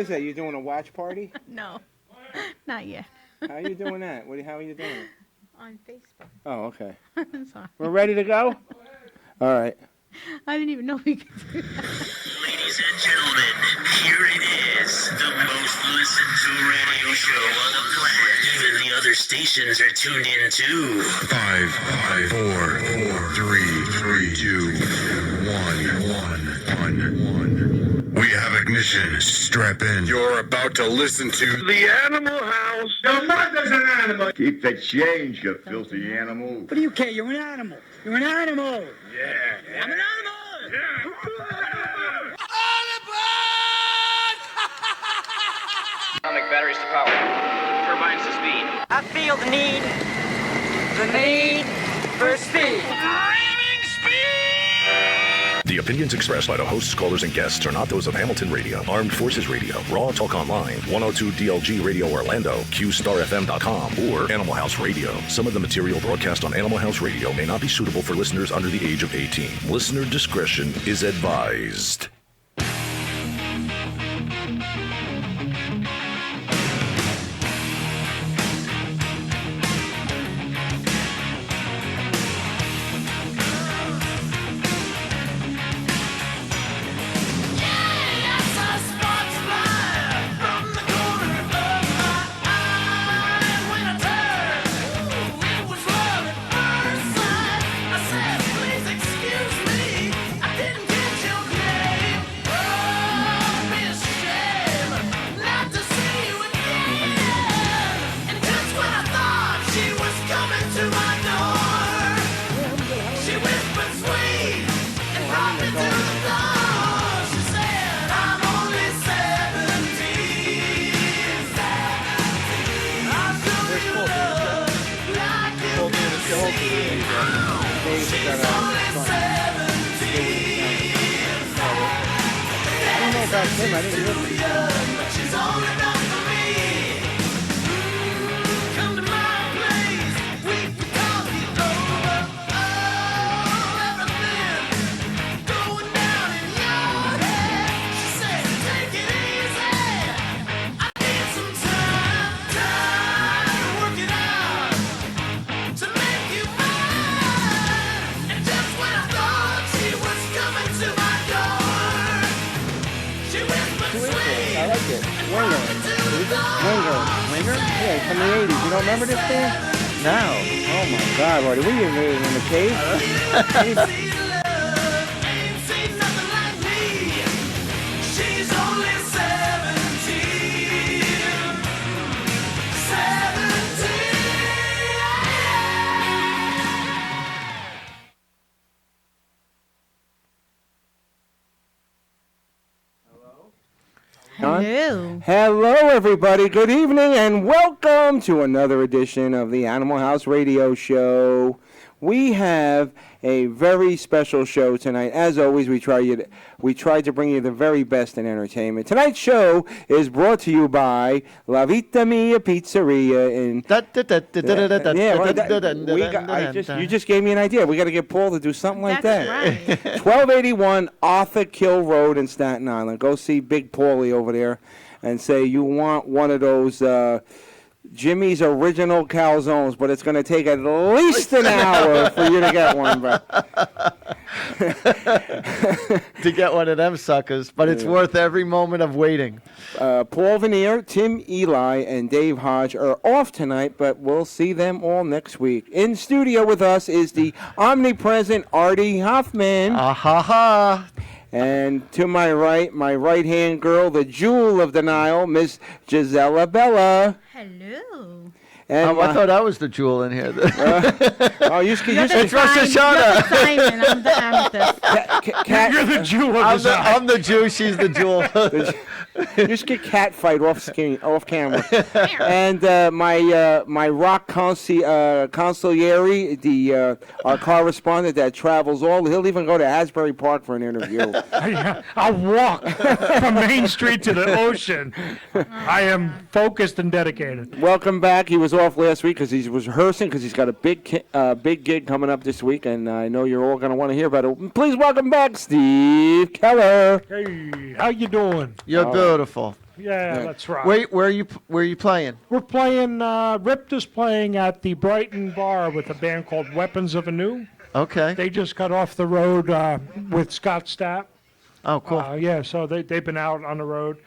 that? You doing a watch party? No, not yet. How are you doing that? How are you doing it? On Facebook. Oh, okay. Sorry. We're ready to go? All right. I didn't even know we could do that. Ladies and gentlemen, here it is, the most listened to radio show on the planet. Even the other stations are tuned in too. 5, 4, 3, 2, 1. We have ignition. Strap in. You're about to listen to The Animal House. Your mother's an animal. Keep the change, you filthy animal. What do you care? You're an animal. You're an animal. Yeah. I'm an animal. Atomic batteries to power. Turbines to speed. I feel the need for speed. The opinions expressed by the hosts, callers, and guests are not those of Hamilton Radio, Armed Forces Radio, Raw Talk Online, 102 DLG Radio Orlando, QStarFM.com, or Animal House Radio. Some of the material broadcast on Animal House Radio may not be suitable for listeners under the age of 18. Listener discretion is advised. From the 80s. You don't remember this thing? No. Oh my God, Marty. What are you in the cave? Hello. Hello, everybody. Good evening, and welcome to another edition of the Animal House Radio Show. We have a very special show tonight. As always, we try to bring you the very best in entertainment. Tonight's show is brought to you by La Vita Mia Pizzeria in. You just gave me an idea. We got to get Paul to do something like that. Right. 1281 Arthur Kill Road in Staten Island. Go see Big Paulie over there, and say you want one of those. Jimmy's original calzones, but it's going to take at least an hour for you to get one. But to get one of them suckers, but it's worth every moment of waiting. Paul Veneer, Tim Eli, and Dave Hodge are off tonight, but we'll see them all next week. In studio with us is the omnipresent Artie Hoffman. Ha. And to my right-hand girl, the jewel of the Nile, Miss Gisela Bella. Hello. And I thought that was the jewel in here. it's Rosh Hashanah. Simon, I'm the amethyst. You're the jewel of the I'm the Jew, she's the jewel. You just get cat fight off camera. And my rock consigliere, our correspondent that travels he'll even go to Asbury Park for an interview. I'll walk from Main Street to the ocean. I am focused and dedicated. Welcome back. He was off last week because he was rehearsing because he's got a big gig coming up this week, and I know you're all going to want to hear about it. Please welcome back Steve Keller. Hey, how you doing? You're beautiful. Yeah, that's right. Where are you playing? We're playing, Ripped is playing at the Brighton Bar with a band called Weapons of Anew. Okay. They just got off the road with Scott Stapp. Oh, cool. Yeah, so they've been out on the road.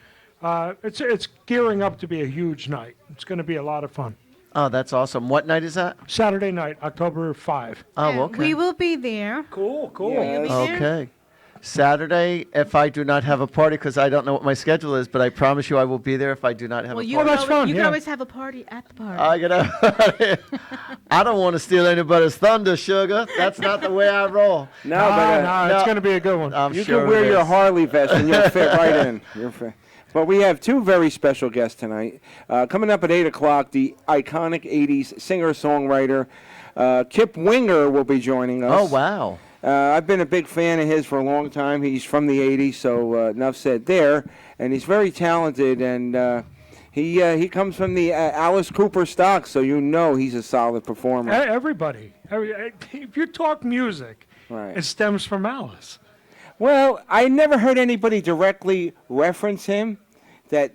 It's gearing up to be a huge night. It's going to be a lot of fun. Oh, that's awesome. What night is that? Saturday night, October 5. Oh, And okay. We will be there. Cool. Yes. be there? Okay. Saturday, if I do not have a party, because I don't know what my schedule is, but I promise you I will be there if I do not have Well, a you, party. that's fun, you yeah. can always have a party at the party. I gotta. I don't want to steal anybody's thunder, sugar. That's not the way I roll. No, No, but it's no. going to be a good one. I'm you sure can wear it your is. Harley vest and you'll fit right in. But we have two very special guests tonight. Coming up at 8 o'clock, the iconic 80s singer-songwriter Kip Winger will be joining us. Oh, wow. I've been a big fan of his for a long time. He's from the 80s, so enough said there. And he's very talented, and he comes from the Alice Cooper stock, so you know he's a solid performer. Everybody. If you talk music, Right. it stems from Alice. Well, I never heard anybody directly reference him. That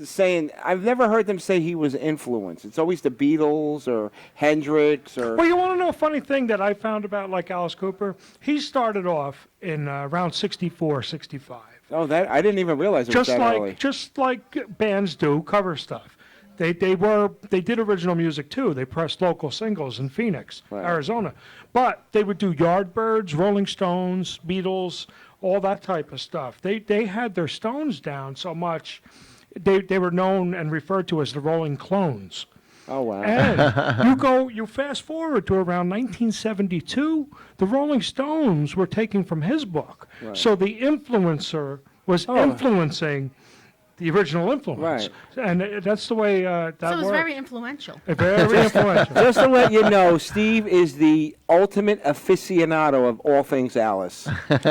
saying I've never heard them say he was influenced. It's always the Beatles or Hendrix or. Well, you want to know a funny thing that I found about like Alice Cooper? He started off in around 64, 65. Oh, that I didn't even realize it was that early. Just like bands do, cover stuff. They did original music too. They pressed local singles in Phoenix, Right. Arizona, but they would do Yardbirds, Rolling Stones, Beatles, all that type of stuff. They had their Stones down so much, they were known and referred to as the Rolling Clones. Oh wow. And you fast forward to around 1972, the Rolling Stones were taking from his book. Right. So the influencer was influencing the original influence. Right. And that's the way that so it was works. very influential. Very influential. Just to let you know, Steve is the ultimate aficionado of all things Alice. Which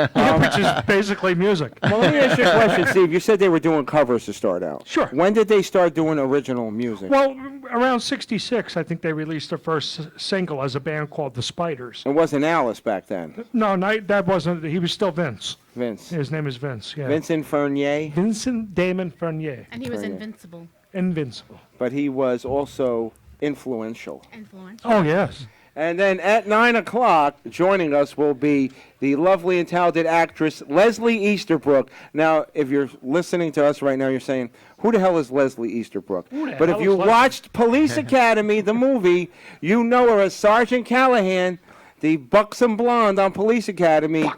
is basically music. Well, let me ask you a question, Steve. You said they were doing covers to start out. Sure. When did they start doing original music? Well, around 66, I think they released their first single as a band called The Spiders. It wasn't Alice back then. No, that wasn't. He was still Vince. Vince. His name is Vince. Yeah. Vincent Fernier. Vincent Damon Fernier. And he was Brilliant. invincible. Invincible. But he was also influential. Influential. Oh, yes. And then at 9 o'clock, joining us will be the lovely and talented actress Leslie Easterbrook. Now, if you're listening to us right now, you're saying, who the hell is Leslie Easterbrook? Who the But hell if you is Leslie? watched Police Academy, the movie, you know her as Sergeant Callahan, the buxom blonde on Police Academy.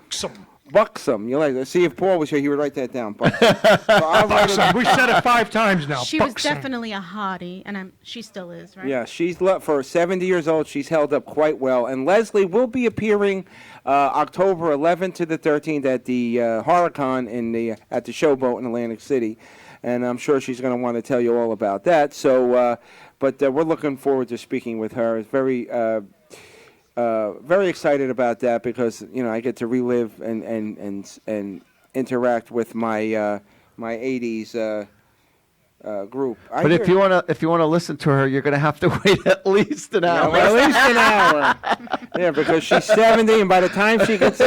Buxom. You like that? See, if Paul was here, he would write that down. Buxom. So I'll write it- We said it 5 times now. She was Buxom. definitely a hottie, and she still is, right? Yeah, for 70 years old, she's held up quite well. And Leslie will be appearing October 11th to the 13th at the HorrorCon at the Showboat in Atlantic City. And I'm sure she's going to want to tell you all about that. So, but we're looking forward to speaking with her. It's very excited about that because I get to relive and interact with my my 80s group. But if you wanna listen to her, you're gonna have to wait at least an hour. At least an hour. Yeah, because she's 70, and by the time she gets,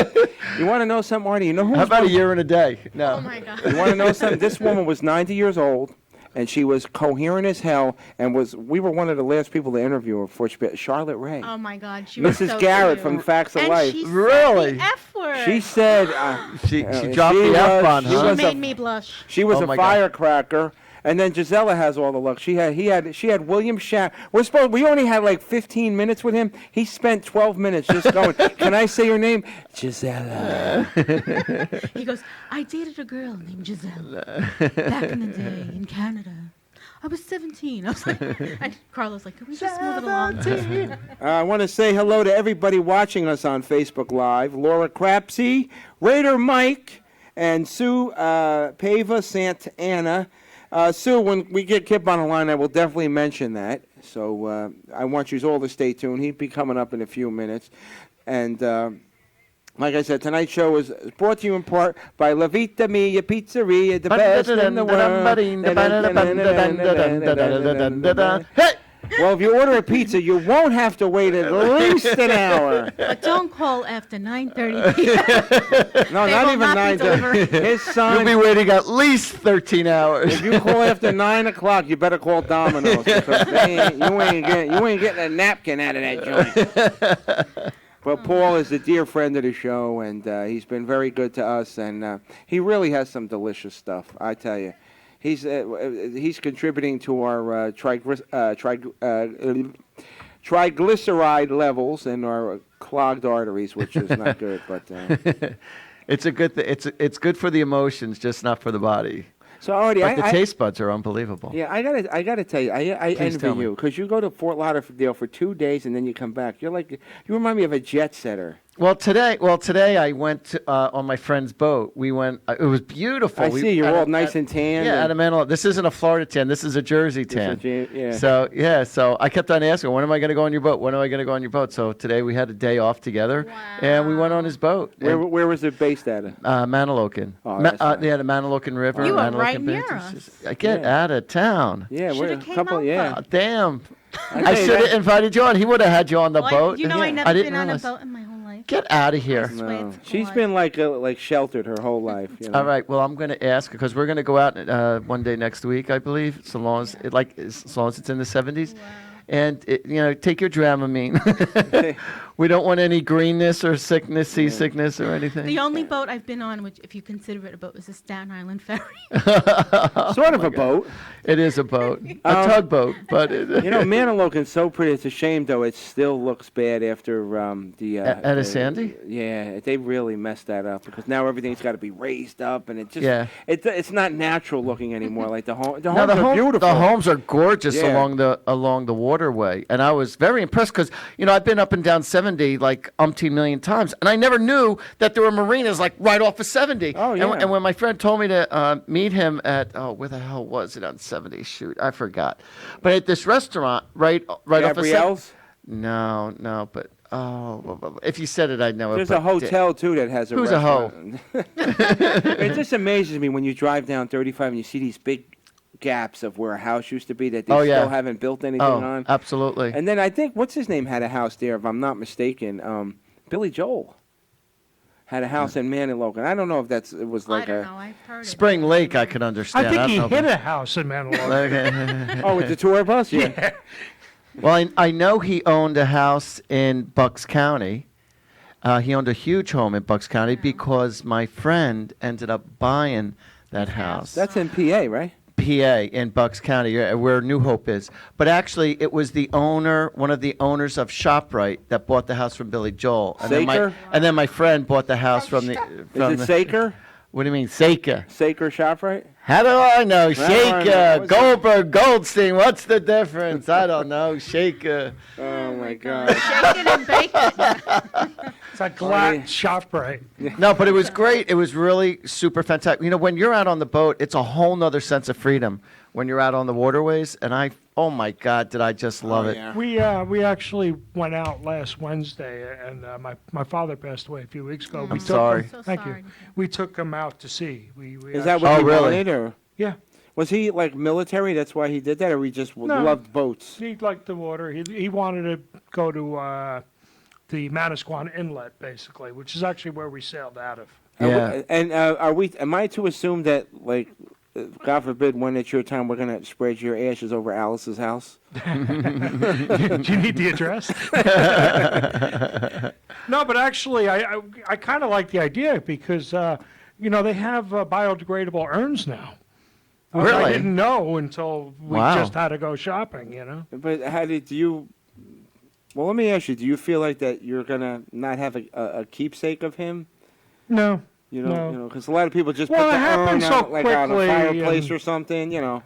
you want to know something, Marty? You know who? How about a year and a day? No. Oh my God. You want to know something? This woman was 90 years old, and she was coherent as hell, and we were one of the last people to interview her before she Charlotte Ray. Oh my God, she was Mrs. so Garrett cute. from Facts of And Life. she said Really? the F word. She said She dropped the F on She her. made me blush. She was Oh a my God. firecracker. And then Gisela has all the luck. She had William Shatner. We only had like 15 minutes with him. He spent 12 minutes just going, "Can I say your name?" Gisela. He goes, I dated a girl named Giselle back in the day in Canada. I was 17. I was like, and Carlos like, can we just move it along? I want to say hello to everybody watching us on Facebook Live. Laura Crapsey, Raider Mike, and Sue Pava Santa Ana. Sue, when we get Kip on the line, I will definitely mention that. So I want you all to stay tuned. He'll be coming up in a few minutes. And like I said, tonight's show is brought to you in part by La Vita Mia Pizzeria, the best in the world. Hey! Well, if you order a pizza, you won't have to wait at least an hour. But don't call after 9:30 p.m. No, They not will even not be 9:30. delivered. His You'll son. be waiting at least 13 hours. If you call after 9 o'clock, you better call Domino's because you ain't getting a napkin out of that joint. But Paul is a dear friend of the show, and he's been very good to us, and he really has some delicious stuff. I tell you, he's contributing to our triglyceride levels and our clogged arteries, which is not good. But It's a good it's good for the emotions, just not for the body. so already, But the taste buds are unbelievable. Yeah, I gotta tell you, I Please tell envy me. you because you go to Fort Lauderdale for 2 days and then you come back. You remind me of a jet setter. Well, today I went to, on my friend's boat. We went. It was beautiful. I see you're all nice and tan. Yeah, and- at a Manila. This isn't a Florida tan. This is a Jersey tan. yeah. So I kept on asking, when am I going to go on your boat? When am I going to go on your boat? So today we had a day off together, and we went on his boat. Where was it based at? Manilokin. Oh, that's nice. They had a Manilokin River. You were Manilokin right Beach. near It's us. just- Get out of town. Yeah, we're Shoulda a came couple. over. Yeah. Oh, damn. I tell you should have that- invited you on. He would have had you on the Well, boat. you know, I Yeah. never I didn't been on a realize. boat in my whole life. Get out of here. Swear No. to She's God. been like sheltered her whole life. You know? All right. Well, I'm going to ask because we're going to go out one day next week, I believe, so long as it's in the 70s. And take your Dramamine. We don't want any greenness or sickness, seasickness or anything. The only boat I've been on, which if you consider it a boat, was the Staten Island Ferry. Sort of a boat. It is a boat, a tugboat, but Manilokin's so pretty. It's a shame though. It still looks bad after the. Etta Sandy? Yeah, they really messed that up because now everything's got to be raised up, and it just Yeah. it's not natural looking anymore. Like the home, the No, homes are beautiful. The homes are gorgeous Yeah. along the waterway, and I was very impressed because I've been up and down 70 like umpteen million times, and I never knew that there were marinas like right off of 70. Oh, yeah. And when my friend told me to meet him at where the hell was it on 70? Shoot, I forgot. But at this restaurant right off of Gabrielle's. No, but if you said it, I'd know There's it. a hotel too that has a. Who's a hoe? restaurant. It just amazes me when you drive down 35 and you see these big gaps of where a house used to be that they Oh, yeah. still haven't built anything Oh, on. absolutely. And then I think what's his name had a house there, if I'm not mistaken. Billy Joel had a house in Manilokin. I don't know if it was I like don't know. I've heard Spring Lake, I can understand. I think don't he know hit if- a house in Mandalore. Okay. Oh, with the tour bus? Yeah. Well, I know he owned a house in Bucks County. He owned a huge home in Bucks County because my friend ended up buying that house. That's in PA, right? PA in Bucks County, where New Hope is. But actually, it was one of the owners of ShopRite that bought the house from Billy Joel. Saker? And then my friend bought the house from the. Is it Saker? What do you mean, Saker? Saker ShopRite? How do I know? I don't know. Shaker, What's Goldberg, Goldstein. What's the difference? I don't know. Shaker. Oh my God. Shake it and bake it. It's a glass shop, right? No, but it was great. It was really super fantastic. When you're out on the boat, it's a whole nother sense of freedom when you're out on the waterways. And oh my God, did I just love it. Yeah. We actually went out last Wednesday, and my father passed away a few weeks ago. I'm sorry. So Thank sorry. you. We took him out to sea. We Is that actually- what Oh, he really? wanted, or Yeah. was he like military? That's why he did that, or he just No. loved boats? He liked the water. He wanted to go to the Manasquan Inlet, basically, which is actually where we sailed out of. Yeah. And am I to assume that, like, God forbid, when it's your time, we're gonna spread your ashes over Alice's house? Do you need the address? No, but actually, I kind of like the idea because, they have biodegradable urns now. Which I Really? didn't know until we Wow. just had to go shopping. But how did you? Well, let me ask you: do you feel like that you're gonna not have a keepsake of him? No. You know, because a lot of people just Well, put it the happened urn so out, like on a quickly, fireplace and- or something. No.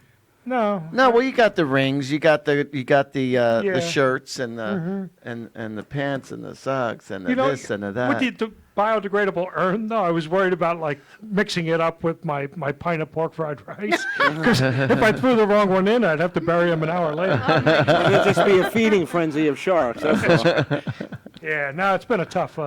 No, well, you got the rings, you got the Yeah. shirts and the and the pants and the socks and the You know, this and the that. With the biodegradable urn, though, I was worried about like mixing it up with my pint of pork fried rice. Because if I threw the wrong one in, I'd have to bury him an hour later. It'll just be a feeding frenzy of sharks. That's all. Yeah, no, it's been a tough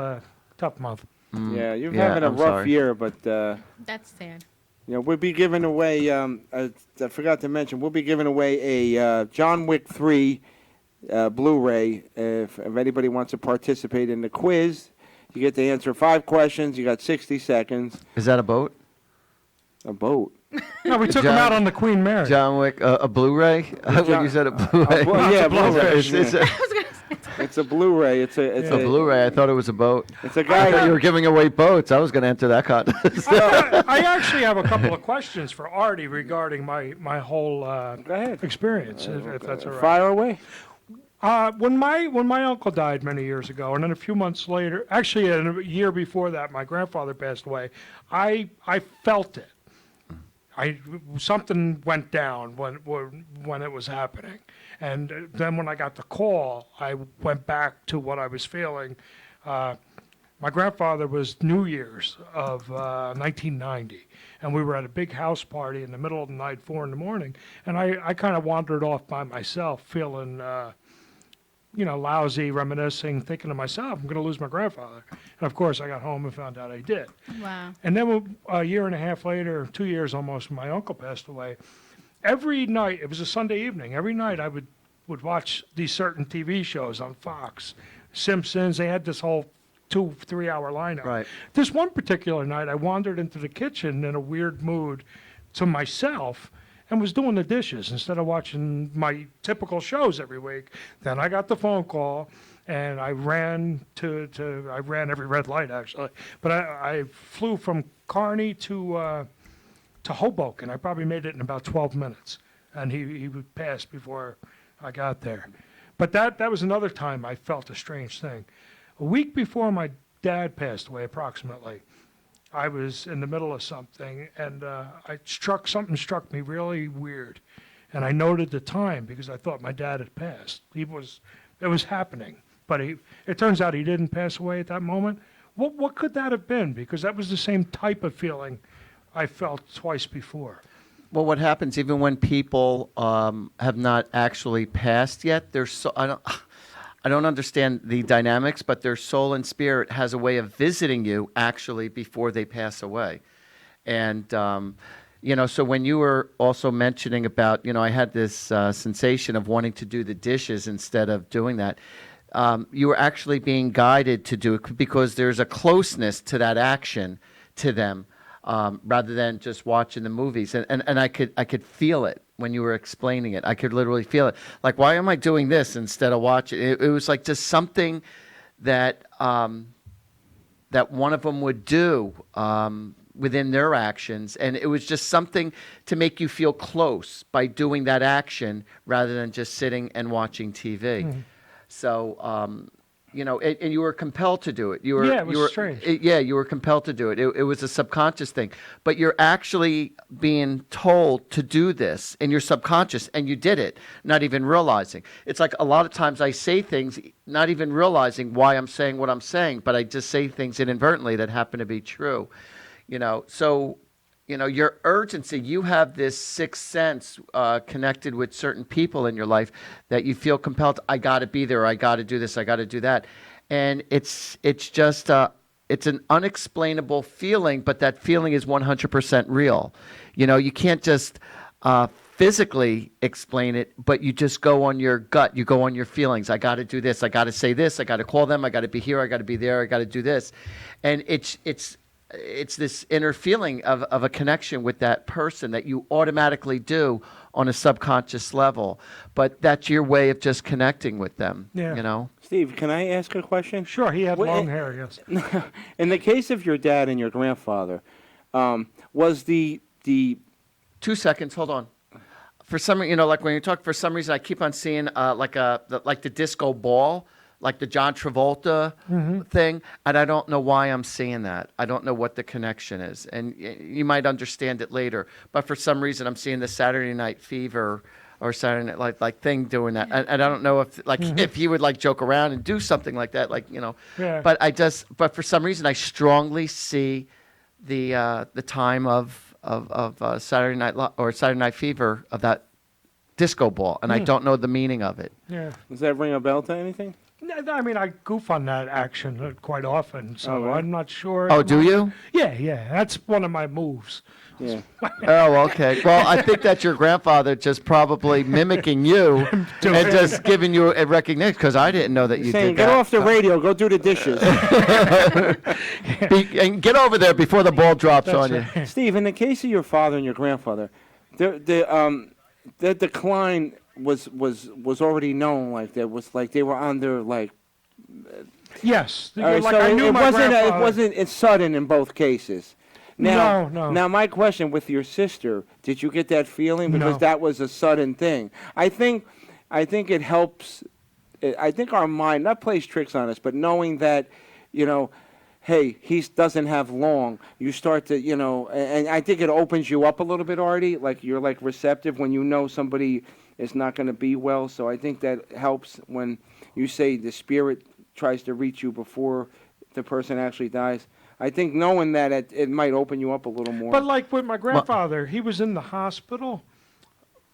month. Yeah, you're Yeah, having a I'm rough sorry. year, but That's sad. we'll be giving away. I forgot to mention, we'll be giving away a John Wick 3 Blu-ray. If anybody wants to participate in the quiz, you get to answer 5 questions. You got 60 seconds. Is that a boat? A boat. No, we took him out on the Queen Mary. John Wick, a Blu-ray? When you said a Blu-ray. Well, yeah, Blu-ray. It's It's a Blu-ray. It's a Blu-ray. I thought it was a boat. It's a I thought guy. you were giving away boats. I was going to enter that contest. I actually have a couple of questions for Artie regarding my whole Go ahead. experience, if that's all right. Fire away. When my uncle died many years ago, and then a few months later, actually a year before that, my grandfather passed away. I felt it. Something went down when it was happening, and then when I got the call, I went back to what I was feeling. My grandfather was New Year's of 1990, and we were at a big house party in the middle of the night, 4 in the morning, and I kind of wandered off by myself, feeling lousy, reminiscing, thinking to myself, I'm going to lose my grandfather. And of course, I got home and found out I did. Wow. And then a year and a half later, 2 years almost, my uncle passed away. Every night, it was a Sunday evening, every night I would watch these certain TV shows on Fox. Simpsons, they had this whole 2-3 hour lineup. Right. This one particular night, I wandered into the kitchen in a weird mood to myself and was doing the dishes instead of watching my typical shows every week. Then I got the phone call, and I ran I ran every red light, actually. But I flew from Kearney to Hoboken. I probably made it in about 12 minutes, and he passed before I got there. But that was another time I felt a strange thing. A week before my dad passed away, approximately, I was in the middle of something, and something struck me really weird, and I noted the time because I thought my dad had passed. It was happening, but it turns out he didn't pass away at that moment. What could that have been? Because that was the same type of feeling I felt twice before. Well, what happens even when people have not actually passed yet? I don't understand the dynamics, but their soul and spirit has a way of visiting you actually before they pass away. And, so when you were also mentioning about, I had this sensation of wanting to do the dishes instead of doing that, you were actually being guided to do it because there's a closeness to that action to them rather than just watching the movies. And I could feel it. When you were explaining it, I could literally feel it. Like, why am I doing this instead of watching? It was like just something that that one of them would do within their actions, and it was just something to make you feel close by doing that action rather than just sitting and watching TV. Mm-hmm. So. And you were compelled to do it. You were strange. You were compelled to do it. It was a subconscious thing. But you're actually being told to do this in your subconscious, and you did it, not even realizing. It's like a lot of times I say things, not even realizing why I'm saying what I'm saying, but I just say things inadvertently that happen to be true. So your urgency, you have this sixth sense connected with certain people in your life that you feel compelled, I got to be there, I got to do this, I got to do that. And it's just, it's an unexplainable feeling, but that feeling is 100% real. You can't just physically explain it, but you just go on your gut, you go on your feelings. I got to do this, I got to say this, I got to call them, I got to be here, I got to be there, I got to do this. And it's this inner feeling of a connection with that person that you automatically do on a subconscious level. But that's your way of just connecting with them, Steve, can I ask a question? Sure, he had long hair, yes. In the case of your dad and your grandfather, was the 2 seconds, hold on. For some, like when you talk, for some reason I keep on seeing like the disco ball, like the John Travolta thing, and I don't know why I'm seeing that. I don't know what the connection is, and you might understand it later. But for some reason, I'm seeing the Saturday Night Fever or Saturday Night like thing doing that, and I don't know if if he would like joke around and do something like that, Yeah. But for some reason, I strongly see the time of Saturday Night Fever of that disco ball, and I don't know the meaning of it. Yeah. Does that ring a bell to anything? I mean, I goof on that action quite often, so Oh, right. I'm not sure. Oh, do you? Yeah, that's one of my moves. Yeah. Oh, okay. Well, I think that's your grandfather just probably mimicking you and just giving you a recognition, because I didn't know that you Saying, did get that. off the radio, go do the dishes. And get over there before the ball drops on you. Steve, in the case of your father and your grandfather, the decline was already known. Like there was like they were on their like. Yes. All right, Like, so I knew it my wasn't. It grandfather. wasn't. It's sudden in both cases. Now, No. Now, my question with your sister: did you get that feeling because No. that was a sudden thing? I think it helps. I think our mind not plays tricks on us, but knowing that, hey, he doesn't have long. You start to, and I think it opens you up a little bit, Artie. Like you're like receptive when you know somebody is not going to be well. So I think that helps when you say the spirit tries to reach you before the person actually dies. I think knowing that it might open you up a little more. But like with my grandfather, he was in the hospital,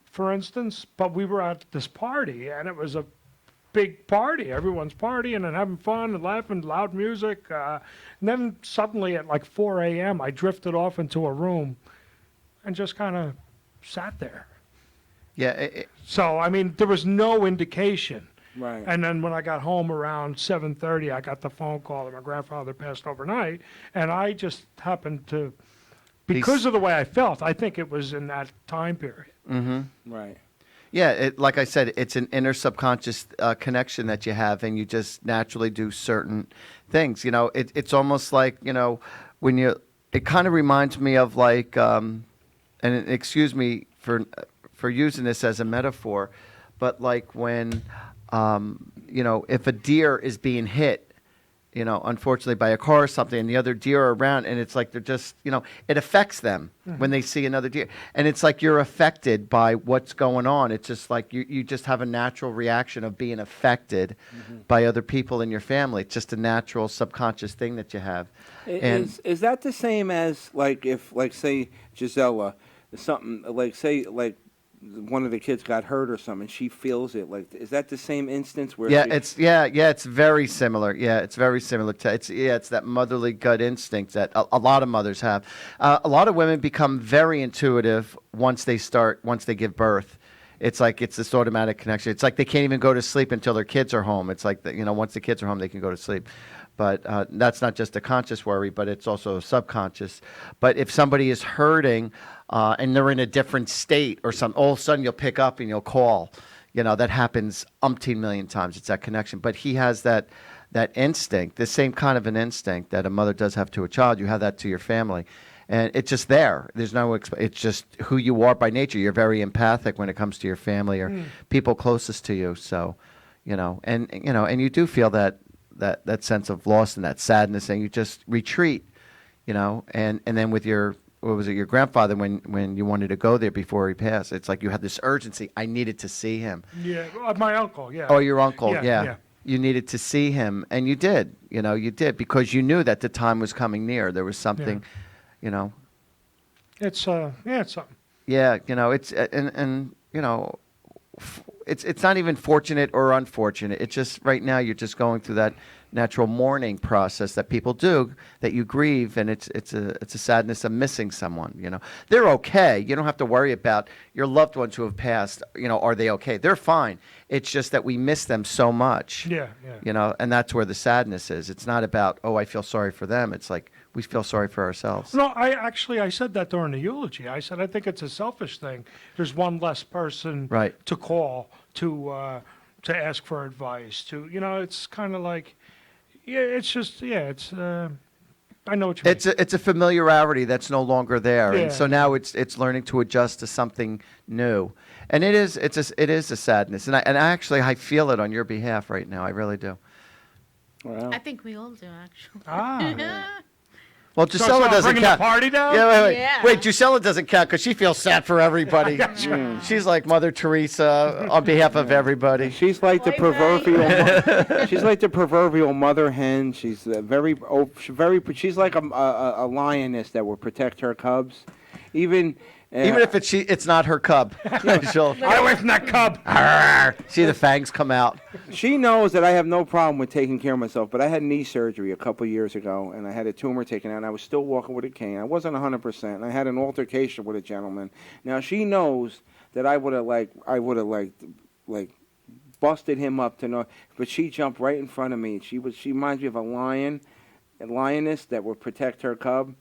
for instance, but we were at this party, and it was a big party. Everyone's partying and having fun and laughing, loud music. And then suddenly at like 4 a.m., I drifted off into a room and just kind of sat there. Yeah. So, I mean, there was no indication. Right. And then when I got home around 7:30, I got the phone call that my grandfather passed overnight, and I just happened to, because of the way I felt, I think it was in that time period. Mm-hmm. Right. Yeah, like I said, it's an inner subconscious connection that you have, and you just naturally do certain things. It's almost like, when you. It kind of reminds me of like, and excuse me for using this as a metaphor, but like when, if a deer is being hit, unfortunately by a car or something, and the other deer are around, and it's like they're just, it affects them when they see another deer. And it's like you're affected by what's going on. It's just like you just have a natural reaction of being affected by other people in your family. It's just a natural subconscious thing that you have. Is that the same as like if like say Gisela, something like say like one of the kids got hurt or something, she feels it. Like, is that the same instance where? It's very similar. Yeah, it's very similar to it's that motherly gut instinct that a lot of mothers have. A lot of women become very intuitive once they give birth. It's like it's this automatic connection. It's like they can't even go to sleep until their kids are home. It's like once the kids are home, they can go to sleep. But that's not just a conscious worry, but it's also a subconscious. But if somebody is hurting and they're in a different state or something, all of a sudden you'll pick up and you'll call. That happens umpteen million times. It's that connection. But he has that instinct, the same kind of an instinct that a mother does have to a child. You have that to your family. And it's just there. There's it's just who you are by nature. You're very empathic when it comes to your family or people closest to you. So, and you do feel that sense of loss and that sadness, and you just retreat, and then with your grandfather, when you wanted to go there before he passed, it's like you had this urgency. I needed to see him. Yeah, my uncle, yeah. Oh, your uncle, yeah. You needed to see him, and you did, because you knew that the time was coming near. There was something, It's something. Yeah, it's it's not even fortunate or unfortunate. It's just right now you're just going through that natural mourning process that people do, that you grieve, and it's a sadness of missing someone. They're okay. You don't have to worry about your loved ones who have passed. Are they okay? They're fine. It's just that we miss them so much. Yeah. And that's where the sadness is. It's not about, oh, I feel sorry for them. It's like we feel sorry for ourselves. No, I said that during the eulogy. I said I think it's a selfish thing. There's one less person to call to ask for advice. It's kind of like, it's just it's. I know what you mean. It's a familiarity that's no longer there, Yeah. and so now it's learning to adjust to something new, and it is a sadness, and I feel it on your behalf right now. I really do. Wow. I think we all do, actually. Well, Gisela doesn't bringing count. the party down? Yeah, Yeah. wait. Gisela doesn't count because she feels sad for everybody. She's like Mother Teresa on behalf of everybody. She's like the proverbial. She's like the proverbial mother hen. She's she's like a lioness that will protect her cubs. Even Even if it's not her cub. She'll Get away from that cub. see the fangs come out. She knows that I have no problem with taking care of myself, but I had knee surgery a couple years ago, and I had a tumor taken out, and I was still walking with a cane. I wasn't 100%, and I had an altercation with a gentleman. Now, she knows that I would have busted him up to know, but she jumped right in front of me. She reminds me of a lioness that would protect her cub.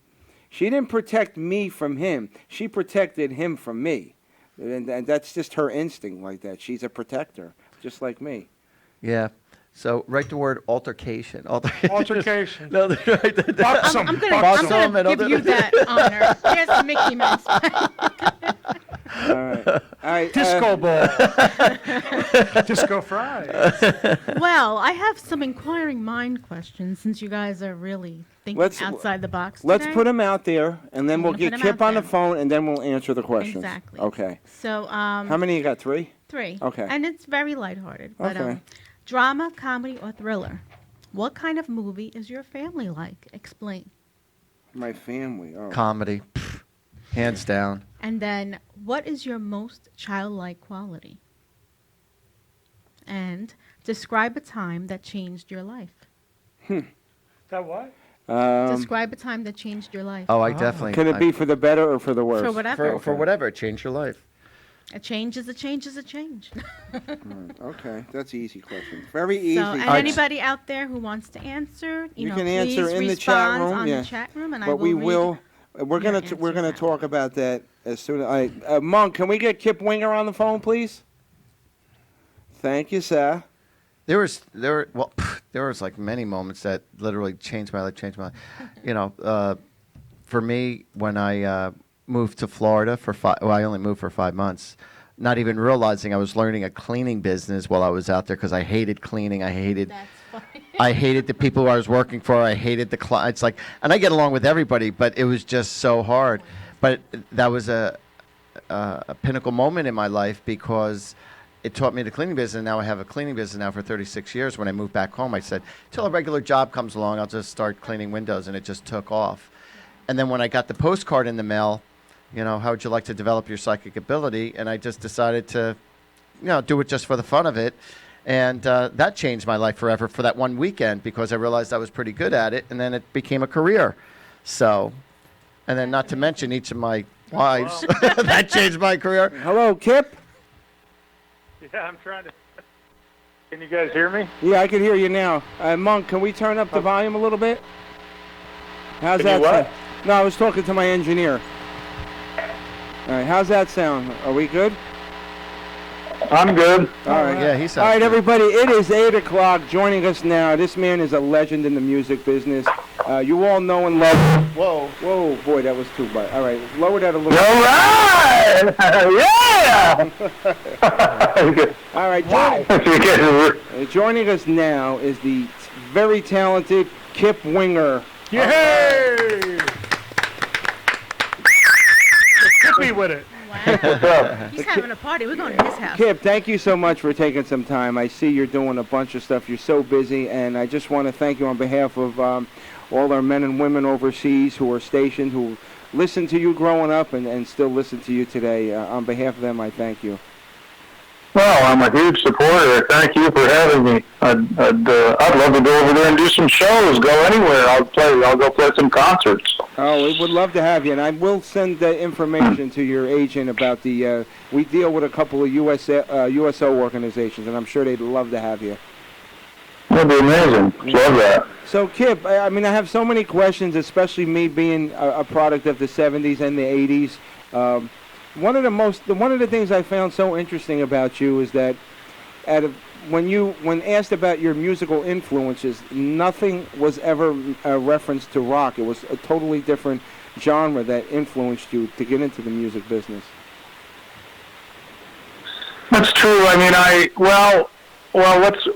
She didn't protect me from him. She protected him from me. And that's just her instinct like that. She's a protector, just like me. Yeah. So write the word altercation. Altercation. No, right. Buxom. I'm Buxom gonna and give other- you that honor. Here's the Mickey Mouse. All right. All right. Disco ball. Disco fries. Well, I have some inquiring mind questions since you guys are really thinking outside the box Let's today. put them out there, and then I'm we'll gonna get put 'em Kip out on the there. phone, and then we'll answer the questions. Exactly. Okay. So, How many you got? 3? 3. Okay. And it's very lighthearted. But, Okay. drama, comedy, or thriller? What kind of movie is your family like? Explain. My family. Oh. Comedy. Pfft. Hands down. And then, what is your most childlike quality? And describe a time that changed your life. That what? Describe a time that changed your life. Oh, I definitely. Can it be for the better or for the worse? For whatever. For whatever? Change your life. A change is a change is a change. Okay, that's an easy question. Very easy. So, and anybody out there who wants to answer, you know, can please answer in the chat respond room. on yeah. the chat room, and I But will we read will. We're your gonna answer talk about that as soon as Monk, can we get Kip Winger on the phone, please? Thank you, sir. There was like many moments that literally changed my life. For me, when I moved to Florida I only moved for 5 months, not even realizing I was learning a cleaning business while I was out there because I hated cleaning. I hated the people who I was working for. I hated the clients. And I get along with everybody, but it was just so hard. But that was a pinnacle moment in my life because it taught me the cleaning business, and now I have a cleaning business now for 36 years. When I moved back home, I said, till a regular job comes along, I'll just start cleaning windows, and it just took off. And then when I got the postcard in the mail, how would you like to develop your psychic ability? And I just decided to, do it just for the fun of it. And that changed my life forever for that one weekend because I realized I was pretty good at it, and then it became a career. So, and then not to mention each of my wives, that changed my career. Hello, Kip. Yeah, I'm trying to. Can you guys hear me? Yeah, I can hear you now. Monk, can we turn up the volume a little bit? How's Can that you what? sound? No, I was talking to my engineer. All right, how's that sound? Are we good? I'm good. All right. Yeah, he sounds All right, good. everybody, it is 8 o'clock. Joining us now, this man is a legend in the music business. You all know and love him. Whoa. Whoa, boy, that was too bright. All right, lower that a little All right! Yeah! All right, joining us now is the very talented Kip Winger. Yay! Hit me with it. He's having a party. We're going to his house. Kip, thank you so much for taking some time. I see you're doing a bunch of stuff. You're so busy, and I just want to thank you on behalf of all our men and women overseas who are stationed, who listened to you growing up and still listen to you today. On behalf of them, I thank you. Well, I'm a huge supporter. Thank you for having me. I'd love to go over there and do some shows. Go anywhere. I'll go play some concerts. Oh, we would love to have you, and I will send the information to your agent about the. We deal with a couple of USO organizations, and I'm sure they'd love to have you. That'd be amazing. Love that. So, Kip, I mean, I have so many questions, especially me being a product of the '70s and the '80s. One of the things I found so interesting about you is that, when asked about your musical influences, nothing was ever a reference to rock. It was a totally different genre that influenced you to get into the music business. That's true. I mean,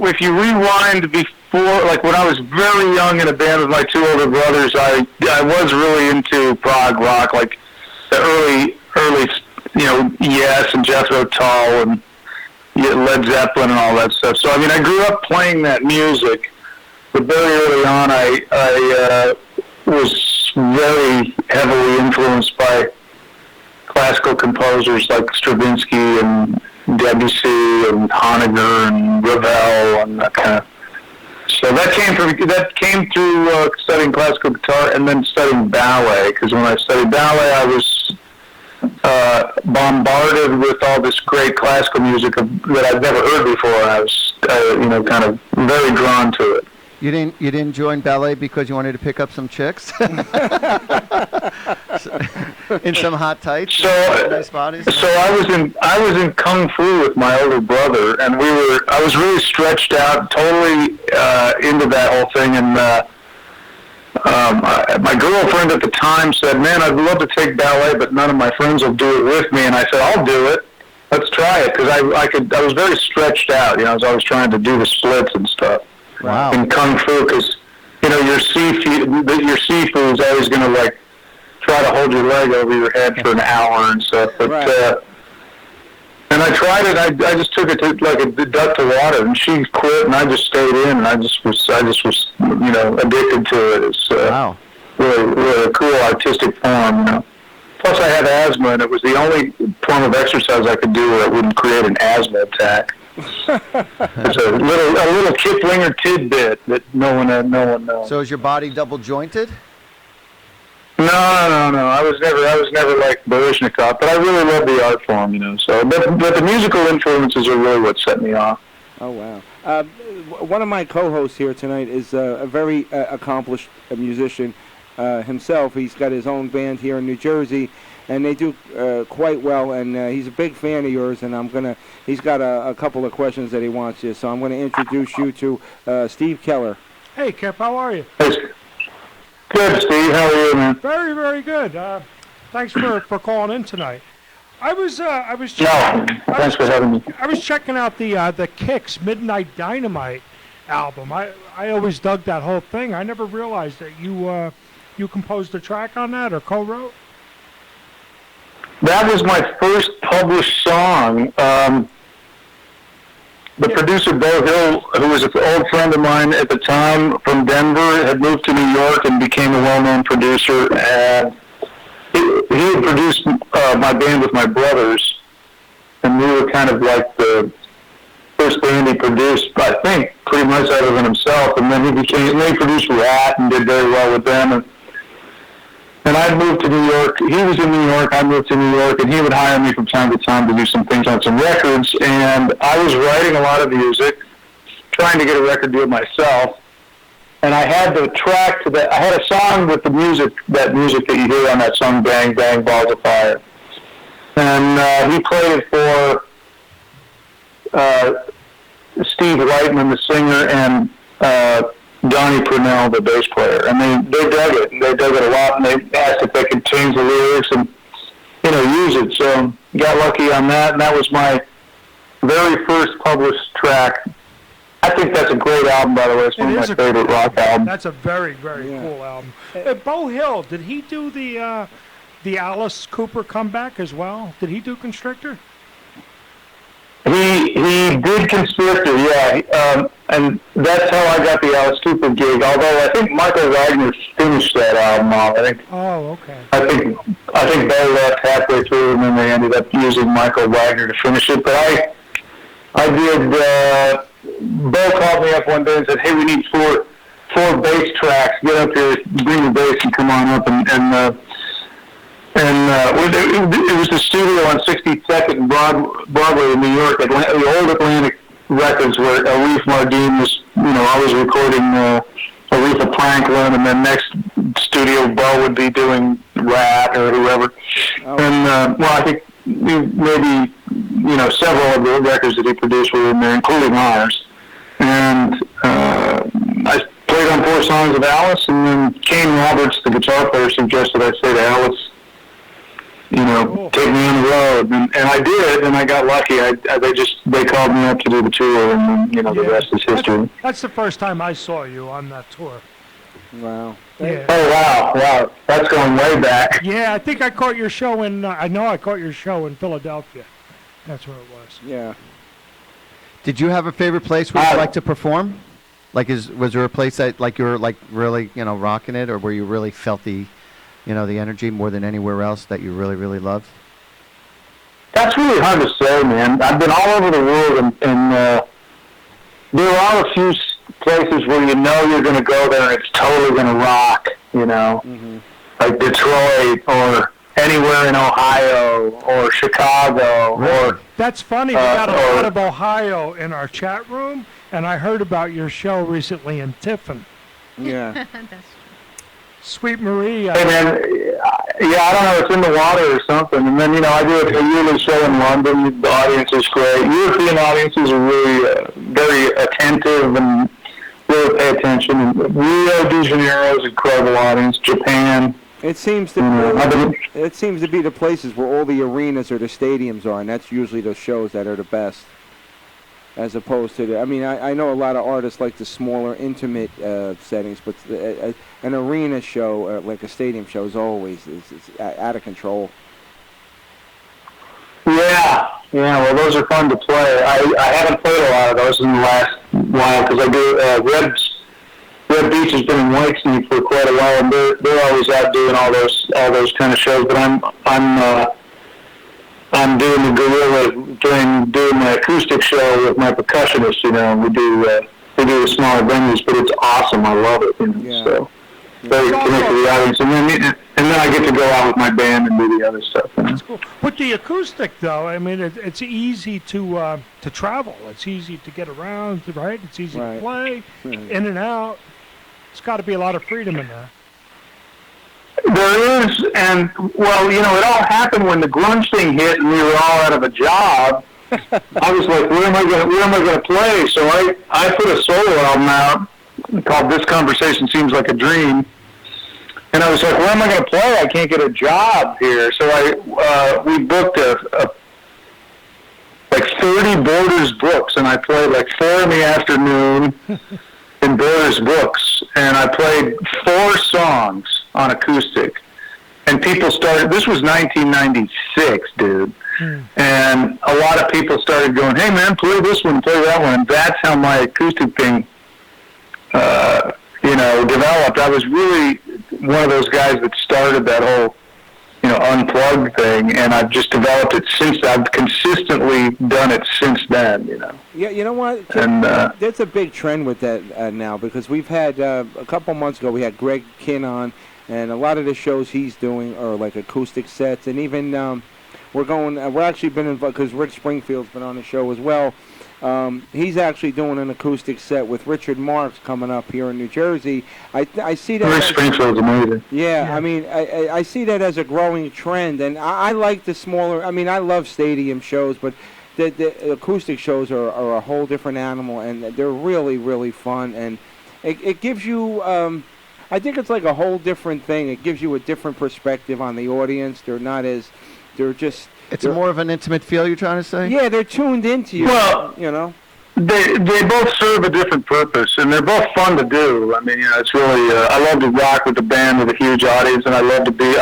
if you rewind before, like when I was very young in a band with my 2 older brothers, I was really into prog rock, like the early, Yes and Jethro Tull and Led Zeppelin and all that stuff. So, I mean, I grew up playing that music, but very early on I was very heavily influenced by classical composers like Stravinsky and Debussy and Honegger and Ravel and that kind of. So that came through studying classical guitar and then studying ballet. Because when I studied ballet, I was bombarded with all this great classical music that I'd never heard before. And I was, kind of very drawn to it. You didn't join ballet because you wanted to pick up some chicks in some hot tights. So nice bodies. So I was in kung fu with my older brother, and I was really stretched out, totally into that whole thing. And my girlfriend at the time said, "Man, I'd love to take ballet, but none of my friends will do it with me." And I said, "I'll do it. Let's try it," because I was very stretched out. I was always trying to do the splits and stuff. Wow. In kung fu, because your sifu is always going to try to hold your leg over your head for an hour and stuff. But and I tried it. I just took it to like a duck to water, and she quit, and I just stayed in, and I just was addicted to it. It's wow. Really a cool artistic form. Plus, I had asthma, and it was the only form of exercise I could do where it wouldn't create an asthma attack. It's a little Kiplinger tidbit that no one knows. So is your body double jointed? No. I was never like Baryshnikov, but I really love the art form, So, but the musical influences are really what set me off. Oh wow! One of my co-hosts here tonight is a very accomplished musician himself. He's got his own band here in New Jersey, and they do quite well. And he's a big fan of yours. And he's got a couple of questions that he wants you. So I'm going to introduce you to Steve Keller. Hey, Kip, how are you? Good, Steve. How are you, man? Very, very good. Thanks for calling in tonight. Thanks for having me. I was checking out the Kicks Midnight Dynamite album. I always dug that whole thing. I never realized that you composed a track on that or co-wrote. That was my first published song. The producer, Bo Hill, who was an old friend of mine at the time from Denver, had moved to New York and became a well-known producer. And he had produced my band with my brothers, and we were kind of like the first band he produced, I think, pretty much other than himself. And then he produced Rat and did very well with them. And I moved to New York. He was in New York. I moved to New York, and he would hire me from time to time to do some things on some records. And I was writing a lot of music, trying to get a record deal myself. And I had the track to that. I had a song with the music, that music that you hear on that song, "Bang Bang Balls of Fire." And he played it for Steve Whiteman, the singer, and Donnie Purnell, the bass player, and they dug it. They dug it a lot, and they asked if they could change the lyrics and use it. So got lucky on that, and that was my very first published track. I think that's a great album, by the way. It's one of my favorite rock albums. That's a very, very cool album. Bo Hill, did he do the Alice Cooper comeback as well? Did he do Constrictor? He did Constrictor, yeah, and that's how I got the Alice Cooper gig. Although I think Michael Wagner finished that album off. Oh, okay. I think Bo left halfway through, and then they ended up using Michael Wagner to finish it. But I did. Bo called me up one day and said, "Hey, we need four bass tracks. Get up here, bring the bass, and come on up." It was the studio on 62nd and Broadway in New York, the old Atlantic Records, where Aretha Mardine was, always recording Aretha Franklin, and then next studio Bo would be doing Rat or whoever. And I think maybe several of the records that he produced were in there, including ours. And I played on 4 songs of Alice, and then Kane Roberts, the guitar player, suggested I say to Alice, take me on the road, and I did, and I got lucky. They called me up to do the tour, and the rest is history. That's the first time I saw you on that tour. Wow. Yeah. Oh wow, that's going way back. Yeah, I think I caught your show in. I caught your show in Philadelphia. That's where it was. Yeah. Did you have a favorite place where you like to perform? Was there a place that you were really rocking it, or where you really felt the the energy more than anywhere else that you really, really loved? That's really hard to say, man. I've been all over the world, and there are a few places where you know you're going to go there and it's totally going to rock, you know, like Detroit or anywhere in Ohio or Chicago or... That's funny. We got a lot of Ohio in our chat room, and I heard about your show recently in Tiffin. Yeah. That's true. Sweet Marie. Hey, man, yeah, I don't know, it's in the water or something. And then, you know, I do a yearly show in London. The audience is great. European audiences are really very attentive and really pay attention. And Rio de Janeiro is an incredible audience. Japan. It seems to be the places where all the arenas or the stadiums are, and that's usually the shows that are the best. As opposed to I know a lot of artists like the smaller, intimate settings, but an arena show, like a stadium show, is always out of control. Yeah, well, those are fun to play. I haven't played a lot of those in the last while because I do Red Beach has been in Whitesnake for quite a while, and they're always out doing all those kind of shows. But I'm doing the guerrilla, doing my acoustic show with my percussionist. You know, we do the smaller venues, but it's awesome. I love it. You know, so very connected to the audience, and then I get to go out with my band and do the other stuff. You know? That's cool. With the acoustic, though, I mean, it's easy to travel. It's easy to get around, right? It's easy to play, in and out. It's got to be a lot of freedom in there. There is, and, well, you know, it all happened when the grunge thing hit and we were all out of a job. I was like, where am I going to play? So I put a solo album out called This Conversation Seems Like a Dream. And I was like, where am I going to play? I can't get a job here. So we booked like 30 Borders Books, and I played like 4 in the afternoon in Borders Books, and I played 4 songs on acoustic, and people started, this was 1996, dude, and a lot of people started going, hey man, play this one, play that one, and that's how my acoustic thing, you know, developed. I was really one of those guys that started that whole, you know, unplugged thing, and I've just developed it since. I've consistently done it since then, you know. Yeah, you know what? And there's a big trend with that now, because we've had, a couple months ago, we had Greg Kinn on, and a lot of the shows he's doing are like acoustic sets, and even we're actually been involved, because Rick Springfield's been on the show as well. He's actually doing an acoustic set with Richard Marx coming up here in New Jersey. I see that. Rick Springfield's amazing. Yeah, I mean, I see that as a growing trend, and I like the smaller. I mean, I love stadium shows, but the acoustic shows are a whole different animal, and they're really, really fun, and it gives you. I think it's like a whole different thing. It gives you a different perspective on the audience. It's more of an intimate feel, you're trying to say? Yeah, they're tuned into you. Well, you know. They both serve a different purpose, and they're both fun to do. I mean, you know, it's really. I love to rock with the band with a huge audience, and I love to play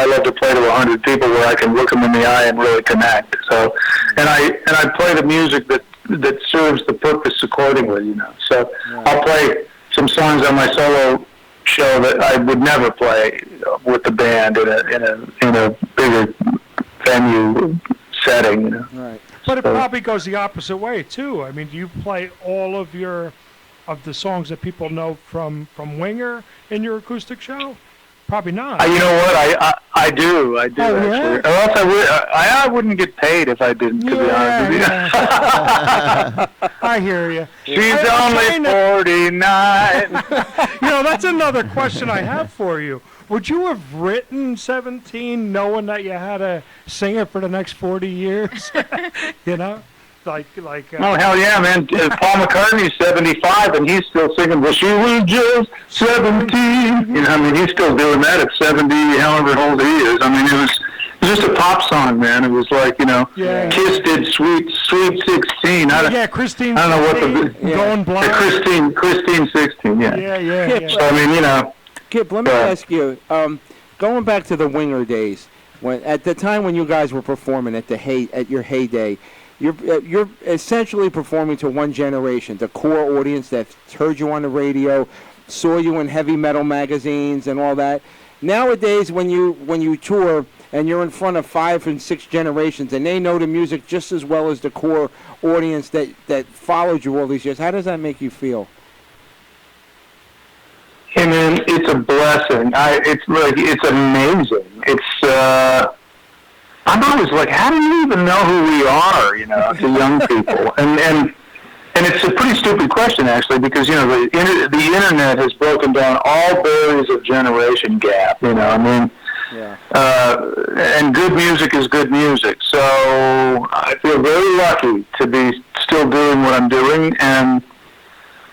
to 100 people where I can look them in the eye and really connect. So, and I play the music that serves the purpose accordingly. You know, so I'll play some songs on my solo show that I would never play with the band in a bigger venue setting. You know. Right. But it probably goes the opposite way too. I mean, do you play all of the songs that people know from Winger in your acoustic show? Probably not. You know what? I do Oh, actually. yeah? Or else I wouldn't get paid if I didn't. To be honest with you. I hear you. She's only 49. You know, that's another question I have for you. Would you have written 17 knowing that you had to sing it for the next 40 years? You know? Like. Oh, hell yeah, man. Paul McCartney's 75, and he's still singing, well, she was just 17. You know, I mean, he's still doing that at 70, however old he is. I mean, it was just a pop song, man. It was like, you know, Kiss did Sweet 16. Christine. I don't know what Going Blind. Christine 16, yeah. Yeah. So, I mean, you know. Kip, let me ask you, going back to the Winger days, at the time when you guys were performing at your heyday, you're essentially performing to one generation, the core audience that heard you on the radio, saw you in heavy metal magazines and all that. Nowadays, when you tour, and you're in front of 5 and 6 generations, and they know the music just as well as the core audience that followed you all these years. How does that make you feel? Hey man, it's a blessing. It's amazing. I'm always like, how do you even know who we are, to young people? And it's a pretty stupid question, actually, because, the internet has broken down all barriers of generation gap, Yeah. And good music is good music. So I feel very lucky to be still doing what I'm doing. And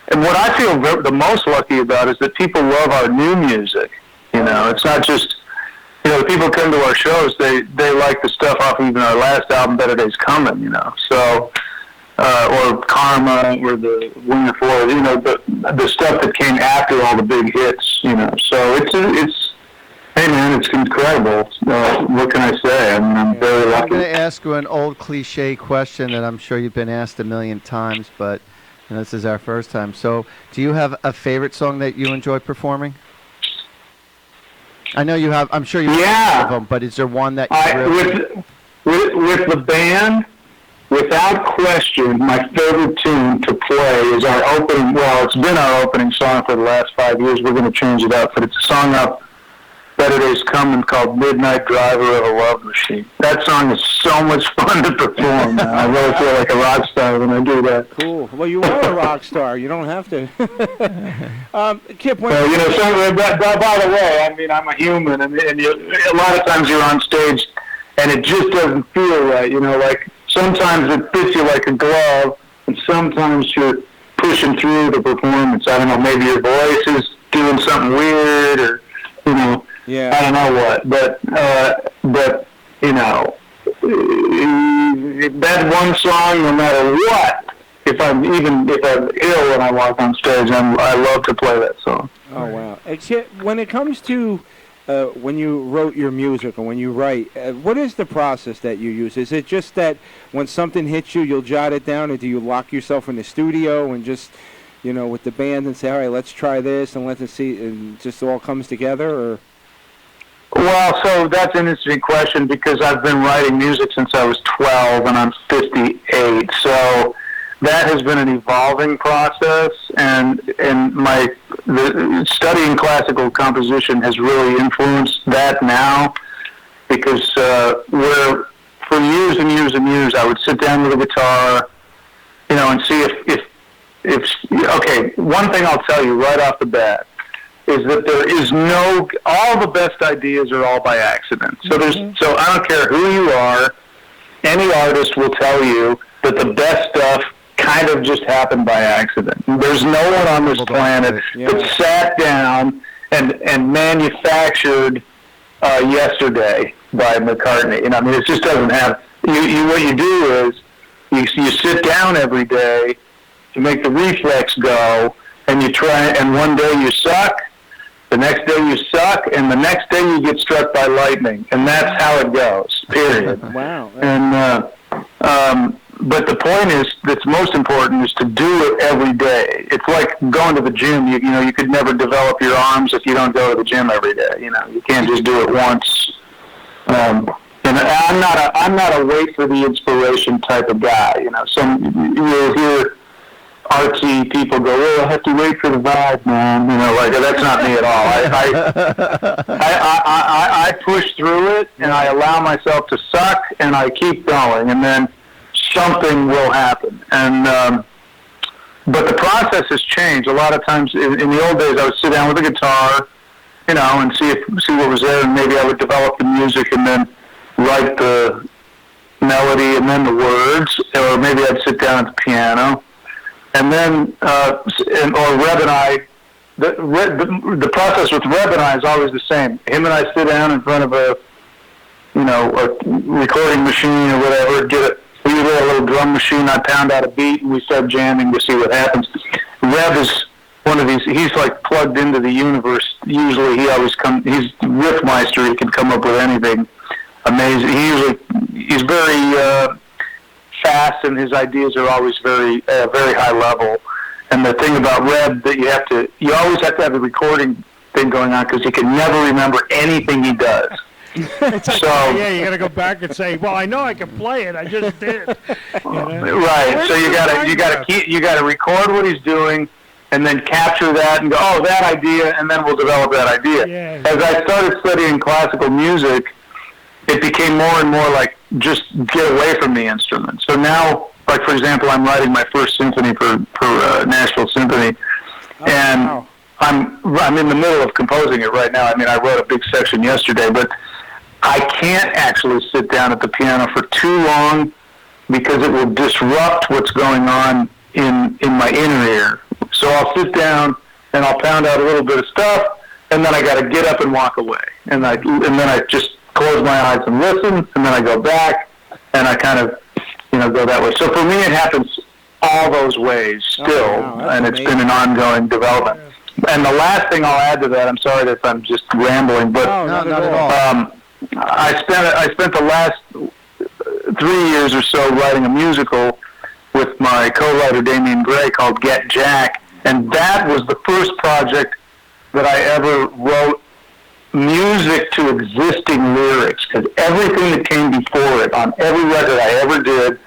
what I feel the most lucky about is that people love our new music. It's not just... the people come to our shows, they like the stuff off even our last album, Better Days Coming, So, or Karma, or the Winter Floor, the stuff that came after all the big hits, So hey man, it's incredible. What can I say? I'm very lucky. I'm going to ask you an old cliche question that I'm sure you've been asked a million times, but this is our first time. So, do you have a favorite song that you enjoy performing? I know you have. I'm sure you have them, but is there one that you with the band? Without question, my favorite tune to play is our opening. Well, it's been our opening song for the last 5 years. We're going to change it up, but it's a song off Better Days Coming called "Midnight Driver of a Love Machine." That song is so much fun to perform. Man. I really feel like a rock star when I do that. Cool. Well, you are a rock star. You don't have to. Kip, by the way, I'm a human, and a lot of times you're on stage, and it just doesn't feel right. Like sometimes it fits you like a glove, and sometimes you're pushing through the performance. I don't know, maybe your voice is doing something weird, or yeah. I don't know what, but that one song, no matter what, if I'm ill when I walk on stage, I love to play that song. Oh wow! When it comes to when you wrote your music or when you write, what is the process that you use? Is it just that when something hits you, you'll jot it down, or do you lock yourself in the studio and just with the band and say, all right, let's try this and let's see, and just all comes together, or? Well, so that's an interesting question because I've been writing music since I was 12 and I'm 58. So that has been an evolving process, and studying classical composition has really influenced that now because where for years and years and years I would sit down with a guitar, and see if okay, one thing I'll tell you right off the bat is that there is all the best ideas are all by accident. So so I don't care who you are, any artist will tell you that the best stuff kind of just happened by accident. There's no one on this planet that sat down and manufactured Yesterday by McCartney. It just doesn't happen. What you do is you sit down every day to make the reflex go, and you try, and one day you suck, the next day you suck, and the next day you get struck by lightning, and that's how it goes, period. Wow. And but the point is, that's most important, is to do it every day. It's like going to the gym. You could never develop your arms if you don't go to the gym every day. You can't just do it once. And I'm not a wait for the inspiration type of guy. You'll hear artsy people go, "Oh, I have to wait for the vibe, man." That's not me at all. I push through it, and I allow myself to suck, and I keep going, and then something will happen. And but the process has changed. A lot of times, in the old days, I would sit down with a guitar, and see what was there, and maybe I would develop the music, and then write the melody, and then the words, or maybe I'd sit down at the piano. And then, or Reb and I, the process with Reb and I is always the same. Him and I sit down in front of a recording machine or whatever, we get a little drum machine, I pound out a beat, and we start jamming to see what happens. Reb is one of these, he's like plugged into the universe. Usually he's riffmeister, he can come up with anything amazing. He's very, fast, and his ideas are always very high level. And the thing about Reb that you always have to have a recording thing going on because he can never remember anything he does. It's like, So- yeah, you got to go back and say, well, I know I can play it. I just did. You know? Right. Where So does you the gotta mind you go? gotta record what he's doing, and then capture that and go, oh, that idea, and then we'll develop that idea. Yeah. As I started studying classical music, it became more and more like just get away from the instrument. So now, like for example, I'm writing my first symphony for Nashville Symphony, and wow. I'm in the middle of composing it right now. I mean, I wrote a big section yesterday, but I can't actually sit down at the piano for too long because it will disrupt what's going on in my inner ear. So I'll sit down and I'll pound out a little bit of stuff, and then I got to get up and walk away, and then I just close my eyes and listen, and then I go back, and I kind of go that way. So for me, it happens all those ways still, wow, that's and it's amazing. been an ongoing development. And the last thing I'll add to that, I'm sorry if I'm just rambling, but No, not not at at all. all. I spent the last 3 years or so writing a musical with my co-writer Damian Gray called Get Jack, and that was the first project that I ever wrote music to existing lyrics, because everything that came before it on every record I ever did,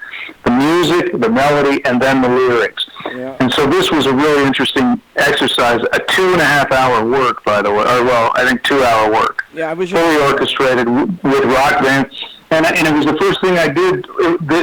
the music, the melody, and then the lyrics. Yeah. And so this was a really interesting exercise, a 2.5-hour work, by the way, or well, I think 2-hour work, Yeah, I was just fully orchestrated with rock band. And it was the first thing I did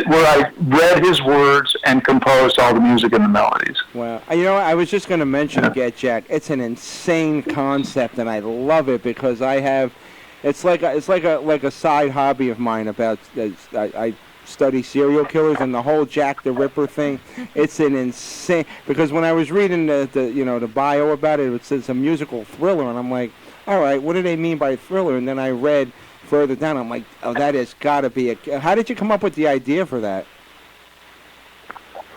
where I read his words and composed all the music and the melodies. Well, I was just going to mention Get Jack. It's an insane concept, and I love it because it's like a side hobby of mine. About I study serial killers and the whole Jack the Ripper thing. It's an insane because when I was reading the bio about it, it says a musical thriller, and I'm like, all right, what do they mean by thriller? And then I read further down, I'm like, oh, that has got to be a. How did you come up with the idea for that?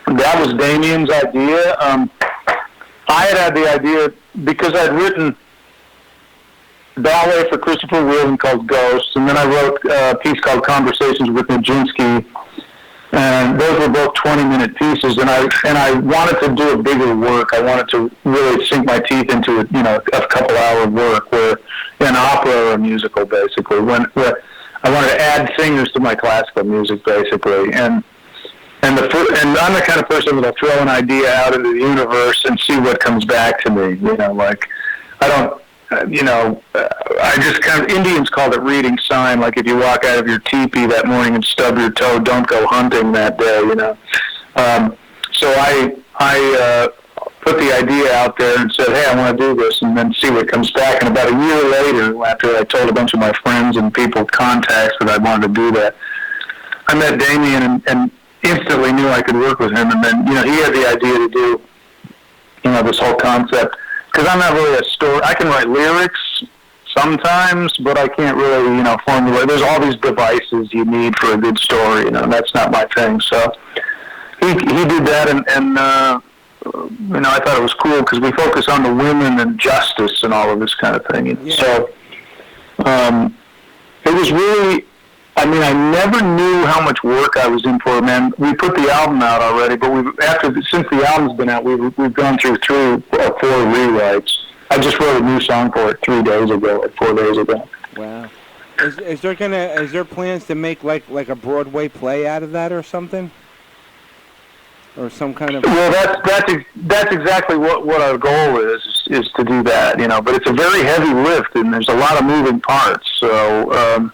That was Damien's idea. I had the idea because I'd written a ballet for Christopher Wheelan called Ghosts, and then I wrote a piece called Conversations with Nijinsky, and those were both 20-minute pieces. And I wanted to do a bigger work. I wanted to really sink my teeth into a couple-hour work, where an opera or a musical, basically. Where I wanted to add singers to my classical music, basically, and I'm the kind of person that'll throw an idea out into the universe and see what comes back to me. I just kind of, Indians called it reading sign. Like if you walk out of your teepee that morning and stub your toe, don't go hunting that day. So I put the idea out there and said, hey, I want to do this, and then see what comes back. And about a year later, after I told a bunch of my friends and people contacts that I wanted to do that, I met Damien and instantly knew I could work with him. And then, he had the idea to do, this whole concept. Because I'm not really a story. I can write lyrics sometimes, but I can't really, formulate. There's all these devices you need for a good story. That's not my thing. So he did that, and I thought it was cool because we focus on the women and justice and all of this kind of thing. Yeah. So it was really. I mean, I never knew how much work I was in for, man. We put the album out already, but since the album's been out, we've gone through 3 or 4 rewrites. I just wrote a new song for it 4 days ago. Wow. Is there plans to make like a Broadway play out of that or something? Or some kind of... Well, that's exactly what our goal is to do that, But it's a very heavy lift, and there's a lot of moving parts. So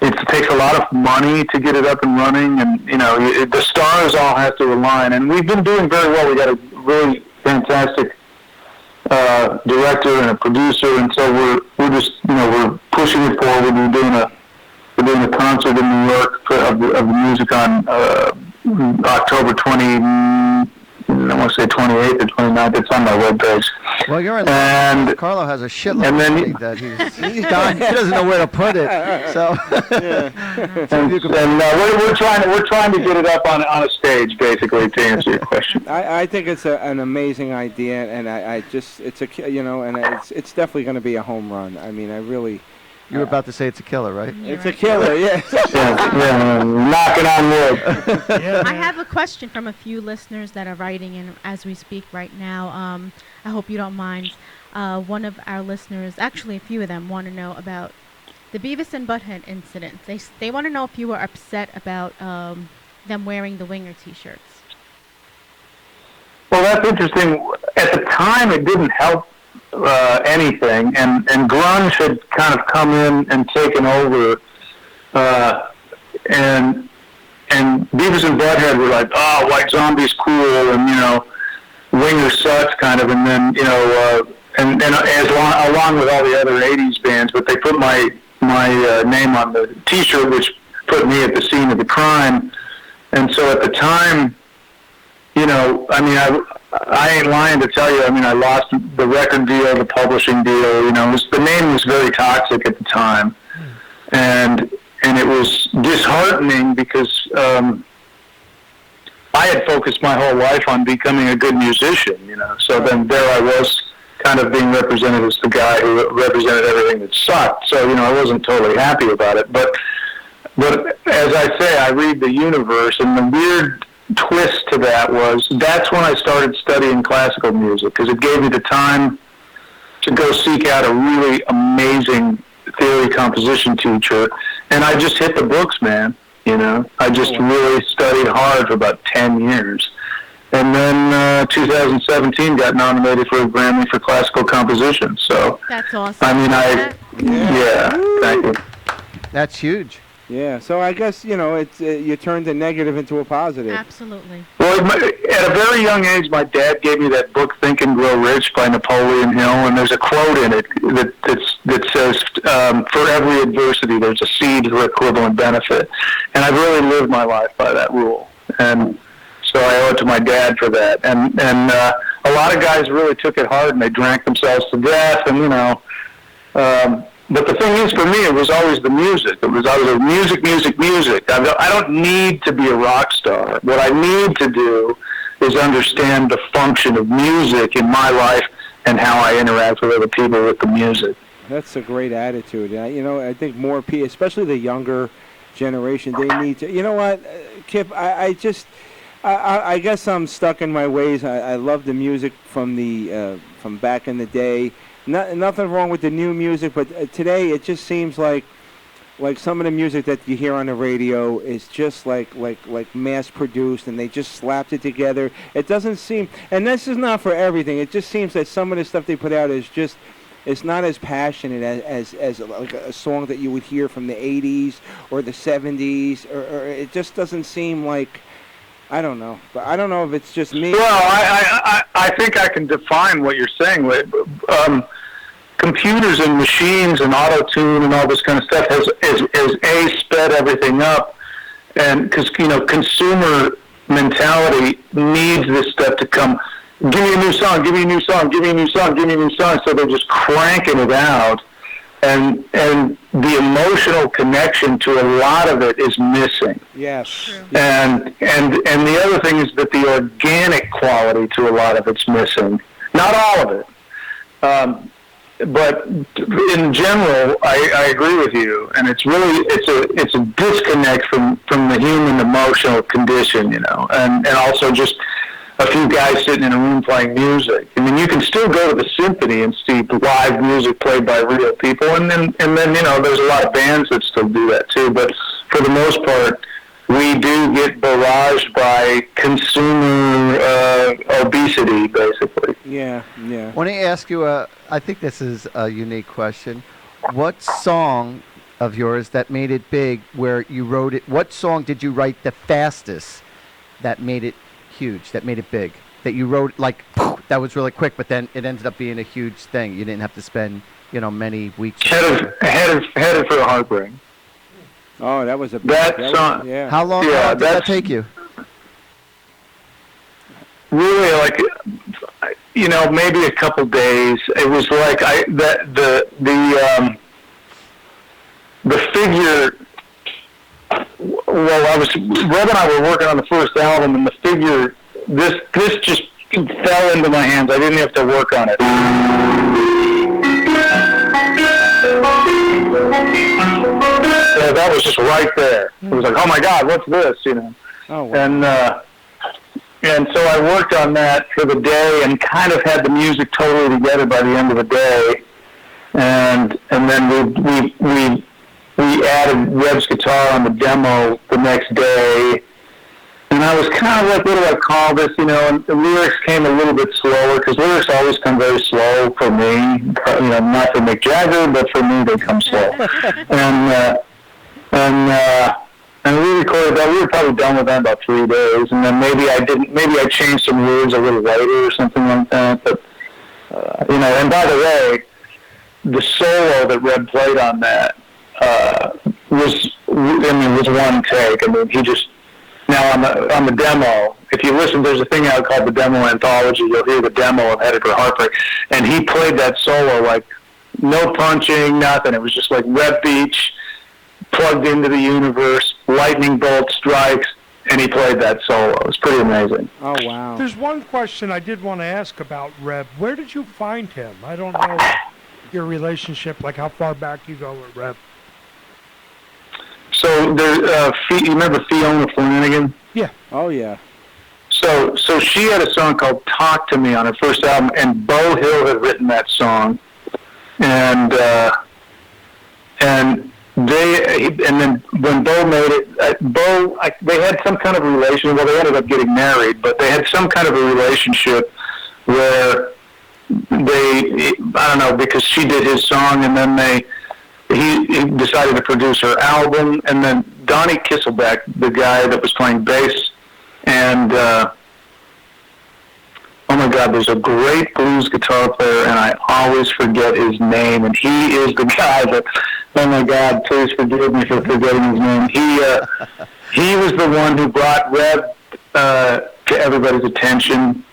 it takes a lot of money to get it up and running, and the stars all have to align. And we've been doing very well. We got a really fantastic director and a producer, and so we're just we're pushing it forward. We're doing a concert in New York of the music on October 28th or 29th. It's on my webpage. Well, you're in. And Carlo has a shitload and of then money that he's done. He doesn't know where to put it. So, we're trying to get it up on a stage, basically, to answer your question. I think it's an amazing idea, and it's definitely going to be a home run. I mean, I really. You were about to say it's a killer, right? It's a killer, yes. yeah, knocking on wood. I have a question from a few listeners that are writing in as we speak right now. I hope you don't mind. One of our listeners, actually a few of them, want to know about the Beavis and Butthead incident. They want to know if you were upset about them wearing the Winger T-shirts. Well, that's interesting. At the time, it didn't help anything, and grunge had kind of come in and taken over, and Beavis and Butthead were like, oh, White Zombie's cool, and Winger sucks, kind of, and then and along with all the other '80s bands, but they put my name on the T-shirt, which put me at the scene of the crime, and so at the time, I ain't lying to tell you. I lost the record deal, the publishing deal. The name was very toxic at the time, and it was disheartening because I had focused my whole life on becoming a good musician. So then there I was, kind of being represented as the guy who represented everything that sucked. So I wasn't totally happy about it. But as I say, I read the universe, and the weird twist to that was that's when I started studying classical music, because it gave me the time to go seek out a really amazing theory composition teacher, and I just hit the books, man. I just really studied hard for about 10 years, and then 2017 got nominated for a Grammy for classical composition. So that's awesome. Thank you. That's huge. Yeah, so I guess, it's you turned a negative into a positive. Absolutely. Well, at a very young age, my dad gave me that book, Think and Grow Rich by Napoleon Hill, and there's a quote in it that says, for every adversity, there's a seed for equivalent benefit. And I've really lived my life by that rule. And so I owe it to my dad for that. And a lot of guys really took it hard, and they drank themselves to death, and, but the thing is, for me, it was always the music. It was always music. I don't need to be a rock star. What I need to do is understand the function of music in my life and how I interact with other people with the music. That's a great attitude. I think more people, especially the younger generation, they need to. You know what, Kip? I guess I'm stuck in my ways. I love the music from back in the day. Nothing wrong with the new music, but today it just seems like some of the music that you hear on the radio is just like mass produced, and they just slapped it together. It doesn't seem, and this is not for everything. It just seems that some of the stuff they put out is just, it's not as passionate as like a song that you would hear from the '80s or the '70s, or it just doesn't seem like. I don't know, but I don't know if it's just me. Well, I think I can define what you're saying. Computers and machines and auto-tune and all this kind of stuff has sped everything up, and because consumer mentality needs this stuff to come. Give me a new song. Give me a new song. Give me a new song. Give me a new song. So they're just cranking it out, and the emotional connection to a lot of it is missing. Yes. True. And the other thing is that the organic quality to a lot of it's missing. Not all of it. But in general, I agree with you, and it's really it's a disconnect from the human emotional condition, and also just a few guys sitting in a room playing music. I mean, you can still go to the symphony and see live music played by real people, and then there's a lot of bands that still do that too. But for the most part, we do get barraged by consumer obesity, basically. Yeah. I want to ask you, I think this is a unique question. What song of yours that made it big, where you wrote it, what song did you write the fastest that made it huge, that made it big? That you wrote, that was really quick, but then it ended up being a huge thing. You didn't have to spend, many weeks. Headed for the Heartbreak. Oh, that was a that song. Yeah. How long did that take you? Really, maybe a couple days. It was like the figure. Well, Rob and I were working on the first album, and the figure. This just fell into my hands. I didn't have to work on it. So that was just right there. It was like, oh my God, what's this? Oh, wow. And so I worked on that for the day and kind of had the music totally together by the end of the day. And then we we added Reb's guitar on the demo the next day. And I was kind of like, what do I call this, you know, and the lyrics came a little bit slower, because lyrics always come very slow for me, you know, not for Mick Jagger, but for me they come slow. And we recorded that. We were probably done with that in about 3 days, and then maybe I changed some words a little later or something like that, but, you know, and by the way, the solo that Reb played on that was one take. I mean, he just, now on the demo, if you listen, there's a thing out called the Demo Anthology. You'll hear the demo of Headed for Heartbreak, and he played that solo like no punching, nothing. It was just like Reb Beach plugged into the universe, lightning bolt strikes, and he played that solo. It was pretty amazing. Oh, wow. There's one question I did want to ask about Reb. Where did you find him? I don't know your relationship, like how far back you go with Reb. So there, you remember Fiona Flanagan? Yeah. Oh, yeah. So she had a song called "Talk to Me" on her first album, and Beau Hill had written that song, and then when Beau made it, they had some kind of relation. Well, they ended up getting married, but they had some kind of a relationship where I don't know, because she did his song, and then he decided to produce her album, and then Donnie Kisselbeck, the guy that was playing bass, and oh my God, there's a great blues guitar player, and I always forget his name, and he is the guy that, oh my God, please forgive me for forgetting his name. He was the one who brought Reb to everybody's attention,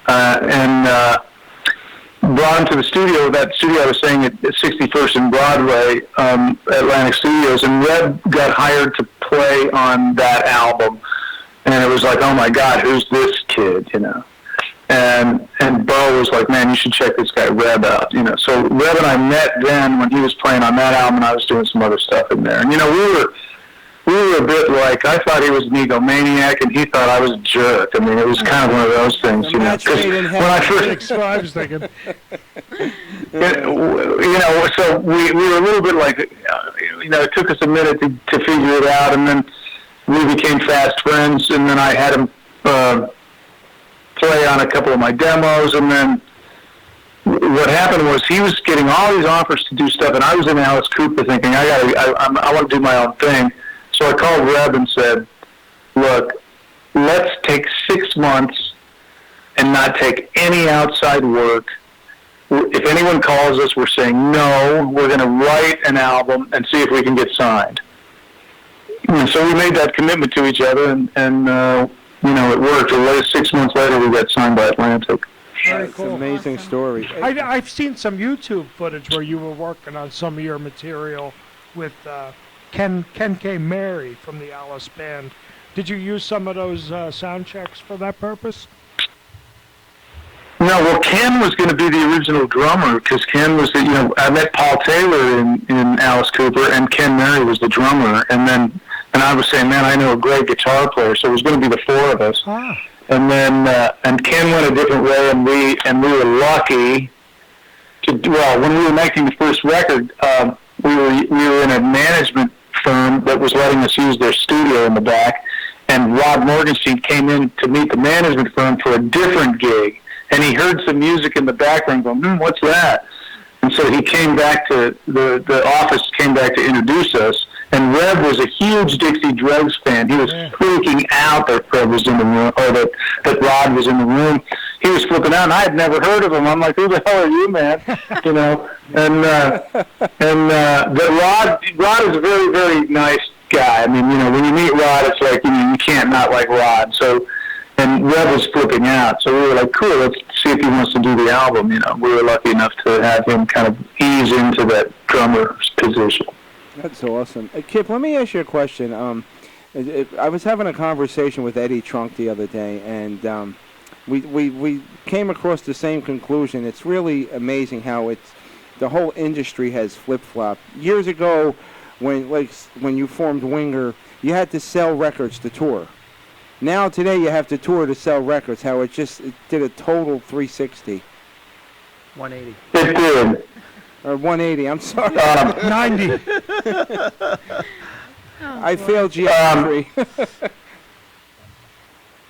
and brought him to the studio, that studio I was saying at 61st and Broadway, Atlantic Studios, and Reb got hired to play on that album, and it was like, oh my God, who's this kid, you know? And Beau was like, man, you should check this guy Reb out, you know. So Reb and I met then when he was playing on that album, and I was doing some other stuff in there. And, you know, we were a bit like, I thought he was an egomaniac, and he thought I was a jerk. I mean, it was kind of one of those things, you know. Because when I first, I was thinking. you know, so we were a little bit like, you know, it took us a minute to figure it out, and then we became fast friends, and then I had him play on a couple of my demos, and then what happened was he was getting all these offers to do stuff, and I was in Alice Cooper thinking, I want to do my own thing. So I called Reb and said, look, let's take 6 months and not take any outside work. If anyone calls us, we're saying no. We're going to write an album and see if we can get signed. And so we made that commitment to each other, and you know, it worked. 6 months later, we got signed by Atlantic. Very cool. It's an amazing story. I've seen some YouTube footage where you were working on some of your material with Ken K. Mary from the Alice Band. Did you use some of those sound checks for that purpose? No, well, Ken was going to be the original drummer, because Ken was the, you know, I met Paul Taylor in Alice Cooper, and Ken Mary was the drummer, and I was saying, man, I know a great guitar player, so it was going to be the four of us. Ah. And then, and Ken went a different way, and we were lucky to, well, when we were making the first record, we were in a management firm that was letting us use their studio in the back, and Rod Morgenstein came in to meet the management firm for a different gig, and he heard some music in the background going, what's that? And so he came back to, the office came back to introduce us, and Reb was a huge Dixie Dregs fan. He was freaking out that Reb was in the room, or that Rod was in the room. He was flipping out, and I had never heard of him. I'm like, who the hell are you, man? You know, Rod is a very, very nice guy. I mean, you know, when you meet Rod, it's like, you know, you can't not like Rod. So, and Reb was flipping out. So we were like, cool, let's see if he wants to do the album. You know, we were lucky enough to have him kind of ease into that drummer's position. That's awesome. Kip, let me ask you a question. I was having a conversation with Eddie Trunk the other day, and we came across the same conclusion. It's really amazing how the whole industry has flip-flopped. Years ago, when you formed Winger, you had to sell records to tour. Now today you have to tour to sell records. How it did a total 360. 180. It did. Or 180, I'm sorry. 90. I failed geometry.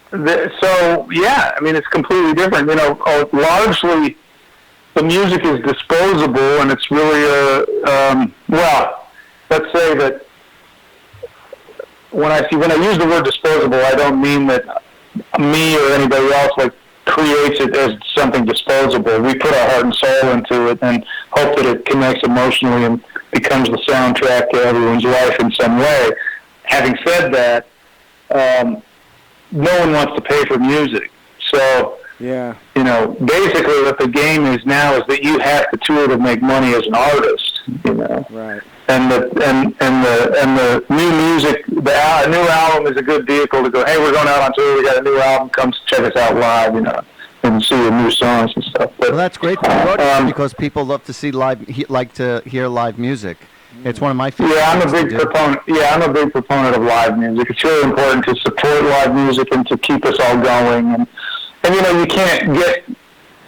So yeah, I mean it's completely different. You know, largely the music is disposable, and it's really well. Let's say that when I use the word disposable, I don't mean that me or anybody else like creates it as something disposable. We put our heart and soul into it and hope that it connects emotionally and becomes the soundtrack to everyone's life in some way. Having said that, no one wants to pay for music. So, yeah, you know, basically what the game is now is that you have to tour to make money as an artist, you know. Right. And the new music, the new album is a good vehicle to go, hey, we're going out on tour, we got a new album, come check us out live, you know, and see the new songs and stuff. But, Well, that's great for the artists because people love to see like to hear live music. It's one of my favorite. Yeah, I'm a things big to do. proponent. Yeah, I'm a big proponent of live music. It's really important to support live music and to keep us all going. And you know, you can't get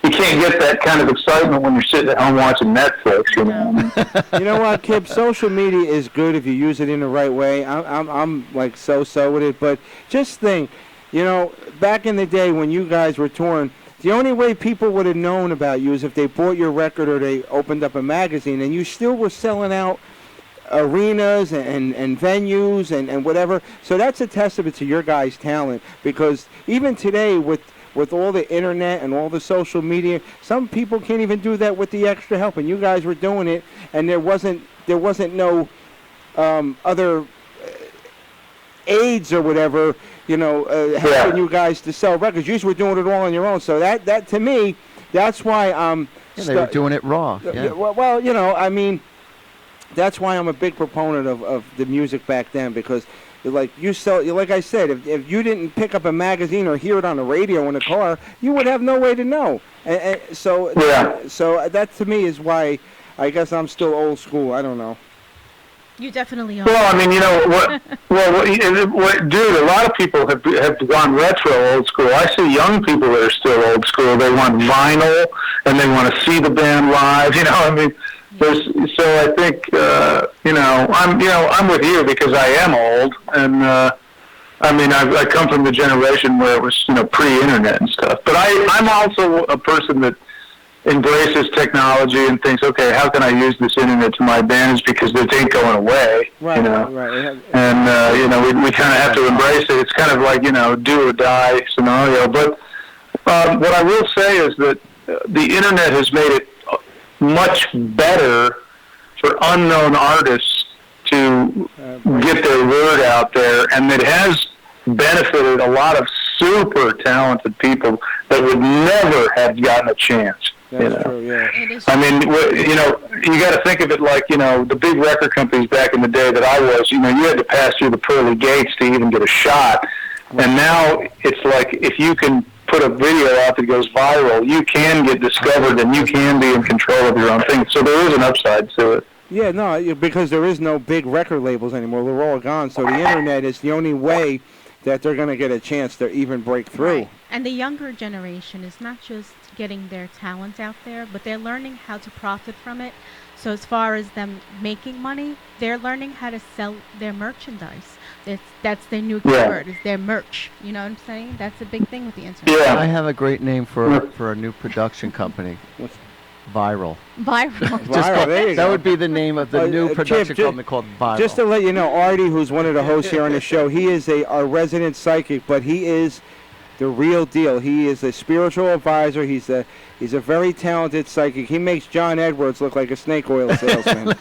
that kind of excitement when you're sitting at home watching Netflix. You know. You know what, Kip? Social media is good if you use it in the right way. I'm like so with it, but just think, you know, back in the day when you guys were touring, the only way people would have known about you is if they bought your record or they opened up a magazine, and you still were selling out arenas and venues and whatever. So that's a testament to your guys' talent, because even today with all the internet and all the social media, some people can't even do that with the extra help, and you guys were doing it, and there wasn't no other aids or whatever, you know, helping you guys to sell records. You were doing it all on your own. So that to me, that's why they were doing it raw. Yeah. Well, you know, I mean, that's why I'm a big proponent of the music back then, because like you sell, like I said, if you didn't pick up a magazine or hear it on the radio in the car, you would have no way to know. And so that to me is why I guess I'm still old school. I don't know. You definitely are. Well, I mean, you know, dude, a lot of people have gone retro old school. I see young people that are still old school. They want vinyl and they want to see the band live. You know, I mean, so I think, I'm with you because I am old, and I mean, I come from the generation where it was, you know, pre-internet and stuff. But I'm also a person that embraces technology and thinks, okay, how can I use this internet to my advantage, because it ain't going away, right, you know. Right. And you know, we kind of have to embrace it. It's kind of like, you know, do or die scenario. But what I will say is that the internet has made it much better for unknown artists to get their word out there, and it has benefited a lot of super talented people that would never have gotten a chance. That's true, yeah. I mean, you know, you got to think of it like, you know, the big record companies back in the day that I was, you know, you had to pass through the pearly gates to even get a shot. And now it's like, if you can put a video out that goes viral, you can get discovered and you can be in control of your own thing. So there is an upside to it. Yeah, no, because there is no big record labels anymore. They're all gone. So the internet is the only way that they're going to get a chance to even break through. Right. And the younger generation is not just getting their talent out there, but they're learning how to profit from it. So as far as them making money, they're learning how to sell their merchandise. That's their new keyword, is their merch. You know what I'm saying? That's a big thing with the internet. Yeah. I have a great name for a new production company. Viral. Viral, there you that go. would be the name of the new production company called Viral. Just to let you know, Artie, who's one of the hosts here on the show, he is our resident psychic, but he is the real deal. He is a spiritual advisor. He's a very talented psychic. He makes John Edwards look like a snake oil salesman.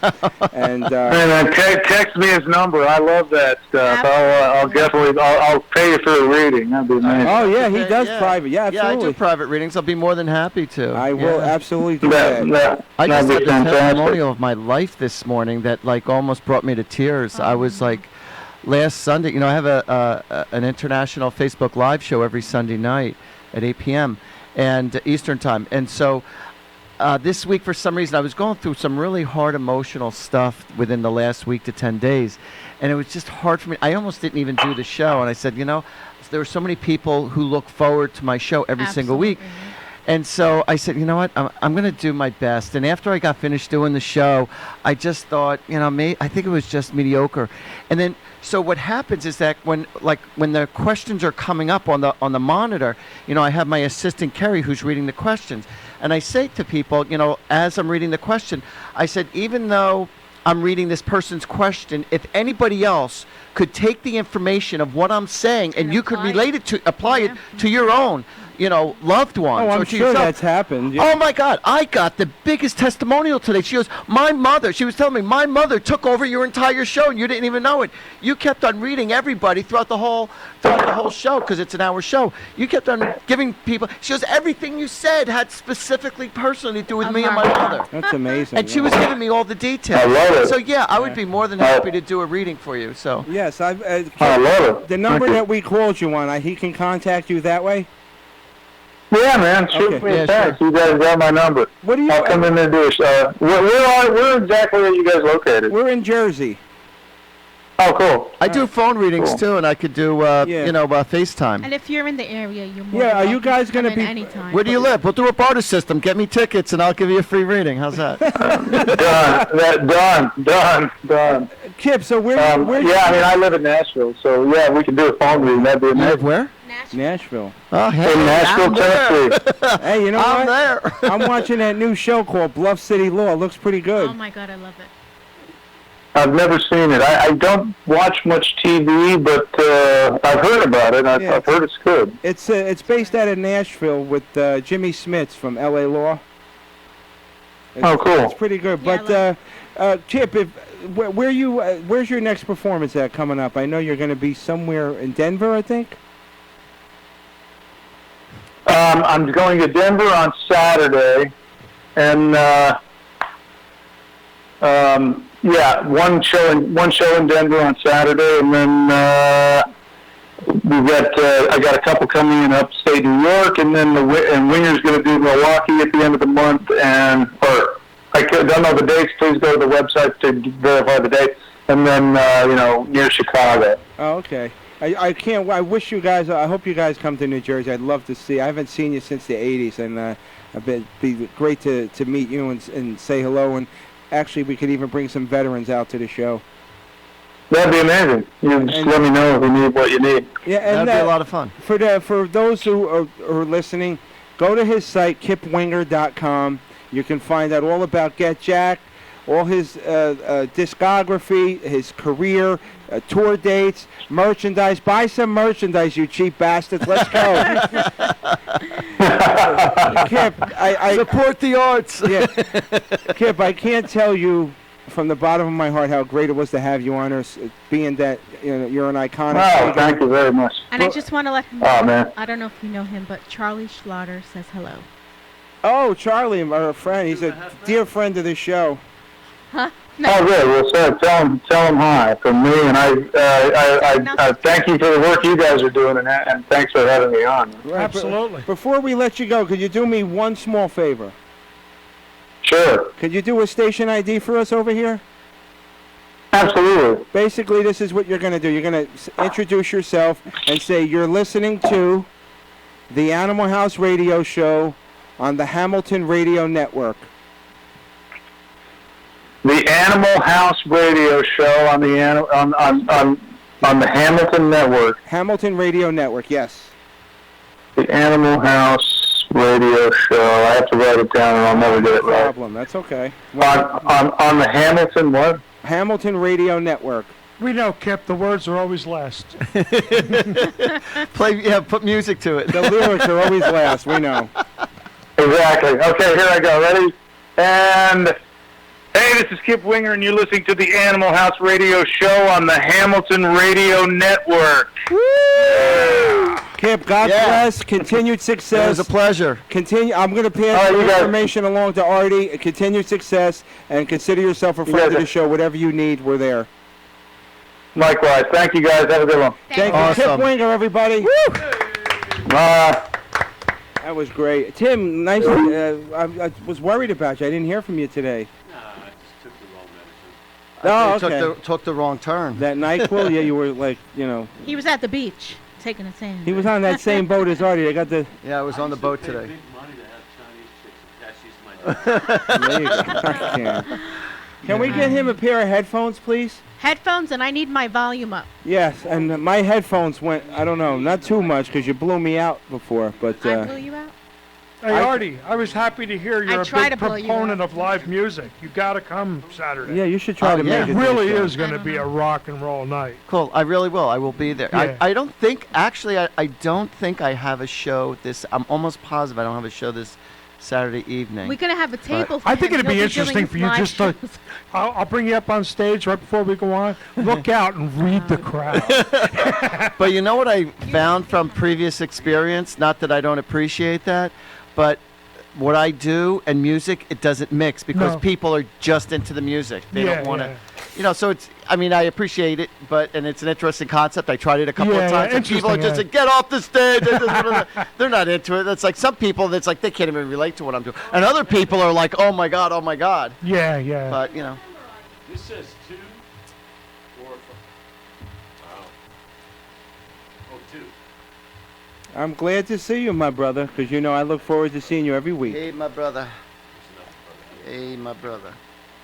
And text me his number. I love that stuff. I'll pay you for a reading. That'd be nice. Oh yeah, he does private. Yeah, absolutely. Yeah, I do private readings. I'll be more than happy to. I will absolutely do that. I just had the testimonial of my life this morning that like almost brought me to tears. I was like, last Sunday, you know, I have an international Facebook Live show every Sunday night at 8 p.m. and Eastern Time. And so this week, for some reason, I was going through some really hard emotional stuff within the last week to 10 days. And it was just hard for me. I almost didn't even do the show. And I said, you know, there are so many people who look forward to my show every single week. And so I said, you know what, I'm going to do my best. And after I got finished doing the show, I just thought, I think it was just mediocre. And then, so what happens is that when the questions are coming up on the monitor, I have my assistant Kerry who's reading the questions, and I say to people, as I'm reading the question, I said, even though I'm reading this person's question, if anybody else could take the information of what I'm saying and you could relate it to, apply it to your own, loved ones. Oh, I'm or to sure yourself. that's happened. Yeah. Oh my God, I got the biggest testimonial today. She goes, she was telling me, my mother took over your entire show and you didn't even know it. You kept on reading everybody throughout the whole show, because it's an hour show. You kept on giving people, she goes, everything you said had specifically personally to do with me and my mother. That's amazing. And she was giving me all the details. I love it. So yeah, I would be more than happy to do a reading for you. So Yes, I love it. the number Thank you. that we called you on, he can contact you that way? Yeah, man. Shoot Okay. me Yeah, a text. You guys got my number. What do you? I'll come in there and do a show. Where exactly are you guys located? We're in Jersey. Oh, cool. I do phone readings Cool. too, and I could do FaceTime. And if you're in the area, you're more Yeah, than are you welcome guys to gonna come in be- anytime. Where do you live? We'll do a barter system. Get me tickets, and I'll give you a free reading. How's that? Done. Kip, so where? Yeah, I mean, I live in Nashville, so yeah, we can do a phone reading. That'd be You live amazing. where? Nashville. Oh, hey, In Nashville, I'm there. Tennessee. Hey, you know I'm what? there. I'm watching that new show called Bluff City Law. It looks pretty good. Oh my God, I love it. I've never seen it. I don't watch much TV, but I've heard about it. I've heard it's good. It's based out of Nashville with Jimmy Smits from LA Law. Cool. It's pretty good. Yeah, But Kip, where's your next performance at coming up? I know you're going to be somewhere in Denver, I think. I'm going to Denver on Saturday, and one show in Denver on Saturday, and then I got a couple coming in upstate New York, and then Winger's going to do Milwaukee at the end of the month, I don't know the dates. Please go to the website to verify the date, and then near Chicago. Oh, okay. I can't. I wish you guys. I hope you guys come to New Jersey. I'd love to see. I haven't seen you since the '80s, and it'd be great to meet you and say hello. And actually, we could even bring some veterans out to the show. That'd be amazing. You just let me know if you need what you need. Yeah, and That'd be a lot of fun. For those who are listening, go to his site kipwinger.com. You can find out all about Get Jack, all his discography, his career, tour dates, merchandise. Buy some merchandise, you cheap bastards. Let's go. Kip, I Support the arts. yeah. Kip, I can't tell you from the bottom of my heart how great it was to have you on us, being that you're an iconic Oh, figure. thank you very much. And I just want to let him know, Oh, man. I don't know if you know him, but Charlie Schlatter says hello. Oh, Charlie, our friend. He's a dear friend of the show. Huh? Oh, good. Well, sir, tell him hi from me, and I thank you for the work you guys are doing, and thanks for having me on. Absolutely. Before we let you go, could you do me one small favor? Sure. Could you do a station ID for us over here? Absolutely. Basically, this is what you're going to do. You're going to introduce yourself and say you're listening to the Animal House Radio Show on the Hamilton Radio Network. The Animal House Radio Show on the on the Hamilton Network. Hamilton Radio Network, yes. The Animal House Radio Show. I have to write it down, or I'll never get it No right. problem. That's okay. On the Hamilton what? Hamilton Radio Network. We know, Kip, the words are always last. Put music to it. The lyrics are always last. We know. Exactly. Okay, here I go. Ready? And hey, this is Kip Winger, and you're listening to the Animal House Radio Show on the Hamilton Radio Network. Woo! Kip, God Yeah. bless. Continued It success. was a pleasure. I'm going to pass All right, the you guys- information along to Artie. Continued success, and consider yourself a friend of guys- the show. Whatever you need, we're there. Likewise. Thank you, guys. Have a good one. Thank you, Awesome. Kip Winger, everybody. That was great. Tim, nice. I was worried about you. I didn't hear from you today. Oh, okay. Took the wrong turn. That NyQuil, yeah, you were like, He was at the beach taking a tan. he was on that same boat as Artie. I got the. Yeah, I was on the boat today. There you go. I can. Can we get him a pair of headphones, please? Headphones, and I need my volume up. Yes, and my headphones went, I don't know, not too much because you blew me out before, but I blew you out? Hey, Artie, I was happy to hear you're a try big to blow you proponent of live music. You got to come Saturday. yeah, you should try to yeah. make It it. really this is going to be a rock and roll night. Cool. I really will. I will be there. Yeah. I don't think, actually, I don't think I have a show this, I'm almost positive I don't have a show this Saturday evening. We're going to have a table for I think him. it'd be He'll interesting doing for you live just to. shows. I'll bring you up on stage right before we go on. Look out and read the crowd. But you know what I found from previous experience? Not that I don't appreciate that, but what I do and music, it doesn't mix because No. people are just into the music. They Yeah, don't want to, yeah. you know, so it's, I mean, I appreciate it, and it's an interesting concept. I tried it a couple Yeah, of yeah, times, and people are interesting, just like, get off the stage. They're not into it. It's like some people, it's like they can't even relate to what I'm doing. And other people are like, oh my God, oh my God. Yeah, yeah. But, you know. This says 2, 4, 5. Wow. Oh, 2. I'm glad to see you, my brother, because you know I look forward to seeing you every week. Hey, my brother. Hey, my brother.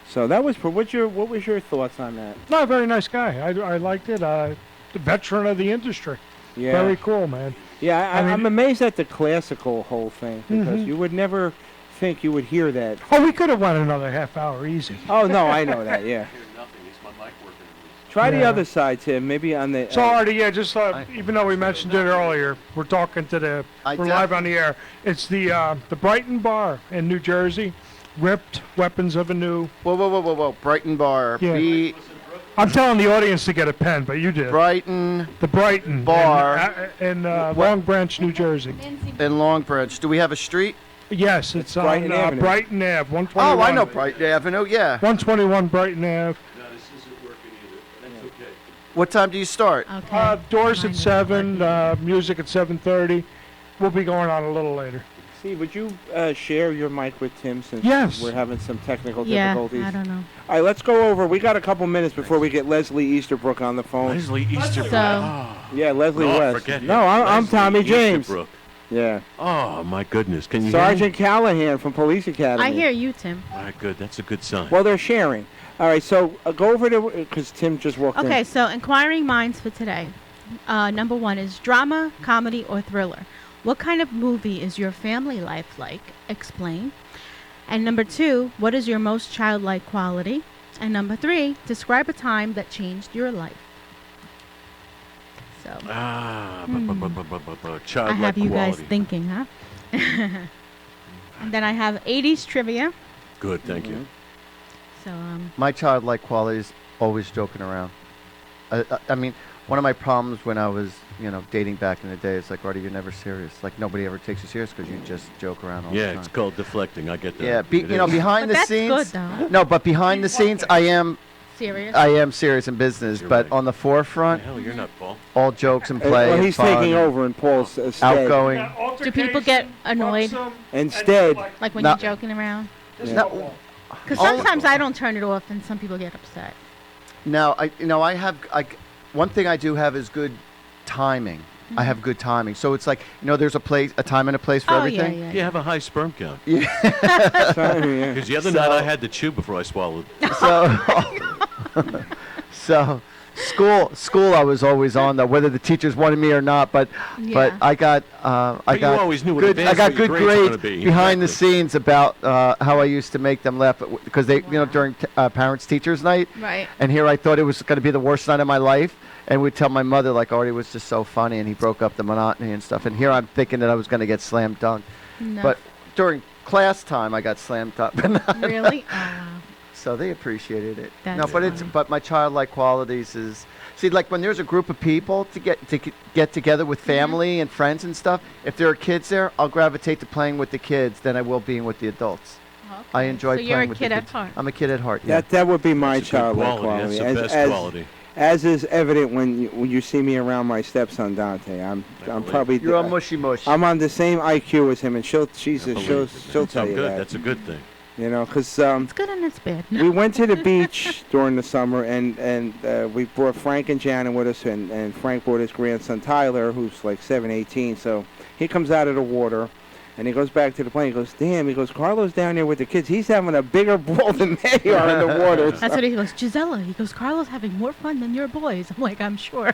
So that was what was your thoughts on that? No, a very nice guy. I liked it. The veteran of the industry. Yeah. Very cool, man. Yeah, I mean- I'm amazed at the classical whole thing because Mhm. you would never think you would hear that. Oh, we could have won another half hour easy. Oh no, I know that. Yeah. Hear nothing. Is my mic working? Try the Yeah. other side, Tim. Maybe on the. So, Artie, yeah, just even though we mentioned it earlier, we're talking to the. We're live on the air. It's the Brighton Bar in New Jersey. Ripped Weapons of a New. Whoa. Brighton Bar. Yeah. I'm telling the audience to get a pen, but you did. Brighton. The Brighton Bar. in Long Branch, New Jersey. In Long Branch. Do we have a street? Yes, it's on Brighton Avenue. Brighton Ave, 121. Oh, I know Brighton Avenue, yeah. 121 Brighton Ave. No, this isn't working either. That's okay. What time do you start? Okay. Doors at 7, music at 7:30. We'll be going on a little later. Steve, would you share your mic with Tim since Yes. we're having some technical Yeah, difficulties? I don't know. All right, let's go over. We got a couple minutes before we get Leslie Easterbrook on the phone. Leslie Easterbrook. So- Yeah, Leslie Oh, West. forget him. No, I'm Leslie Tommy James. Easterbrook. Yeah. Oh, my goodness. Can you hear me? Sergeant Callahan from Police Academy. I hear you, Tim. All right, good. That's a good sign. Well, they're sharing. All right, so go over to because Tim just walked in. Okay, so inquiring minds for today. Number 1 is drama, comedy, or thriller. What kind of movie is your family life like? Explain. And number 2, what is your most childlike quality? And number 3, describe a time that changed your life. So Ah, I childlike have you guys quality. thinking, huh? And then I have 80s trivia. Good, thank you. So My childlike quality is always joking around. I mean, one of my problems when I was, dating back in the day, it's like, Artie, you're never serious. Like, nobody ever takes you serious because you just joke around all the Yeah, time. it's called deflecting. I get that. Yeah, It is. behind But the that's scenes. good, though. No, but behind the scenes, I am serious. serious in business. You're But right. on the forefront, Hell, you're not Paul. all jokes and play. Well, and he's fun taking and over in Paul's stead. Outgoing. Do people get annoyed? Instead. Like when No. you're joking around? No, Because All- sometimes I don't turn it off and some people get upset. now I have one thing I do have is good timing. I have good timing. So it's like, there's a time and a place for Oh, everything. yeah. You have a high sperm count. Yeah. Because the other night I had to chew before I swallowed. So school I was always on though, whether the teachers wanted me or not, but Yeah. I got But you always knew in good, I advance got what your good grades were grades gonna be. behind the Exactly. scenes about how I used to make them laugh because they during parents teachers night. Right. And here I thought it was going to be the worst night of my life. And we'd tell my mother, like, Artie was just so funny, and he broke up the monotony and stuff. And here I'm thinking that I was going to get slam dunked. No. But during class time, I got slammed up. Really? Oh, wow. So they appreciated it. That's No, but my childlike qualities is, see, like when there's a group of people to get together with family and friends and stuff, if there are kids there, I'll gravitate to playing with the kids than I will being with the adults. Okay. I enjoy So playing you're a with kid the at kids. heart. I'm a kid at heart, yeah. That would be my That's a good childlike quality. quality. That's the best quality. As is evident when you see me around my stepson Dante. I'm probably You're a mushy mush. I'm on the same IQ as him, and she'll Believe she'll it, man. tell Sound you good. that. That's a good thing. Because It's good and it's bad. we went to the beach during the summer, and we brought Frank and Janet with us, and Frank brought his grandson Tyler, who's like 18. So he comes out of the water, And he goes back to the plane. He goes, damn. He goes, Carlo's down there with the kids. He's having a bigger ball than they are in the water. That's what he goes, Gisela. He goes, Carlo's having more fun than your boys. I'm like, I'm sure.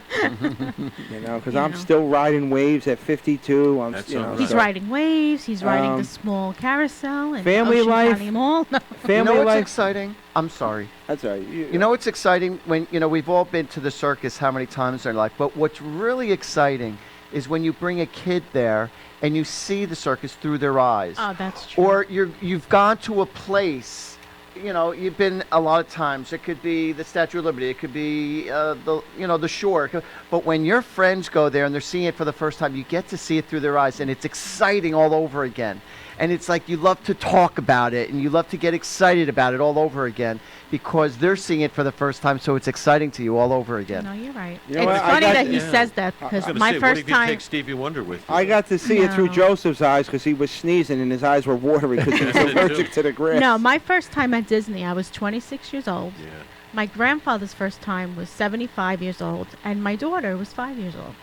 Because I'm still riding waves at 52. He's riding waves. He's riding the small carousel. And family Ocean life. County Mall. Family you know what's life. exciting? I'm sorry. That's all right. You know what's exciting? When we've all been to the circus how many times in our life, but what's really exciting is when you bring a kid there and you see the circus through their eyes. Oh, that's true. Or you've gone to a place, you've been a lot of times. It could be the Statue of Liberty. It could be the shore. But when your friends go there and they're seeing it for the first time, you get to see it through their eyes, and it's exciting all over again. And it's like you love to talk about it, and you love to get excited about it all over again because they're seeing it for the first time, so it's exciting to you all over again. No, you're right. You know It's what? funny that he says that because my What first if you time. take Stevie Wonder with you? I got to see it through No. Joseph's eyes because he was sneezing and his eyes were watery because he was allergic to the grass. No, my first time at Disney, I was 26 years old. Yeah. My grandfather's first time was 75 years old, and my daughter was 5 years old.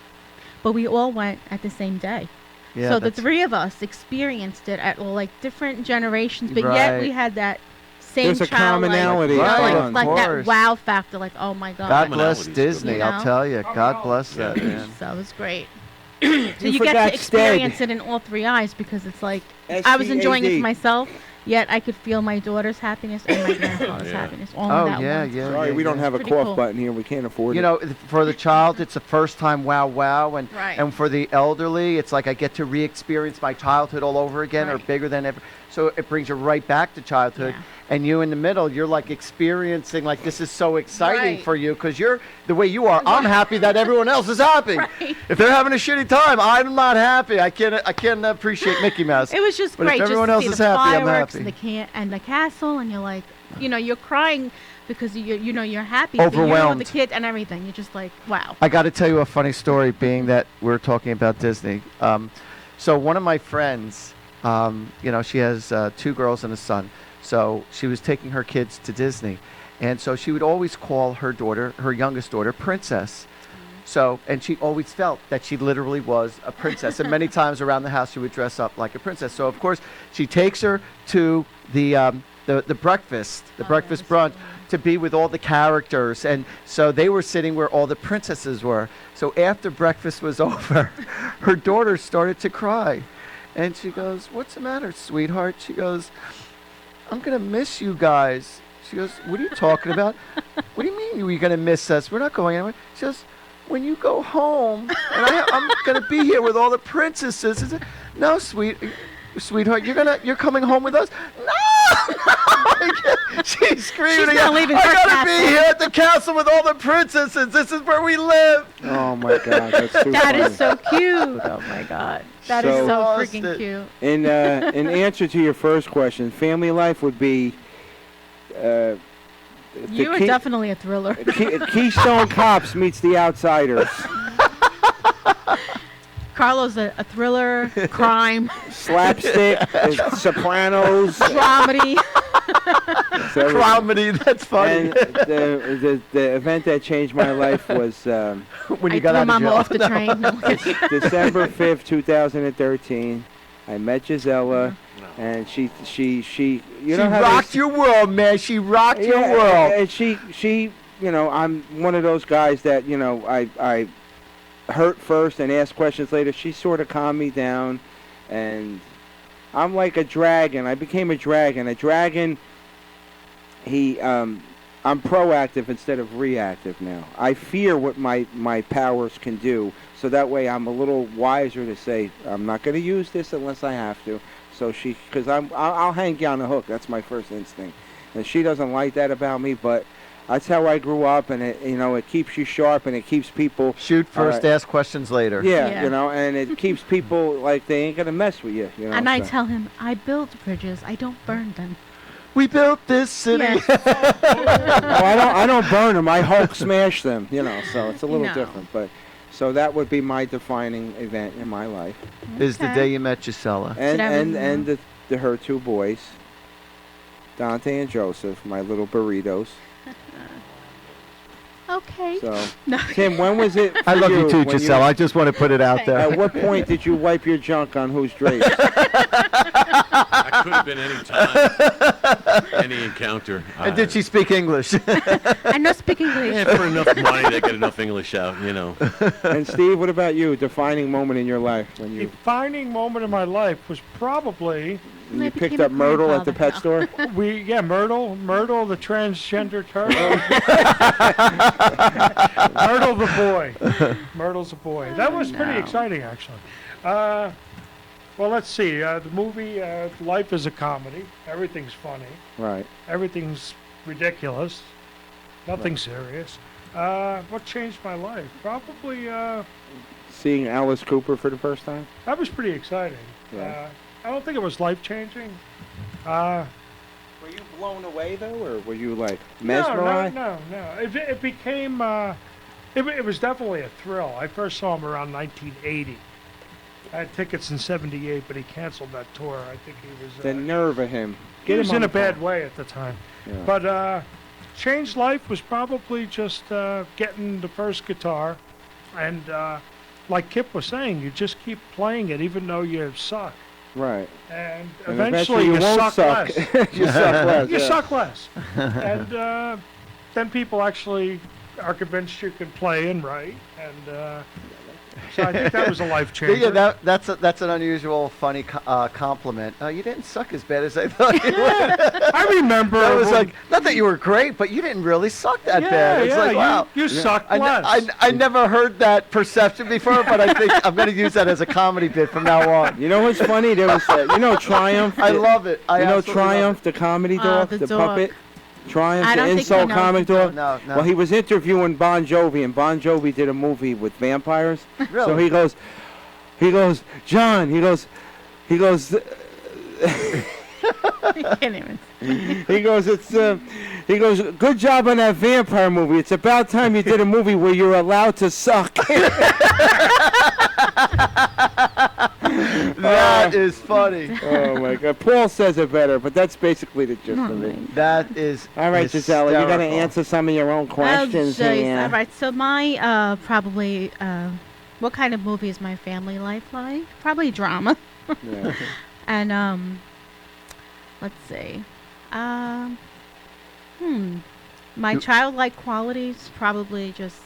But we all went at the same day. Yeah, So the that's- three of us experienced it at different generations, but Right. yet we had that same There's a childlike, commonality. Right, of like that course. wow factor, like, oh my God. God bless Commonalities, Disney, you I'll know? tell you. God bless that, man. So it was great. So you get forgot to experience Stead. it in all three eyes because it's like I was enjoying it SCAD. for myself, yet I could feel my daughter's happiness and my grandfather's Yeah. happiness all Oh, in that yeah, one. yeah. Sorry, we don't have a Pretty cough cool. button here. We can't afford You it. know, for the child, it's a first time wow, and Right. and for the elderly, it's like I get to re-experience my childhood all over again, or Right. bigger than ever. So it brings you right back to childhood. Yeah. And you in the middle, you're like experiencing like this is so exciting Right. for you because you're the way you are. I'm happy that everyone else is happy. Right. If they're having a shitty time, I'm not happy. I can't appreciate Mickey Mouse. It was just But if great just everyone to else see is the happy, I'm fireworks happy. and the castle, and you're like, you're crying because you're happy for you and Overwhelmed. the kids and everything. You're just like, wow. I got to tell you a funny story, being that we're talking about Disney. So one of my friends, she has 2 girls and a son. So she was taking her kids to Disney, and so she would always call her daughter, her youngest daughter, Princess. So, and she always felt that she literally was a princess. And many times around the house, she would dress up like a princess. So, of course, she takes her to the breakfast, breakfast brunch, to be with all the characters. And so they were sitting where all the princesses were. So after breakfast was over, her daughter started to cry. And she goes, "What's the matter, sweetheart?" She goes, "I'm going to miss you guys." She goes, "What are you talking about?" "What do you mean you're going to miss us? We're not going anywhere." She goes, "When you go home, and I'm going to be here with all the princesses." I said, "No, sweetheart, you're coming home with us." No! She's screaming. She's not leaving I her got to be castle." here at the castle with all the princesses. This is where we live. Oh my God, that's too That funny. is so cute. Oh my God. That is So- so Lost freaking it. cute. In answer to your first question, family life would be. You are definitely a thriller. Keystone Cops meets The Outsiders. Carlo's a thriller, crime, Slapstick, Sopranos. dramedy. So- Comedy, that's funny. And the event that changed my life was When you I got threw out of Mama jail. off the train. No. December 5th, 2013. I met Gisela, and she She know how rocked they, your world, man. She rocked your yeah, world. and she I'm one of those guys that I hurt first and ask questions later. She sort of calmed me down, and I'm like a dragon. I became a dragon. A dragon. I'm proactive instead of reactive now. I fear what my powers can do, so that way I'm a little wiser to say I'm not going to use this unless I have to. So because I'll hang you on the hook. That's my first instinct, and she doesn't like that about me, but that's how I grew up, and it keeps you sharp, and it keeps people Shoot first, ask questions later. Yeah, Yeah. and it keeps people like they ain't gonna mess with you. And I so. tell him, I build bridges. I don't burn them. We built this city. Yes. I don't burn them. I Hulk smash them. So it's a little No. different. But so that would be my defining event in my life, Is the Okay. day you met Gisela. and that was, and her 2 boys, Dante and Joseph, my little burritos. Okay. So, No. Tim, when was it? I for love you too, when Giselle. I just want to put it out there. At what point did you wipe your junk on Who's Drapes? That could have been any time, any encounter. And did she speak English? I know speak English. Yeah, for enough money, they get enough English out, you know. And Steve, what about you? Defining moment in your life when you Defining moment in my life was probably when you picked up Myrtle at the pet store? Myrtle the transgender turtle. Myrtle the boy. Myrtle's a boy. That was pretty exciting, actually. Well, let's see. The movie, life is a comedy. Everything's funny. Right. Everything's ridiculous. Nothing serious. What changed my life? Probably, Seeing Alice Cooper for the first time? that was pretty exciting. Yeah. I don't think it was life-changing. Were you blown away, though, or were you, like, mesmerized? No. It became, it was definitely a thrill. I first saw him around 1980. I had tickets in 78, but he canceled that tour. I think he was... The nerve of him. He Get was him on in a the bad phone. way at the time. Yeah. But changed life was probably just getting the first guitar. And like Kip was saying, you just keep playing it even though you suck. Right. And And eventually you you won't suck suck. less. You suck less, You yeah. suck less. And then people actually are convinced you can play and write. And so I think that was a life changer. Yeah, that's an unusual, funny compliment. You didn't suck as bad as I thought you would. I remember. That was when- like, not that you were great, but you didn't really suck that bad. It's like, wow. You suck less. I never heard that perception before, but I think I'm going to use that as a comedy bit from now on. You know what's funny? There was, Triumph. I love it. I You know absolutely love Triumph, the comedy dog, the the dog. puppet? Triumph, I the don't think insult he knows comic the dog? No. Well, he was interviewing Bon Jovi, and Bon Jovi did a movie with vampires. Really? So he goes, John, he goes, You can't even. he goes, good job on that vampire movie. It's about time you did a movie where you're allowed to suck. That is funny. Oh my God! Paul says it better, but that's basically the gist of it. That is All right, Gisela, you got to hysterical. answer some of your own questions Oh, jeez. here. All right. So my probably what kind of movie is my family life like? Probably drama. Yeah. And let's see. My childlike qualities probably just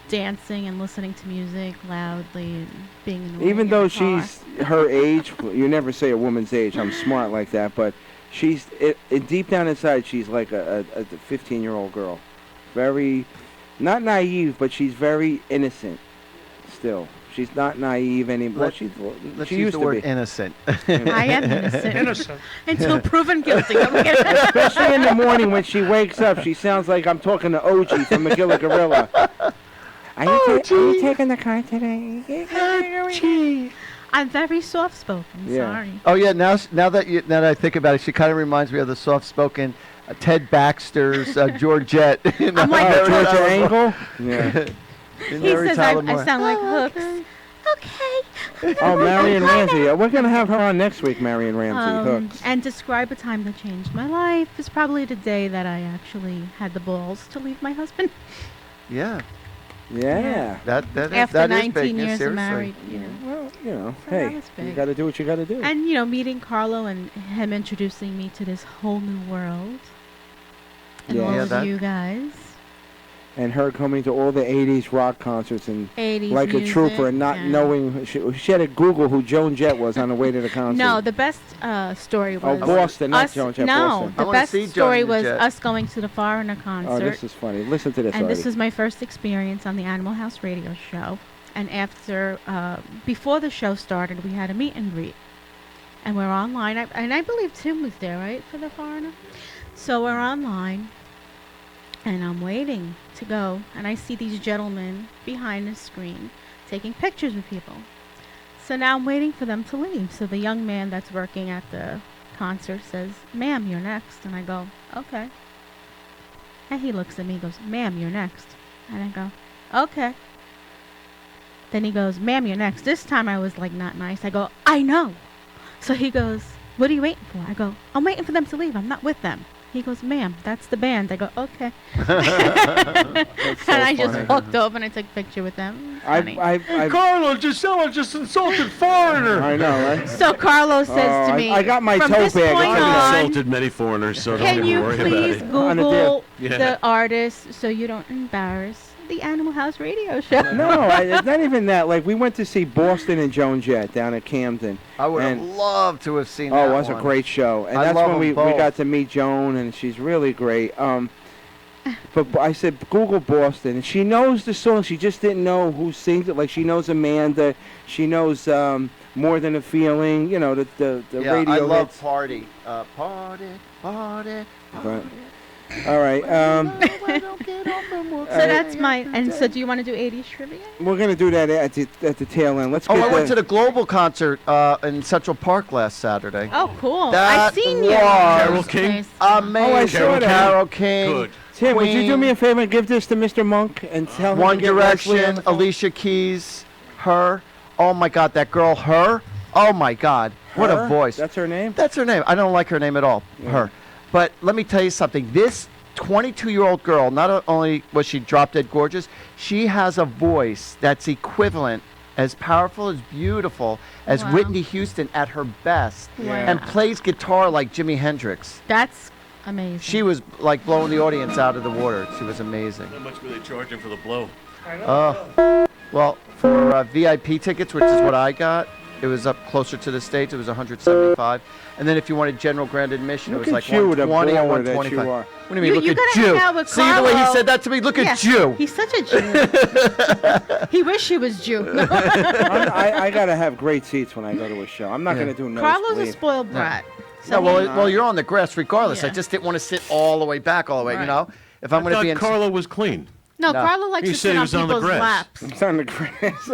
dancing and listening to music loudly and being annoying. Even in though the car. she's her age, you never say a woman's age. I'm smart like that, but she's deep down inside, she's like a 15-year-old girl, very not naive, but she's very innocent still. She's not naive anymore. Let's She use used the to word be. innocent. I am innocent. Innocent. Until proven guilty. I'm kidding. Especially in the morning when she wakes up, she sounds like I'm talking to OG from Magilla Gorilla. Are you taking the car today? I'm very soft-spoken. Yeah. Sorry. Oh yeah, now that I think about it, she kind of reminds me of the soft-spoken Ted Baxter's Georgette. I'm like Georgia Angle? Yeah. He says I sound like Hooks. Okay. Oh, Marion Ramsey. We're going to have her on next week, Marion Ramsey. Hooks. And describe a time that changed my life is probably the day that I actually had the balls to leave my husband. Yeah. Yeah. That is After that is 19 big. Yeah, years of seriously. married, Well, So that hey, was you big. got to do what you got to do. And, meeting Carlo and him introducing me to this whole new world. And Yeah. all Yeah, of that- you guys. And her coming to all the 80s rock concerts and 80s like a trooper music, and not yeah. knowing. She had to Google who Joan Jett was on the way to the concert. No, the best story was Boston, not us. Joan Jett, No, Boston. I the wanna best see Joan story was Jett. us going to the Foreigner concert. Oh, this is funny. Listen to this And already. this was my first experience on the Animal House radio show. And after, before the show started, we had a meet and greet. And we're online. And I believe Tim was there, right, for the Foreigner? So we're online. And I'm waiting to go. And I see these gentlemen behind the screen taking pictures with people. So now I'm waiting for them to leave. So the young man that's working at the concert says, "Ma'am, you're next." And I go, "Okay." And he looks at me and goes, "Ma'am, you're next." And I go, "Okay." Then he goes, "Ma'am, you're next." This time I was like not nice. I go, "I know." So he goes, "What are you waiting for?" I go, "I'm waiting for them to leave. I'm not with them." He goes, "Ma'am, that's the band." I go, "Okay." That's so And I just funny. walked over and I took a picture with them. Funny. Carlo, Gisela just insulted foreigner. I know, right? So Carlos says to me, I got my from tote this bag. point I've on, insulted many foreigners, so don't can even you worry about please it. On a deal. Google Yeah. the artist so you don't embarrass the Animal House radio show? No, it's not even that. Like, we went to see Boston and Joan Jett down at Camden. I would have And- loved to have seen Oh, that it was one. a great show. And I that's love when we them both. got to meet Joan, and she's really great. But I said, Google Boston. And she knows the song. She just didn't know who sings it. Like, she knows Amanda. She knows More Than a Feeling. You know, the Yeah, radio I love hits. Party. Party, party, But- party. all right. So that's my. And so, do you want to do 80s trivia? We're going to do that at the tail end. Let's Oh, get I went to the Global concert in Central Park last Saturday. Oh, cool. That I've seen you. was Carole King? Nice. Amazing. Oh, I saw that. Carole King. Good. Tim, would you do Queen, me a favor and give this to Mr. Monk and tell him One to get Leslie on Direction, the phone? Alicia Keys, her. Oh my God, that girl, her. Oh my God, what a Her? voice. That's her name? That's her name. I don't like her name at all. Yeah. Her. But let me tell you something. This 22-year-old girl, not only was she drop dead gorgeous, she has a voice that's equivalent, as powerful, as beautiful as Wow. Whitney Houston at her best, Wow. and plays guitar like Jimi Hendrix. That's amazing. She was like blowing the audience out of the water. She was amazing. How much were they charging for the blow? Well, for VIP tickets, which is what I got, it was up closer to the stage. It was 175, and then if you wanted general grand admission, Look it was at like you, the 120 or baller that you 125. are. What do you mean? You look gotta at hang out you. with See the way he Carlo. said that to me. Look Yeah, at you. He's such a Jew. He wish he was Jew. I got to have great seats when I go to a show. I'm not Yeah. going to do Carlo's a nosebleed. spoiled brat. No, well, you're on the grass regardless. I Yeah. just didn't want to sit all the way back, all the way. You Right. know, if I'm I going to thought be in. Carlo was clean. No, No. Carlo likes He to said sit he on was on the people's grass. laps. It's on the grass.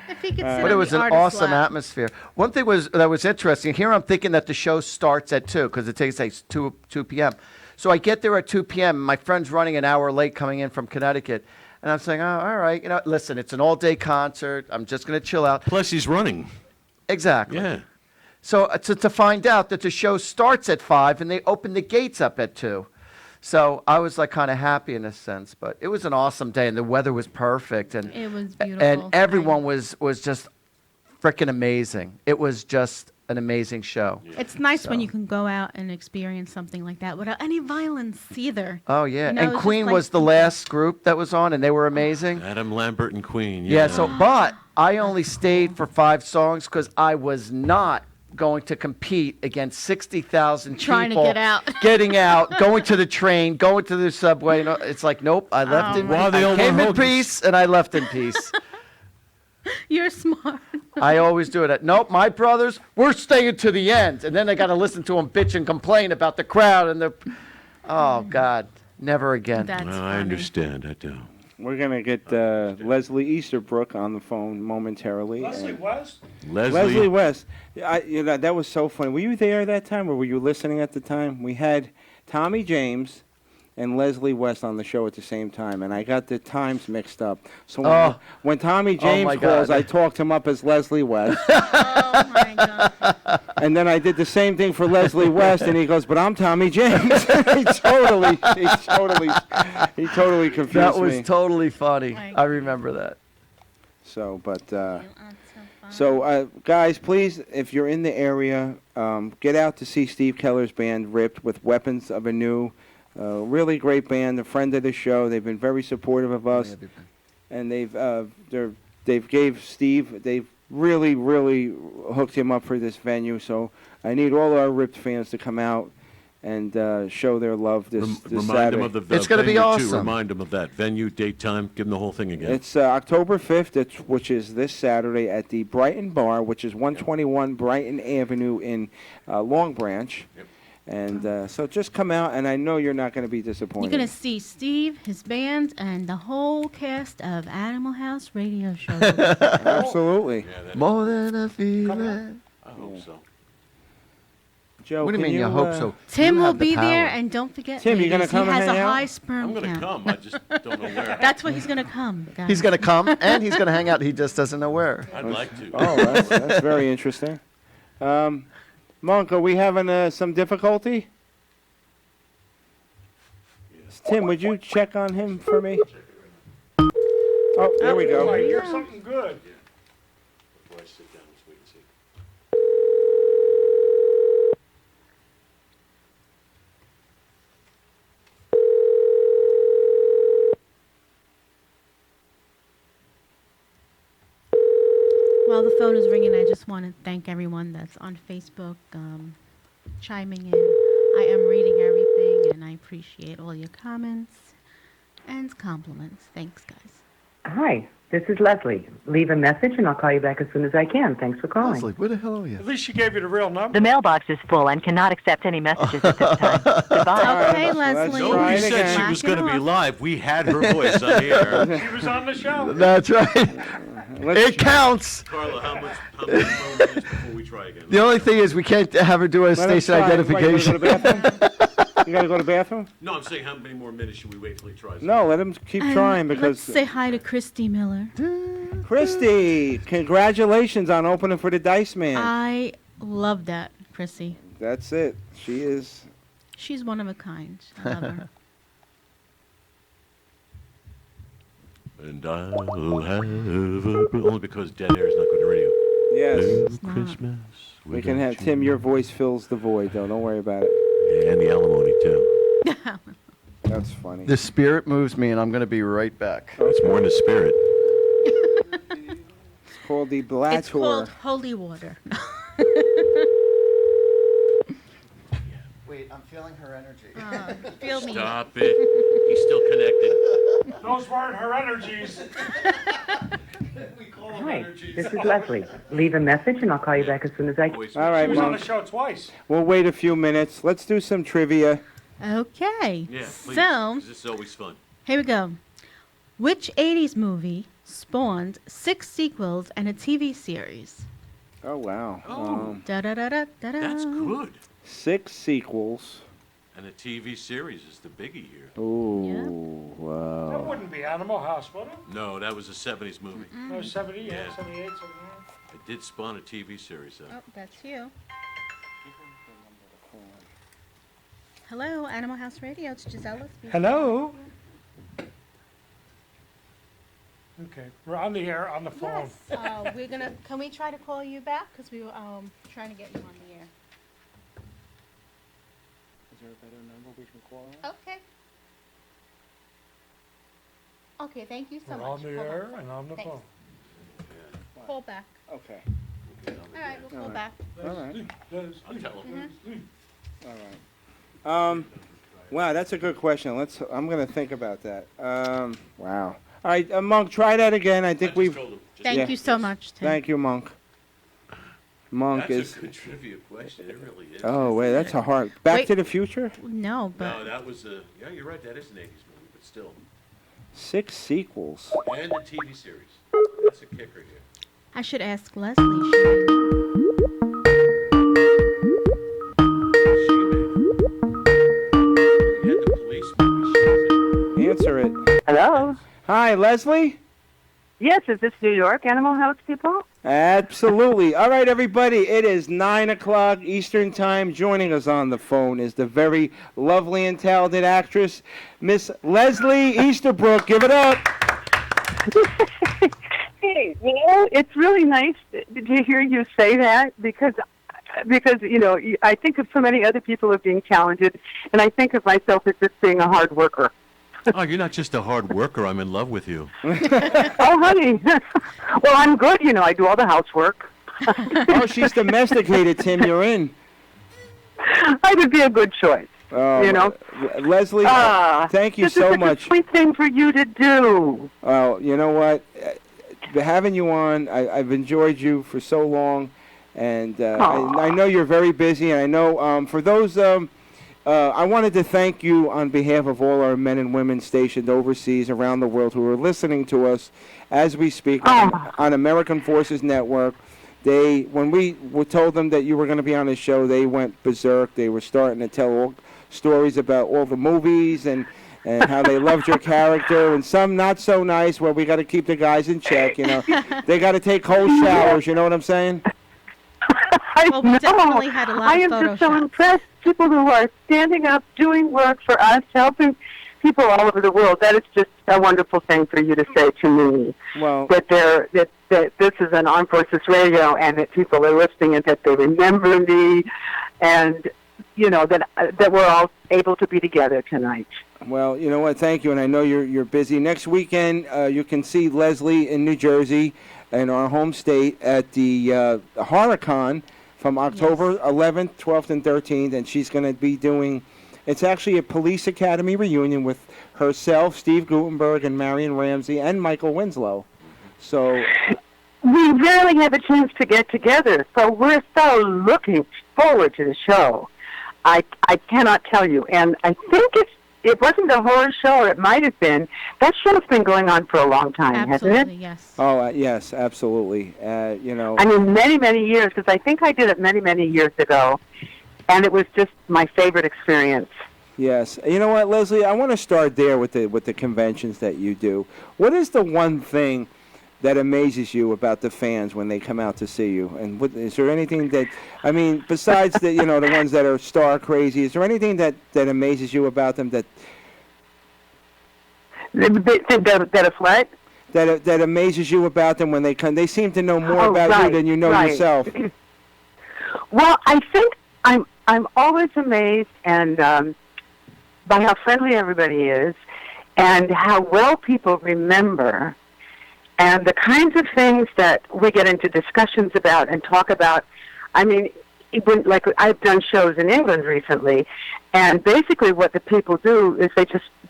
If he could sit But it on was the an artist's awesome lap. atmosphere. One thing that was interesting. Here I'm thinking that the show starts at 2 because it takes like 2 p.m. So I get there at 2 p.m. My friend's running an hour late coming in from Connecticut. And I'm saying, oh, all right. You know, listen, it's an all-day concert. I'm just going to chill out. Plus, he's running. Exactly. Yeah. So to find out that the show starts at 5 and they open the gates up at 2. So I was like kind of happy in a sense, but it was an awesome day and the weather was perfect and It was beautiful. and everyone was just freaking amazing. It was just an amazing show. It's nice when So. you can go out and experience something like that without any violence either. Oh yeah, You know, and it's just Queen like- was the last group that was on and they were amazing. Adam Lambert and Queen. Yeah, so but I only stayed for 5 songs cuz I was not going to compete against 60,000 people Trying to get out. getting out, going to the train, going to the subway. You know, it's like, nope, I left in While they I all came were in holding- peace and I left in peace. You're smart. I always do it. Nope, my brothers, we're staying to the end. And then I got to listen to them bitch and complain about the crowd and the oh god, never again. That's I funny. understand. I do. We're going to get Leslie Easterbrook on the phone momentarily. and- West? Leslie West. You know, that was so funny. Were you there that time, or were you listening at the time? We had Tommy James and Leslie West on the show at the same time, and I got the times mixed up. So when Tommy James my calls, God. I talked him up as Leslie West, Oh my God. and then I did the same thing for Leslie West, and he goes, "But I'm Tommy James." he totally confused That was me. totally funny. My I remember that. So, guys, please, if you're in the area, get out to see Steve Keller's band, Ripped, with Weapons of Anew. Really great band, a friend of the show. They've been very supportive of us, and they've really hooked him up for this venue. So I need all our Ripped fans to come out and show their love this Remind Saturday. him of the It's gonna be venue, too. awesome. Remind him of that venue, date, time. Give him the whole thing again. It's October 5th, which is this Saturday at the Brighton Bar, which is 121 Brighton Avenue in Long Branch. Yep. And so just come out, and I know you're not going to be You're disappointed. going to see Steve, his band, and the whole cast of Animal House Radio Show. Absolutely. More than a feeling. I hope so. Joe, What do you can mean you hope so? Tim You will have the be there, power. and don't forget, Tim, you gonna ladies, come he and has a hang out? high sperm I'm going count. to come. I just don't know where. That's where he's going to come, guys. He's going to come and he's going to hang out. He just doesn't know where. I'd like to. Oh, that's very interesting. Monk, are we having some difficulty? Tim, would you check on him for me? Oh, there we go. Like, here's something good. Before I sit down, let's wait and see. While the phone is ringing, I just want to thank everyone that's on Facebook chiming in. I am reading everything, and I appreciate all your comments and compliments. Thanks, guys. Hi, this is Leslie. Leave a message and I'll call you back as soon as I can. Thanks for calling. Leslie, where the hell are you? At least she gave you the real number. The mailbox is full and cannot accept any messages at this time. Goodbye. Okay, Leslie. Nobody said she was going to be live. We had her voice on here. She was on the show. That's right. It counts. Carla, how much phone minutes before we try again? The only thing is we can't have her do a Let him station try. identification. Wait, you gotta go to the bathroom? You gotta go to the bathroom? No, I'm saying how many more minutes should we wait till he tries? No, let him keep trying Let's because. say hi to Christy Miller. Christy, congratulations on opening for the Dice Man. I love that, Chrissy. That's it. She is. She's one of a kind. I love her. And I'll have only because dead air is not good to radio. Yes. No Christmas. We can have Tim. Your voice fills the void, though. Don't worry about it. Yeah, and the alimony too. That's funny. The spirit moves me, and I'm going to be right back. It's more in the spirit. It's called the Black It's called holy water. Wait, I'm feeling her energy. Feel me. Stop it. He's still connected. Those weren't her energies. Hi, this is Leslie. Leave a message and I'll call you back as soon as I can. All right, She was on Monk. the show twice. We'll wait a few minutes. Let's do some trivia. Okay. Yeah, please. So, This is always fun. here we go. Which 80s movie spawned 6 sequels and a TV series? Oh, wow. Oh. Da-da-da-da-da-da. That's good. 6 sequels. And a TV series is the biggie here. Ooh, That wow. wouldn't be Animal House, would it? No, that was a 70s movie. No, 70, yeah, Yeah. 78, 79. It did spawn a TV series, though. Oh, that's you. Hello, Animal House Radio. It's Gisela speaking. Hello? Okay, we're on the air, on the phone. Yes. We're gonna. Can we try to call you back? Because we were trying to get you on the air. Is there a better number we can call her? Okay. Okay. Thank you so We're much. on the Hold air and on the Thanks. phone. Call back. Okay. All right. We'll call back. All right. I'll tell him. All right. Wow, that's a good question. I'm going to think about that. Wow. All right, Monk, try that again. I think we've. Thank you so much, Tim. Thank you, Monk. Monk That's is. a good trivia question. It really is. Oh wait, that's a hard. Back Wait. to the Future. No, but No, that was a. Yeah, you're right. That is an 80s movie, but still. 6 sequels. And a TV series. That's a kicker here. I should ask Leslie. She You had the police movie. Answer it. Hello? Hi, Leslie. Yes, is this New York Animal House people? Absolutely. All right, everybody. It is 9 o'clock Eastern Time. Joining us on the phone is the very lovely and talented actress, Miss Leslie Easterbrook. Give it up. Hey, you know, it's really nice to hear you say that because you know, I think of so many other people as being talented, and I think of myself as just being a hard worker. Oh, you're not just a hard worker. I'm in love with you. Oh, honey. Well, I'm good, you know. I do all the housework. Oh, she's domesticated, Tim. You're in. I would be a good choice. You know? Leslie, thank you this so is such much. a sweet thing for you to do. Well, you know what? Having you on, I've enjoyed you for so long, and I know you're very busy, and I know for those, I wanted to thank you on behalf of all our men and women stationed overseas around the world who are listening to us as we speak on American Forces Network. When we told them that you were going to be on the show, they went berserk. They were starting to tell all stories about all the movies and how they loved your character, and some not so nice where we got to keep the guys in check, you know. They got to take cold showers, you know what I'm saying? Well, we definitely had a lot I of am photo just so shots. impressed. People who are standing up, doing work for us, helping people all over the world, that is just a wonderful thing for you to say to me. Well, that this is an Armed Forces Radio, and that people are listening, and that they remember me, and that we're all able to be together tonight. Well, you know what? Thank you, and I know you're busy. Next weekend, you can see Leslie in New Jersey, in our home state, at the HorrorCon from October 11th, 12th, and 13th, and she's going to be doing. It's actually a Police Academy reunion with herself, Steve Gutenberg, and Marion Ramsey, and Michael Winslow. So we rarely have a chance to get together, so we're so looking forward to the show. I cannot tell you, and I think it wasn't a horror show, or it might have been. That show's been going on for a long time, hasn't it? Yes. Oh, yes, absolutely. I mean, many, many years, because I think I did it many, many years ago, and it was just my favorite experience. Yes. You know what, Leslie? I want to start there with the conventions that you do. What is the one thing that amazes you about the fans when they come out to see you? And is there anything that, I mean, besides the the ones that are star crazy, is there anything that amazes you about them that what? That amazes you about them when they come? They seem to know more about you than you know yourself. Well, I think I'm always amazed and by how friendly everybody is, and how well people remember. And the kinds of things that we get into discussions about and talk about. I mean, like I've done shows in England recently, and basically what the people do is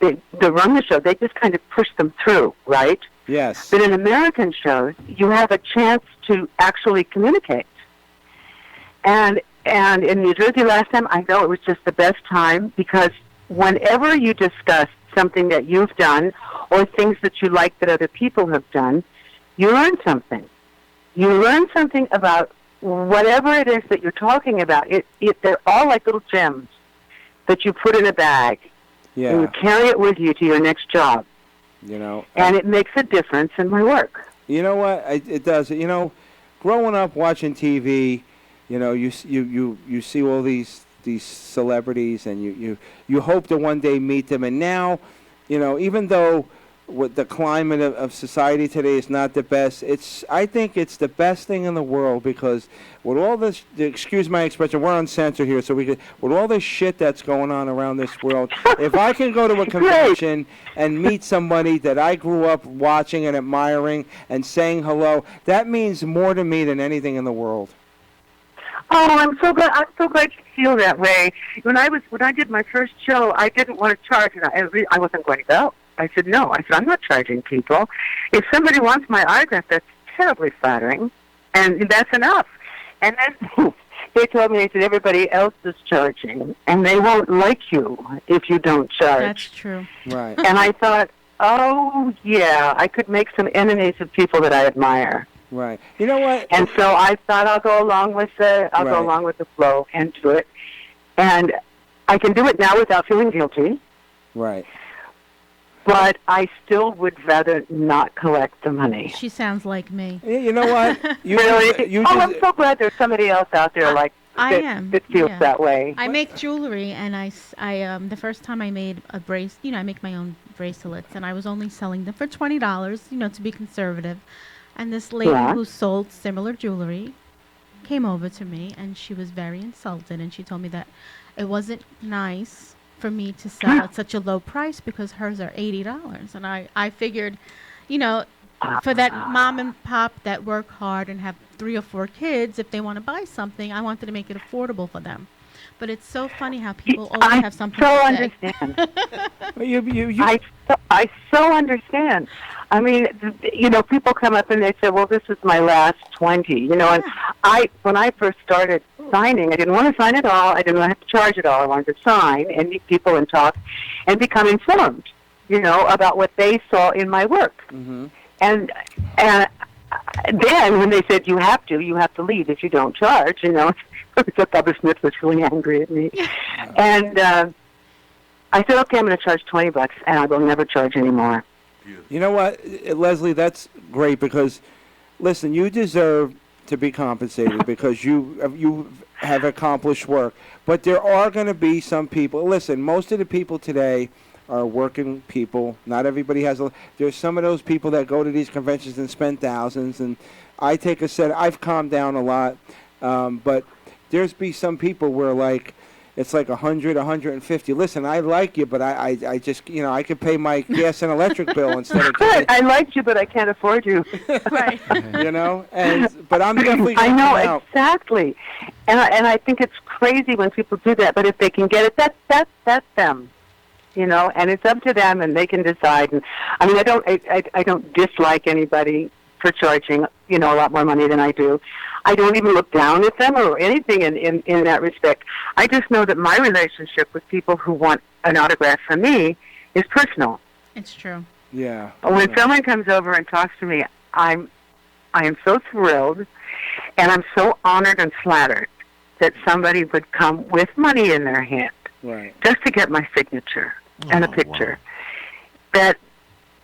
they run the show. They just kind of push them through, right? Yes. But in American shows, you have a chance to actually communicate. And in New Jersey last time, I know it was just the best time, because whenever you discuss something that you've done or things that you like that other people have done, you learn something. You learn something about whatever it is that you're talking about. They're all like little gems that you put in a bag. Yeah. And you carry it with you to your next job. And it makes a difference in my work. You know what? It does. Growing up watching TV, you see all these celebrities, and you hope to one day meet them. And now, even though with the climate of society today is not the best, I think it's the best thing in the world, because with all this, excuse my expression, we're uncensored here, so with all this shit that's going on around this world, if I can go to a convention and meet somebody that I grew up watching and admiring and saying hello, that means more to me than anything in the world. Oh, I'm so glad you feel that way. When I did my first show, I didn't want to charge, and I wasn't going to go. I said no. I said, I'm not charging people. If somebody wants my autograph, that's terribly flattering, and that's enough. And then they told me, they said, everybody else is charging, and they won't like you if you don't charge. That's true. Right. And I thought, oh yeah, I could make some enemies of people that I admire. Right. You know what? And so I thought I'll go along with the flow and do it. And I can do it now without feeling guilty. Right. But I still would rather not collect the money. She sounds like me. You know what? I'm so glad there's somebody else out there that feels that way. I make jewelry, and I the first time I made a I make my own bracelets, and I was only selling them for $20, to be conservative. And this lady who sold similar jewelry came over to me, and she was very insulted, and she told me that it wasn't nice for me to sell at such a low price because hers are $80. And I figured, for that mom and pop that work hard and have 3 or 4 kids, if they want to buy something, I wanted to make it affordable for them. But it's so funny how people always have something to say. Understand. I so understand. I mean, people come up and they say, well, this is my last 20, and when I first started signing, I didn't want to sign at all. I didn't want to have to charge at all. I wanted to sign and meet people and talk and become informed, about what they saw in my work. Mm-hmm. And then when they said, you have to leave if you don't charge, so Barbara Smith was really angry at me. And I said, okay, I'm going to charge $20, and I will never charge anymore. You know what, Leslie, that's great, because, listen, you deserve to be compensated because you have accomplished work. But there are going to be some people, listen, most of the people today are working people. Not everybody has a. There's some of those people that go to these conventions and spend thousands. And I take a set. I've calmed down a lot, but there's be some people where like. It's like 100, 150. Listen, I like you, but I just, I could pay my gas and electric bill instead of. I like you, but I can't afford you. Right. But I'm definitely. I know out. exactly, and I think it's crazy when people do that. But if they can get it, that's them, and it's up to them, and they can decide. And I mean, I don't dislike anybody for charging, a lot more money than I do. I don't even look down at them or anything in that respect. I just know that my relationship with people who want an autograph from me is personal. It's true. Yeah. When someone comes over and talks to me, I am so thrilled, and I'm so honored and flattered that somebody would come with money in their hand just to get my signature and a picture. Wow. That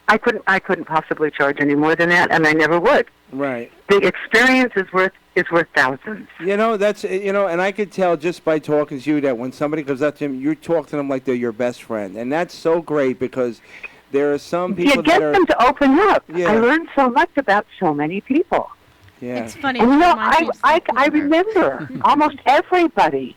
I couldn't possibly charge any more than that, and I never would. Right. The experience is worth thousands. That's and I could tell just by talking to you that when somebody comes up to him, you talk to them like they're your best friend, and that's so great because there are some people get them to open up. Yeah. I learned so much about so many people. Yeah. It's funny. And, I remember almost everybody.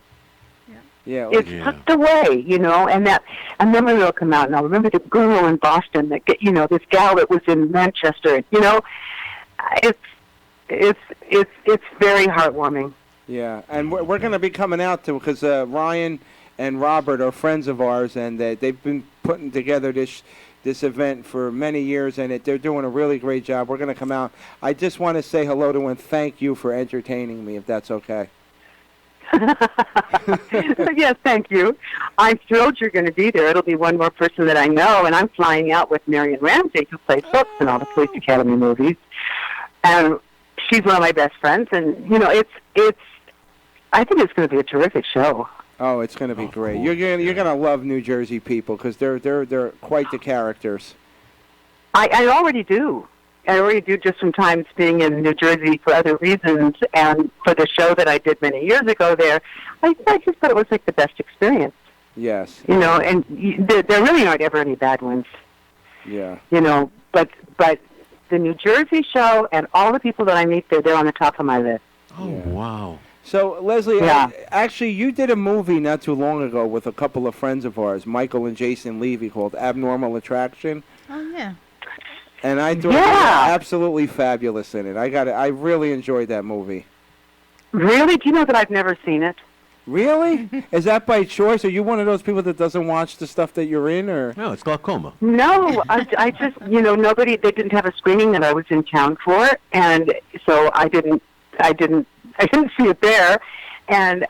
Yeah, it's tucked away, and that a memory will come out, and I'll remember the girl in Boston that, this gal that was in Manchester. It's very heartwarming. Yeah, and we're going to be coming out to because Ryan and Robert are friends of ours, and they've been putting together this event for many years, and they're doing a really great job. We're going to come out. I just want to say hello to and thank you for entertaining me, if that's okay. Yes, thank you. I'm thrilled you're going to be there. It'll be one more person that I know, and I'm flying out with Marion Ramsey, who plays Hooks in all the Police Academy movies, and she's one of my best friends. And it's. I think it's going to be a terrific show. Oh, it's going to be great. Cool. You're going to love New Jersey people because they're quite the characters. I already do. I already do just from times being in New Jersey for other reasons, and for the show that I did many years ago there, I just thought it was like the best experience. Yes. And there really aren't ever any bad ones. Yeah. But the New Jersey show and all the people that I meet there, they're on the top of my list. Oh, wow. So, Leslie, actually, you did a movie not too long ago with a couple of friends of ours, Michael and Jason Levy, called Abnormal Attraction. Oh, yeah. And I thought you were absolutely fabulous in it. I really enjoyed that movie. Really? Do you know that I've never seen it? Really? Is that by choice? Are you one of those people that doesn't watch the stuff that you're in, or? No, it's glaucoma. No, I just, they didn't have a screening that I was in town for, and so I didn't see it there, and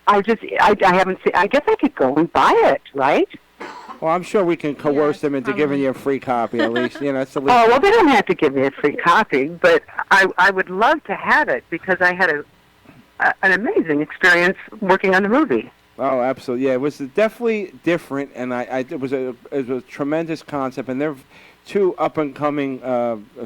I haven't seen. I guess I could go and buy it, right? Well, I'm sure we can coerce them into giving you a free copy, at least. That's the least. Oh, well, they don't have to give me a free copy, but I would love to have it because I had an amazing experience working on the movie. Oh, absolutely. Yeah, it was definitely different, and it was a tremendous concept, and they're two up-and-coming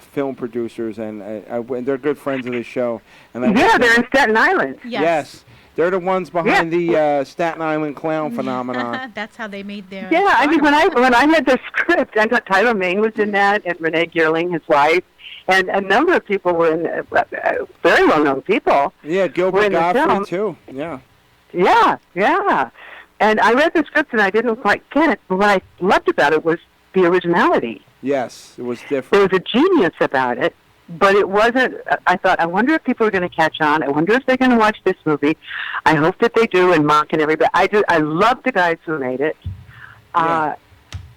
film producers, and they're good friends of the show. And they're in Staten Island. Yes. They're the ones behind the Staten Island clown phenomenon. That's how they made their. Yeah, I mean, when I had the script, I thought Tyler Maine was in that, and Renee Geerling, his wife, and a number of people were in, very well-known people. Yeah, Gilbert Gottfried, too. Yeah. Yeah. And I read the script, and I didn't quite get it, but what I loved about it was the originality. Yes, it was different. There was a genius about it. But it wasn't, I thought, I wonder if people are going to catch on. I wonder if they're going to watch this movie. I hope that they do, and Mark and everybody. I love the guys who made it. I'm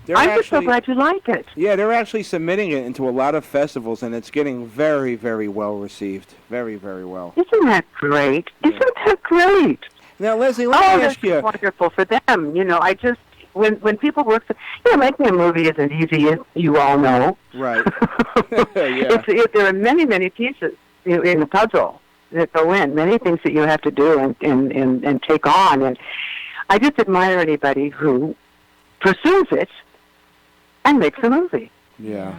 just so glad you like it. Yeah, they're actually submitting it into a lot of festivals, and it's getting very, very well received. Very, very well. Isn't that great? Isn't that great? Now, Leslie, let me ask you. That's wonderful for them. I just, when people work for, making a movie isn't easy, as you all know. Right. Yeah. There are many, many pieces in the puzzle that go in, many things that you have to do and take on. And I just admire anybody who pursues it and makes a movie. Yeah.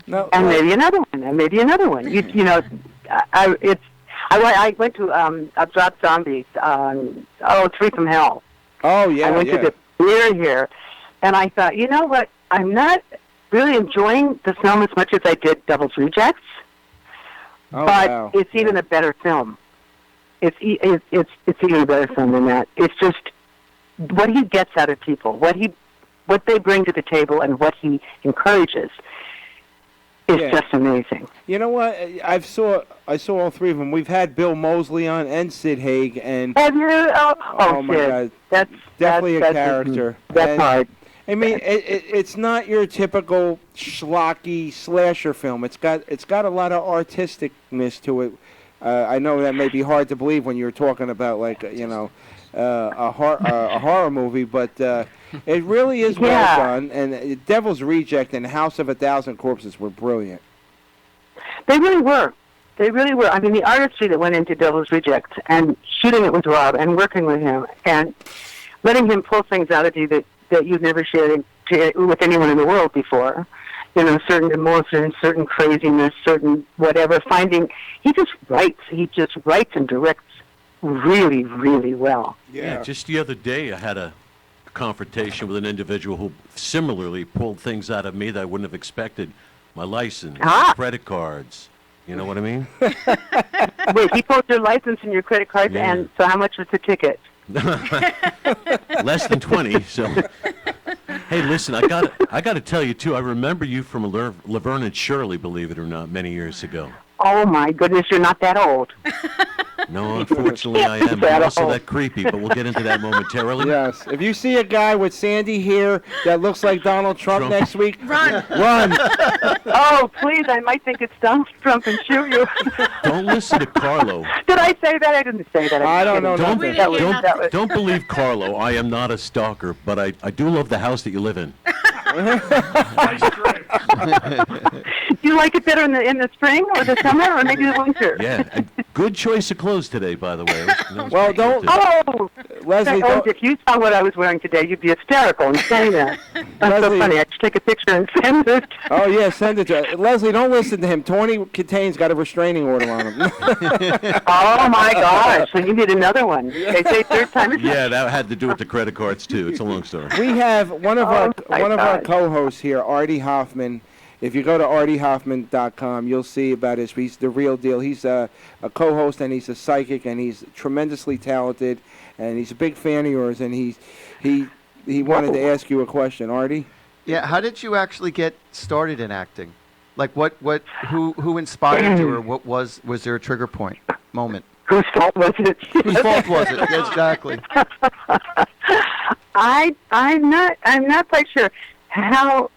No, and maybe another one, and maybe another one. I went to Drop Zombies, Three from Hell. Oh, yeah, I went to the premiere here, And I thought, you know what? I'm not really enjoying the film as much as I did Devil's Rejects, but it's even a better film. It's even a better film than that. It's just what he gets out of people, what they bring to the table, and what he encourages is just amazing. You know what? I saw all three of them. We've had Bill Moseley on and Sid Haig, and have you? Oh my Sid. God, that's definitely a character. That's hard. I mean, it's not your typical schlocky slasher film. It's got a lot of artisticness to it. I know that may be hard to believe when you're talking about a horror movie, but it really is well done. And Devil's Reject and House of a Thousand Corpses were brilliant. They really were. They really were. I mean, the artistry that went into Devil's Reject and shooting it with Rob and working with him and letting him pull things out of you that you've never shared with anyone in the world before. You know, certain emotions, certain craziness, certain whatever. He just writes and directs really, really well. Yeah, just the other day I had a confrontation with an individual who similarly pulled things out of me that I wouldn't have expected. My license, credit cards. You know what I mean? Wait, he pulled your license and your credit cards, and so how much was the ticket? Less than 20. So, hey, listen, I got to tell you too. I remember you from Laverne and Shirley, believe it or not, many years ago. Oh my goodness, you're not that old. No, unfortunately I am. I'm also that creepy, but we'll get into that momentarily. Yes. If you see a guy with sandy hair that looks like Donald Trump next week, run. Run. Oh, please, I might think it's Donald Trump and shoot you. Don't listen to Carlo. Did I say that? I didn't say that. I don't know. Don't believe Carlo. I am not a stalker, but I do love the house that you live in. Do you like it better in the spring or the summer or maybe the winter? Yeah, and good choice of clothes today, by the way. Well, don't. Oh, Leslie, if you saw what I was wearing today, you'd be hysterical in saying that. That's so funny. I should take a picture and send it. Oh yeah, send it to Leslie. Don't listen to him. Tony Kitane's got a restraining order on him. Oh my gosh! So you need another one. They say third time. Yeah, that had to do with the credit cards too. It's a long story. We have one of our co-hosts here, Artie Hoffman. If you go to artiehoffman.com, you'll see about he's the real deal. He's a co-host and he's a psychic and he's tremendously talented and he's a big fan of yours and he wanted to ask you a question, Artie. Yeah, how did you actually get started in acting? Like who inspired you, or was there a trigger point moment? Whose fault was it? Whose fault was it? Exactly. I'm not quite sure how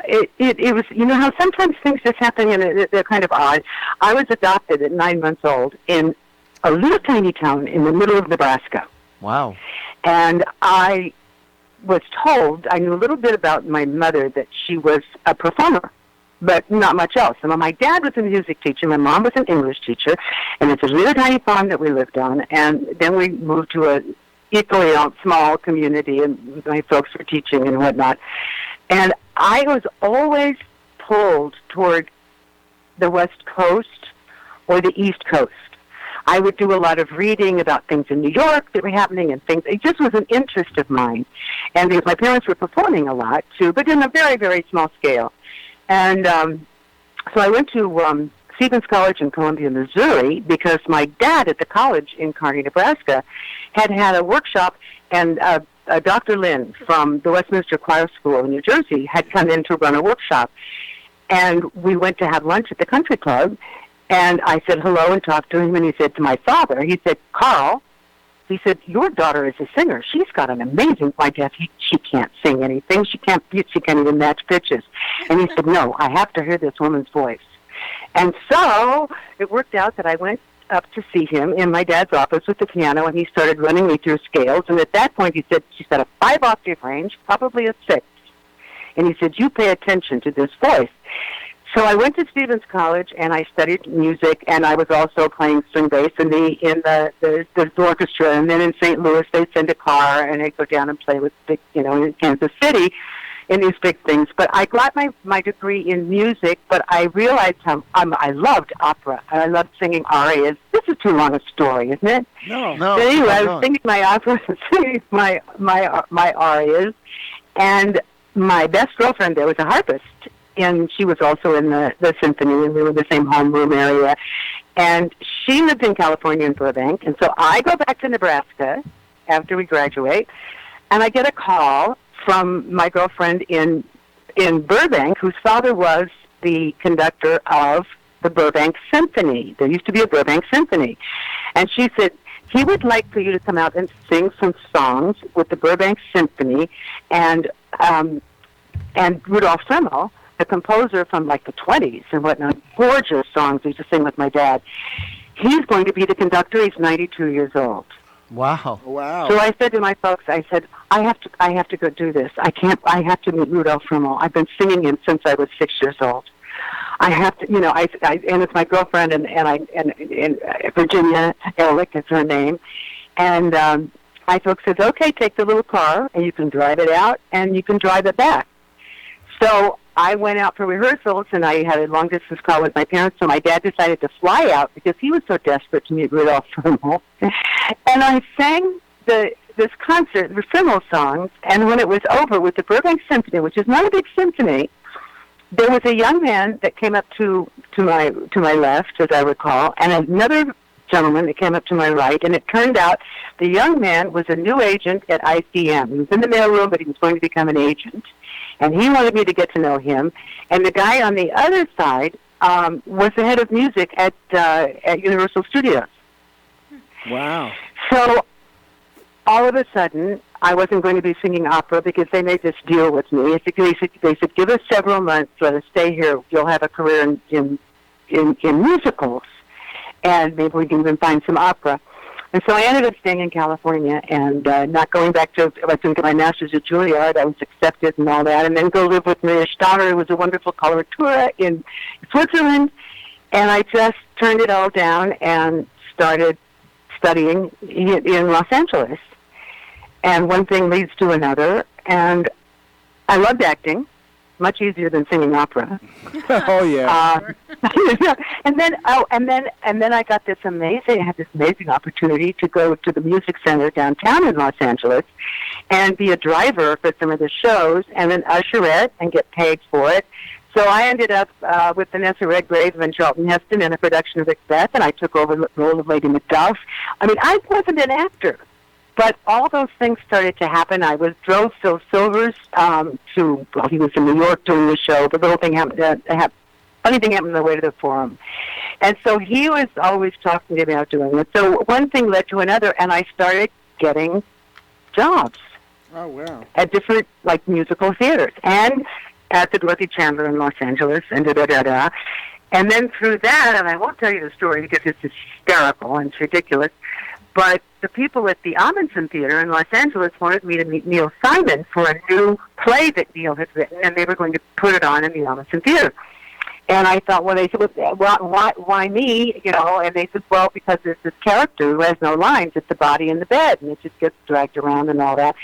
it was. You know how sometimes things just happen and they're kind of odd. I was adopted at 9 months old in a little tiny town in the middle of Nebraska. Wow. And I was told, I knew a little bit about my mother, that she was a performer, but not much else. And my dad was a music teacher, my mom was an English teacher, and it's a little tiny farm that we lived on. And then we moved to a equally small community, and my folks were teaching and whatnot. And I was always pulled toward the West Coast or the East Coast. I would do a lot of reading about things in New York that were happening and things. It just was an interest of mine. And because my parents were performing a lot, too, but in a very, very small scale. And so I went to Stevens College in Columbia, Missouri, because my dad at the college in Kearney, Nebraska, had a workshop, and Dr. Lynn from the Westminster Choir School in New Jersey had come in to run a workshop. And we went to have lunch at the country club, and I said hello and talked to him, and he said to my father, he said, Carl, he said, your daughter is a singer. She's got an amazing, my dad, she can't sing anything. She can't even match pitches. And he said, no, I have to hear this woman's voice. And so it worked out that I went up to see him in my dad's office with the piano, and he started running me through scales. And at that point, he said, she's got a 5-octave range, probably a 6. And he said, you pay attention to this voice. So I went to Stevens College, and I studied music, and I was also playing string bass in the orchestra. And then in St. Louis, they'd send a car, and I'd go down and play with, in Kansas City, in these big things. But I got my degree in music, but I realized I loved opera, and I loved singing arias. This is too long a story, isn't it? No. But anyway, I was singing my opera, singing my arias, And my best girlfriend there was a harpist, and she was also in the symphony, and we were in the same homeroom area. And she lived in California in Burbank, and so I go back to Nebraska after we graduate, and I get a call from my girlfriend in Burbank, whose father was the conductor of the Burbank Symphony. There used to be a Burbank Symphony. And she said, he would like for you to come out and sing some songs with the Burbank Symphony, and Rudolph Fremmel, the composer from like the 20s and whatnot, gorgeous songs we used to sing with my dad. He's going to be the conductor. He's 92 years old. Wow. Wow. So I said to my folks, I said, I have to go do this. I have to meet Rudolph Fremmel. I've been singing him since I was 6 years old. I have to, and it's my girlfriend and Virginia Ehrlich is her name. And my folks said, okay, take the little car and you can drive it out and you can drive it back. So I went out for rehearsals, and I had a long-distance call with my parents, so my dad decided to fly out because he was so desperate to meet Rudolph Fremmel. And I sang this concert, the Fremmel songs, and when it was over with the Burbank Symphony, which is not a big symphony, there was a young man that came up to my left, as I recall, and another gentleman that came up to my right, and it turned out the young man was a new agent at ICM. He was in the mailroom, but he was going to become an agent. And he wanted me to get to know him. And the guy on the other side was the head of music at Universal Studios. Wow. So all of a sudden, I wasn't going to be singing opera because they made this deal with me. They said, give us several months, let us stay here. You'll have a career in musicals, and maybe we can even find some opera. And so I ended up staying in California and not going back to, I didn't get my master's at Juilliard. I was accepted and all that, and then go live with Maria Stauder, who was a wonderful coloratura in Switzerland. And I just turned it all down and started studying in Los Angeles. And one thing leads to another, and I loved acting. Much easier than singing opera. Oh yeah. And then I got this amazing opportunity to go to the Music Center downtown in Los Angeles and be a driver for some of the shows and an usherette and get paid for it. So I ended up with Vanessa Redgrave and Charlton Heston in a production of Macbeth, and I took over the role of Lady Macduff. I mean, I wasn't an actor. But all those things started to happen. I drove Phil Silvers he was in New York doing the show. The little thing happened, funny thing happened on the way to the Forum. And so he was always talking to me about doing it. So one thing led to another, and I started getting jobs. Oh, wow. At different, like, musical theaters. And at the Dorothy Chandler in Los Angeles, and da-da-da-da. And then through that, and I won't tell you the story because it's hysterical and it's ridiculous, but the people at the Amundsen Theater in Los Angeles wanted me to meet Neil Simon for a new play that Neil had written, and they were going to put it on in the Amundsen Theater. And I thought, well, they said, well, why me? And they said, well, because there's this character who has no lines. It's the body in the bed, and it just gets dragged around and all that.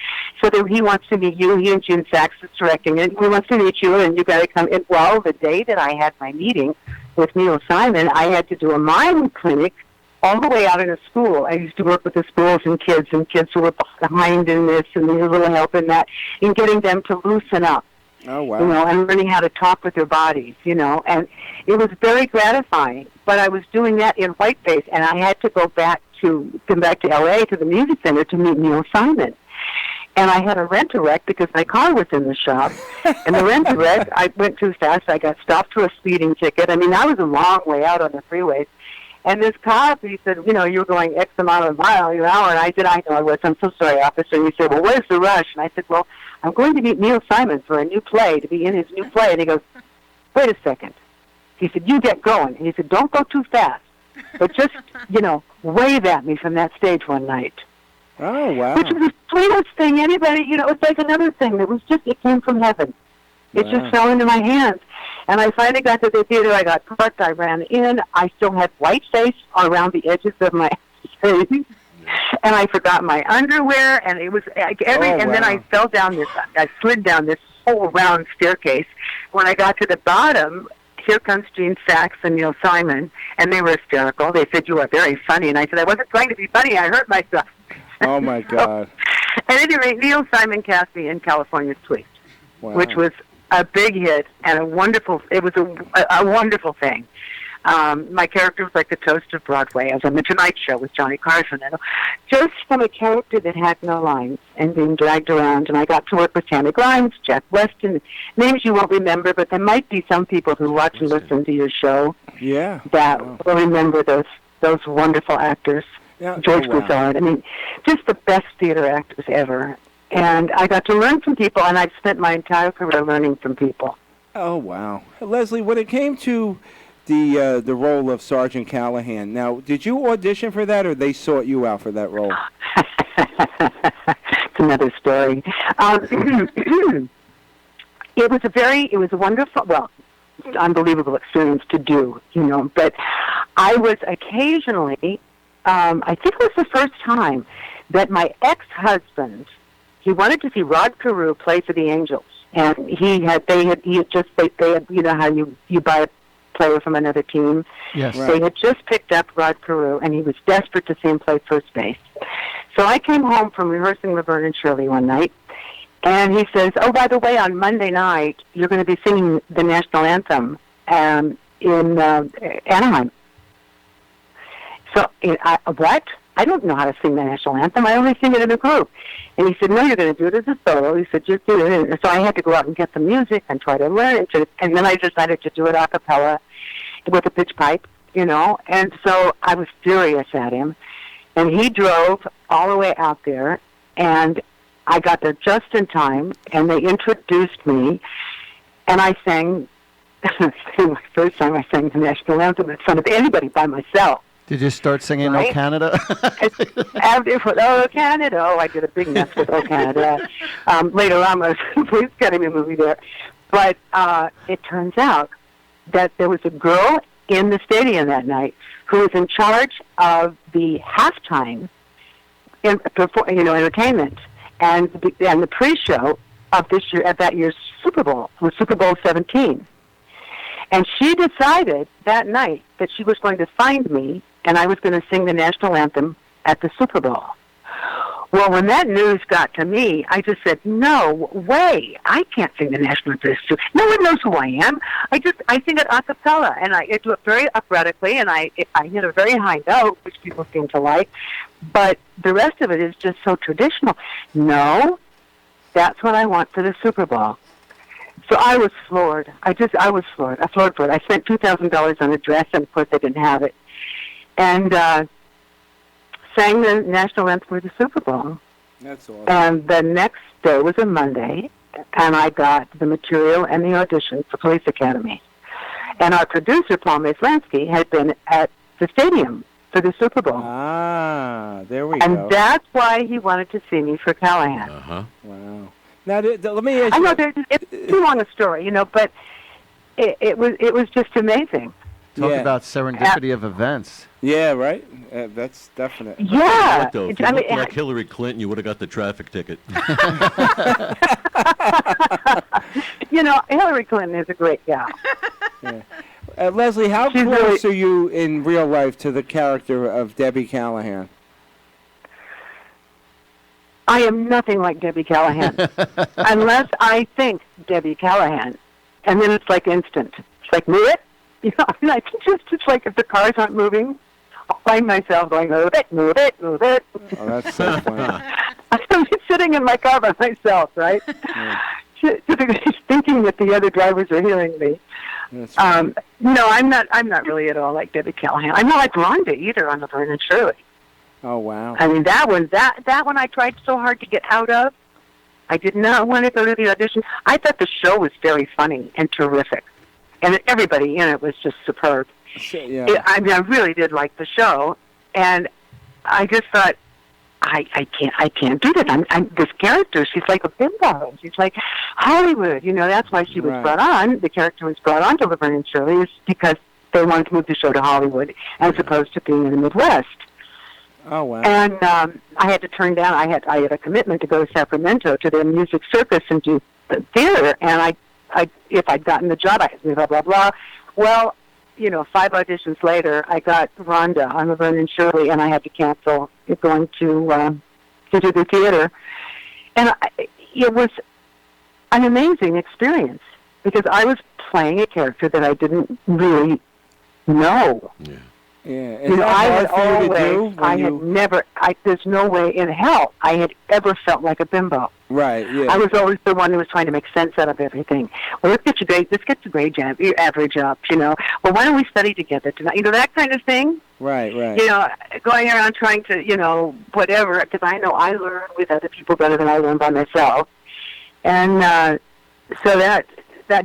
So he wants to meet you. He and June Sachs is directing it. He wants to meet you, and you got to come in. Well, the day that I had my meeting with Neil Simon, I had to do a mime clinic all the way out in a school. I used to work with the schools and kids who were behind in this and needed a little help in that, in getting them to loosen up. Oh, wow. And learning how to talk with their bodies, and it was very gratifying. But I was doing that in whiteface, and I had to come back to L.A. to the Music Center to meet Neil Simon. And I had a rent-a-wreck because my car was in the shop. And the rent-a-wreck, I went too fast. I got stopped for a speeding ticket. I mean, I was a long way out on the freeways. And this cop, he said, you were going X amount of miles an hour. And I said, I know I was. I'm so sorry, officer. And he said, well, where's the rush? And I said, well, I'm going to meet Neil Simon for a new play, to be in his new play. And he goes, wait a second. He said, you get going. And he said, don't go too fast. But just, wave at me from that stage one night. Oh, wow. Which was the sweetest thing anybody, it was like another thing that was just, it came from heaven. It just fell into my hands. And I finally got to the theater. I got parked. I ran in. I still had white face around the edges of my face. And I forgot my underwear. And it was and then I fell down I slid down this whole round staircase. When I got to the bottom, here comes Gene Sachs and Neil Simon. And they were hysterical. They said, you are very funny. And I said, I wasn't trying to be funny. I hurt myself. Oh, my God. At any rate, Neil Simon cast me in California Suite, which was a big hit and a wonderful. It was a wonderful thing. My character was like the toast of Broadway. I was on the Tonight Show with Johnny Carson. And just from a character that had no lines and being dragged around, and I got to work with Tammy Grimes, Jack Weston, names you won't remember, but there might be some people who watch and listen to your show that will remember those wonderful actors. George Broussard. I mean, just the best theater actors ever. And I got to learn from people, and I've spent my entire career learning from people. Oh, wow. Leslie, when it came to the role of Sergeant Callahan, now, did you audition for that, or they sought you out for that role? It's another story. It was a wonderful, well, unbelievable experience to do, but I was occasionally, I think it was the first time that my ex-husband, he wanted to see Rod Carew play for the Angels, and they had, how you buy a player from another team. Yes. They had just picked up Rod Carew, and he was desperate to see him play first base. So I came home from rehearsing Laverne and Shirley one night, and he says, "Oh, by the way, on Monday night, you're going to be singing the national anthem in Anaheim." So, what? I don't know how to sing the national anthem. I only sing it in a group. And he said, "No, you're going to do it as a solo." He said, "Just do it." And so I had to go out and get the music and try to learn it. And then I decided to do it a cappella with a pitch pipe, And so I was furious at him. And he drove all the way out there, and I got there just in time, and they introduced me, and I sang, the first time I sang the national anthem in front of anybody by myself. Did you start singing "Oh Canada"? Oh Canada! Oh, I did a big mess with "Oh Canada." Later on, I was in the Police Academy movie there. But it turns out that there was a girl in the stadium that night who was in charge of the halftime, entertainment, and the pre-show of that year's Super Bowl. It was Super Bowl 17. And she decided that night that she was going to find me, and I was going to sing the national anthem at the Super Bowl. Well, when that news got to me, I just said, "No way! I can't sing the national anthem. No one knows who I am. I sing it a cappella, and I do it very operatically, and I hit a very high note, which people seem to like. But the rest of it is just so traditional. No, that's what I want for the Super Bowl." So I was floored. I was floored. I floored for it. I spent $2,000 on a dress, and of course they didn't have it. And sang the national anthem for the Super Bowl. That's awesome. And the next day was a Monday, and I got the material and the audition for Police Academy. And our producer, Paul Maslansky, had been at the stadium for the Super Bowl. Ah, there we go. And that's why he wanted to see me for Callahan. Uh-huh. Wow. Now, let me ask you. I know it's too long a story, but it was just amazing. Talk about serendipity of events. Yeah, right? That's definite. Yeah. What, though? If you looked like Hillary Clinton, you would have got the traffic ticket. Hillary Clinton is a great gal. Yeah. Leslie, how close are you in real life to the character of Debbie Callahan? I am nothing like Debbie Callahan, unless I think Debbie Callahan, and then it's like instant. It's like, move it. I can it's like if the cars aren't moving, I'll find myself going, move it, move it, move it. Oh, that's so funny. I'm sitting in my car by myself, right? Yeah. Thinking that the other drivers are hearing me. No, I'm not really at all like Debbie Callahan. I'm not like Rhonda either on Laverne and Shirley. Oh, wow. I mean, that one I tried so hard to get out of. I did not want to go to the audition. I thought the show was very funny and terrific. And everybody in it was just superb. Yeah. I really did like the show. And I just thought, I can't do that. I'm this character. She's like a bimbo. She's like Hollywood. That's why she was brought on. The character was brought on to Laverne and Shirley is because they wanted to move the show to Hollywood as opposed to being in the Midwest. Oh, wow. And I had to turn down. I had a commitment to go to Sacramento to their music circus and do theater. And if I'd gotten the job, I blah blah blah. Well, 5 auditions later, I got Rhonda on Laverne and Shirley, and I had to cancel going to do the theater. And it was an amazing experience because I was playing a character that I didn't really know. Yeah. Yeah. You know, I had always, never, there's no way in hell I had ever felt like a bimbo. Right, yeah. I was always the one who was trying to make sense out of everything. Well, let's get your grade job, your average up, you know. Well, why don't we study together tonight? You know, that kind of thing. Right. You know, going around trying to, you know, whatever, because I know I learn with other people better than I learn by myself. And so that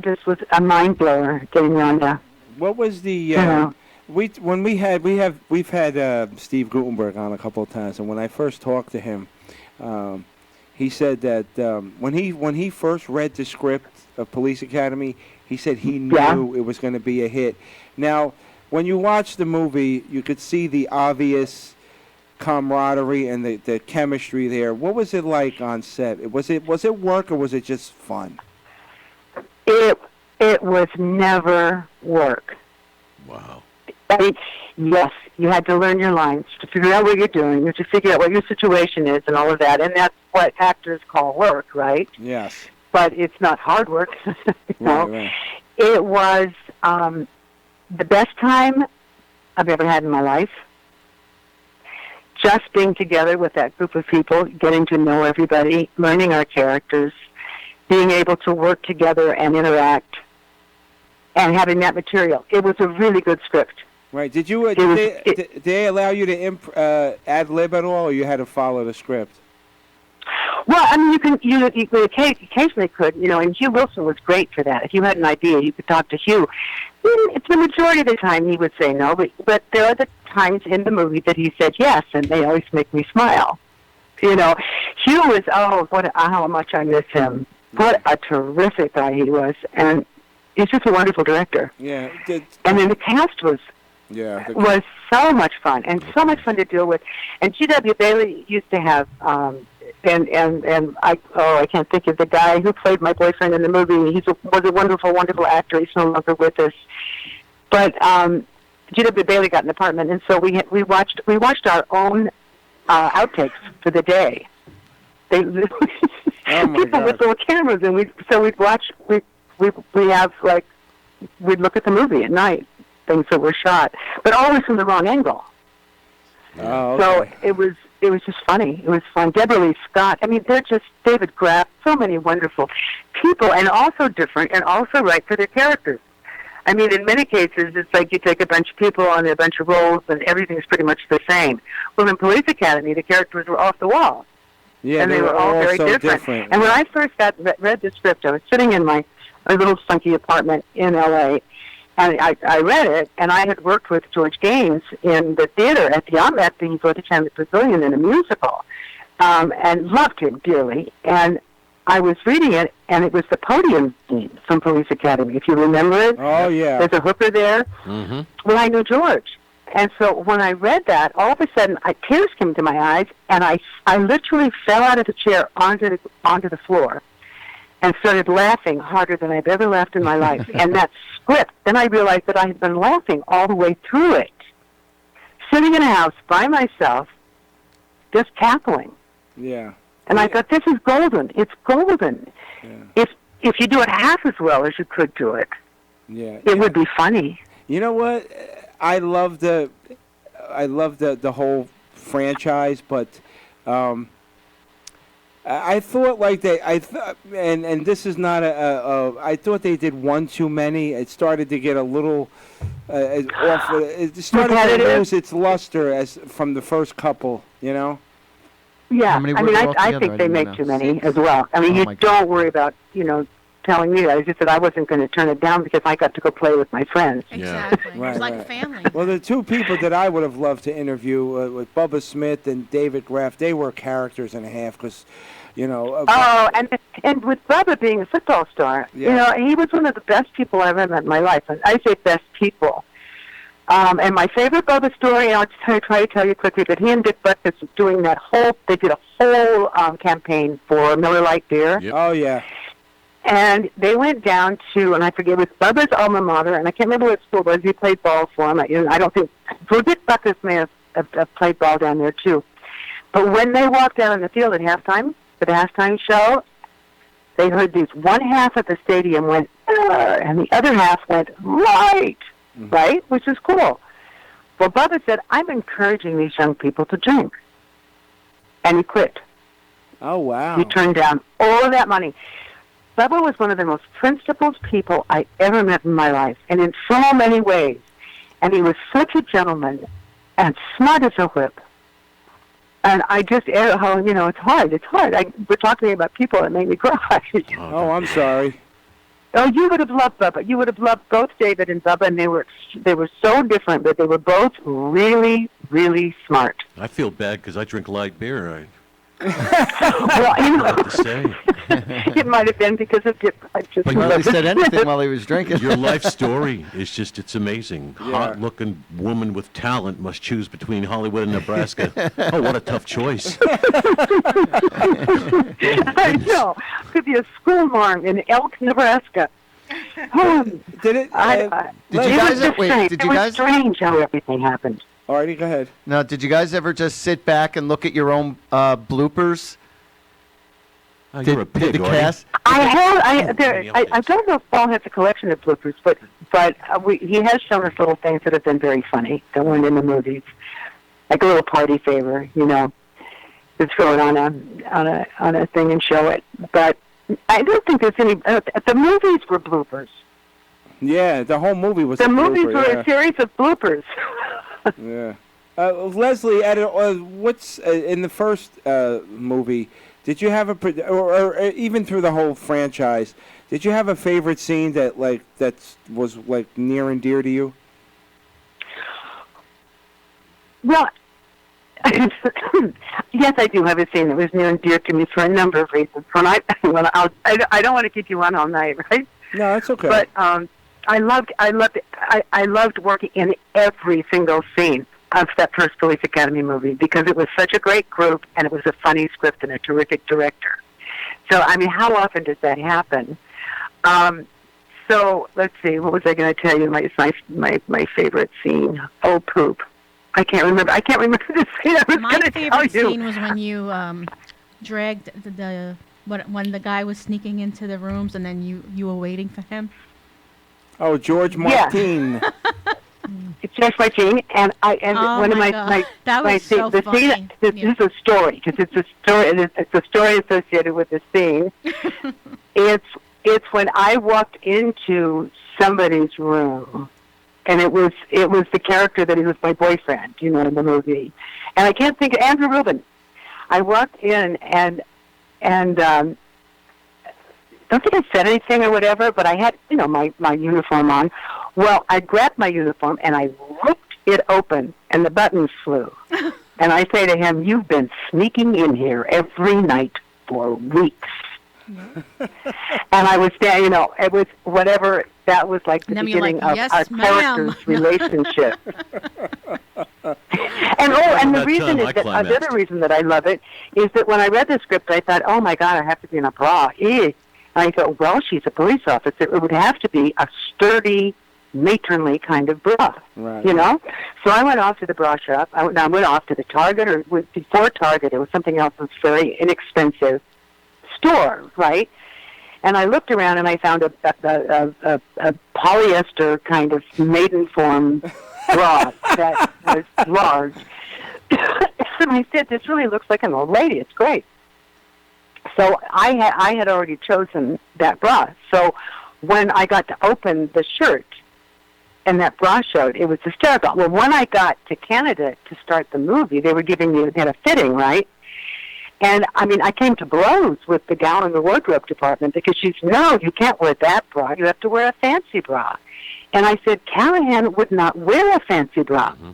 just was a mind blower getting around there. What was the we've had Steve Gutenberg on a couple of times, and when I first talked to him, he said that when he first read the script of Police Academy, he said he knew it was going to be a hit. Now, when you watch the movie, you could see the obvious camaraderie and the chemistry there. What was it like on set? Was it work or was it just fun? It was never work. Wow. I mean, yes, you had to learn your lines to figure out what you're doing. You had to figure out what your situation is and all of that, and that's what actors call work, right? Yes. But it's not hard work. you know? Right. It was the best time I've ever had in my life. Just being together with that group of people, getting to know everybody, learning our characters, being able to work together and interact, and having that material. It was a really good script. Right. Did you? Did they allow you to ad lib at all, or you had to follow the script? Well, I mean, you occasionally could, you know, and Hugh Wilson was great for that. If you had an idea, you could talk to Hugh. It's the majority of the time he would say no, but there are the times in the movie that he said yes, and they always make me smile. You know, Hugh was, how much I miss him. What a terrific guy he was, and he's just a wonderful director. Yeah. And then the cast was so much fun, and so much fun to deal with. And G.W. Bailey used to have, and I can't think of the guy who played my boyfriend in the movie. He was a wonderful, wonderful actor. He's no longer with us. But G.W. Bailey got an apartment, and so we watched our own outtakes for the day. People with little cameras, and we'd watch. We'd look at the movie at night, things that were shot, but always from the wrong angle. Oh, okay. So it was just funny. It was fun. Deborah Lee Scott. I mean, they're just David Graff. So many wonderful people, and also different, and also right for their characters. I mean, in many cases, it's like you take a bunch of people on a bunch of roles, and everything's pretty much the same. Well, in Police Academy, the characters were off the wall. Yeah, and they were all very so different. And when I first read the script, I was sitting in my little funky apartment in L.A., and I read it, and I had worked with George Gaines in the theater at the Dorothy Chandler Pavilion in a musical, and loved him dearly. And I was reading it, and it was the podium scene from Police Academy, if you remember it. Oh, yeah. There's a hooker there. Mm-hmm. Well, I knew George. And so when I read that, all of a sudden, tears came to my eyes, and I literally fell out of the chair onto the floor and started laughing harder than I've ever laughed in my life. And that script, then I realized that I had been laughing all the way through it, sitting in a house by myself, just cackling. Yeah. And I thought, this is golden. It's golden. Yeah. If you do it half as well as you could do it, it would be funny. You know what? I love the whole franchise, but I thought and this is not I thought they did one too many. It started to get a little off. It started to lose its luster from the first couple. You know. Yeah, I think they make too many as well. I mean, you don't worry about telling me that. It's just that I wasn't going to turn it down because I got to go play with my friends. Exactly. Right, it's like right. family. Well, the two people that I would have loved to interview with Bubba Smith and David Graff, they were characters and a half because, and with Bubba being a football star, he was one of the best people I've ever met in my life. And I say best people. And my favorite Bubba story, and I'll just try to tell you quickly, that he and Dick Butkus doing they did a whole campaign for Miller Lite beer. Yep. Oh, yeah. And they went down to, and I forget, it was Bubba's alma mater, and I can't remember what school it was. He played ball for him. I don't think, Dick Butkus may have played ball down there too. But when they walked out on the field at halftime, the halftime show, they heard these, one half of the stadium went, and the other half went right, which is cool. Well, Bubba said, I'm encouraging these young people to drink. And he quit. Oh, wow. He turned down all of that money. Bubba was one of the most principled people I ever met in my life, and in so many ways. And he was such a gentleman and smart as a whip. And I just, it's hard. It's hard. We're talking about people that make me cry. Oh, I'm sorry. Oh, you would have loved Bubba. You would have loved both David and Bubba, and they were so different, but they were both really, really smart. I feel bad because I drink light beer. Well, to say. It might have been because of just. Well, he said anything while he was drinking. Your life story is it's amazing. Yeah. Hot-looking woman with talent must choose between Hollywood and Nebraska. Oh, what a tough choice. I know. Could be a school marm in Elk, Nebraska. Did it? Did you guys? Wait, it was strange how everything happened. All righty, go ahead. Now, did you guys ever just sit back and look at your own bloopers? Oh, you're a pig, did the Artie. cast? I don't know if Paul has a collection of bloopers, but he has shown us little things that have been very funny that weren't in the movies, like a little party favor, just throw it on a thing and show it. But I don't think there's any. The movies were bloopers. Yeah, the whole movie was. The a movies blooper, were a series of bloopers. Yeah. Leslie, what's in the first movie? Did you have or even through the whole franchise? Did you have a favorite scene that was near and dear to you? Well, yes, I do have a scene that was near and dear to me for a number of reasons. I don't want to keep you on all night, right? No, that's okay. But I loved working in every single scene of that first Police Academy movie because it was such a great group and it was a funny script and a terrific director. So, I mean, how often does that happen? So, let's see, what was I going to tell you? My favorite scene. Oh, poop. I can't remember the scene I was going to tell you. My favorite scene was when you dragged when the guy was sneaking into the rooms and then you were waiting for him. Oh, George Martin. It's George Martin, and one of my that was so the funny. scene. This is a story because it's a story. It's a story associated with the scene. It's when I walked into somebody's room, and it was the character that he was my boyfriend, in the movie, and I can't think of Andrew Rubin. I walked in and don't think I said anything or whatever, but I had, my uniform on. Well, I grabbed my uniform and I ripped it open and the buttons flew. And I say to him, you've been sneaking in here every night for weeks. And I was there, it was whatever, that was like the beginning of yes, our ma'am. characters' relationship. And the reason is that the other reason that I love it is that when I read the script, I thought, oh my God, I have to be in a bra. And I thought, well, she's a police officer. It would have to be a sturdy, matronly kind of bra, right. So I went off to the bra shop. I went off to the Target, or before Target, it was something else. It was a very inexpensive store, right? And I looked around and I found a polyester kind of maiden form bra that was large. And I said, this really looks like an old lady. It's great. So I had already chosen that bra. So when I got to open the shirt and that bra showed, it was hysterical. Well, when I got to Canada to start the movie, they had a fitting, right? And, I came to blows with the gal in the wardrobe department because she said, no, you can't wear that bra. You have to wear a fancy bra. And I said, Callahan would not wear a fancy bra. Mm-hmm.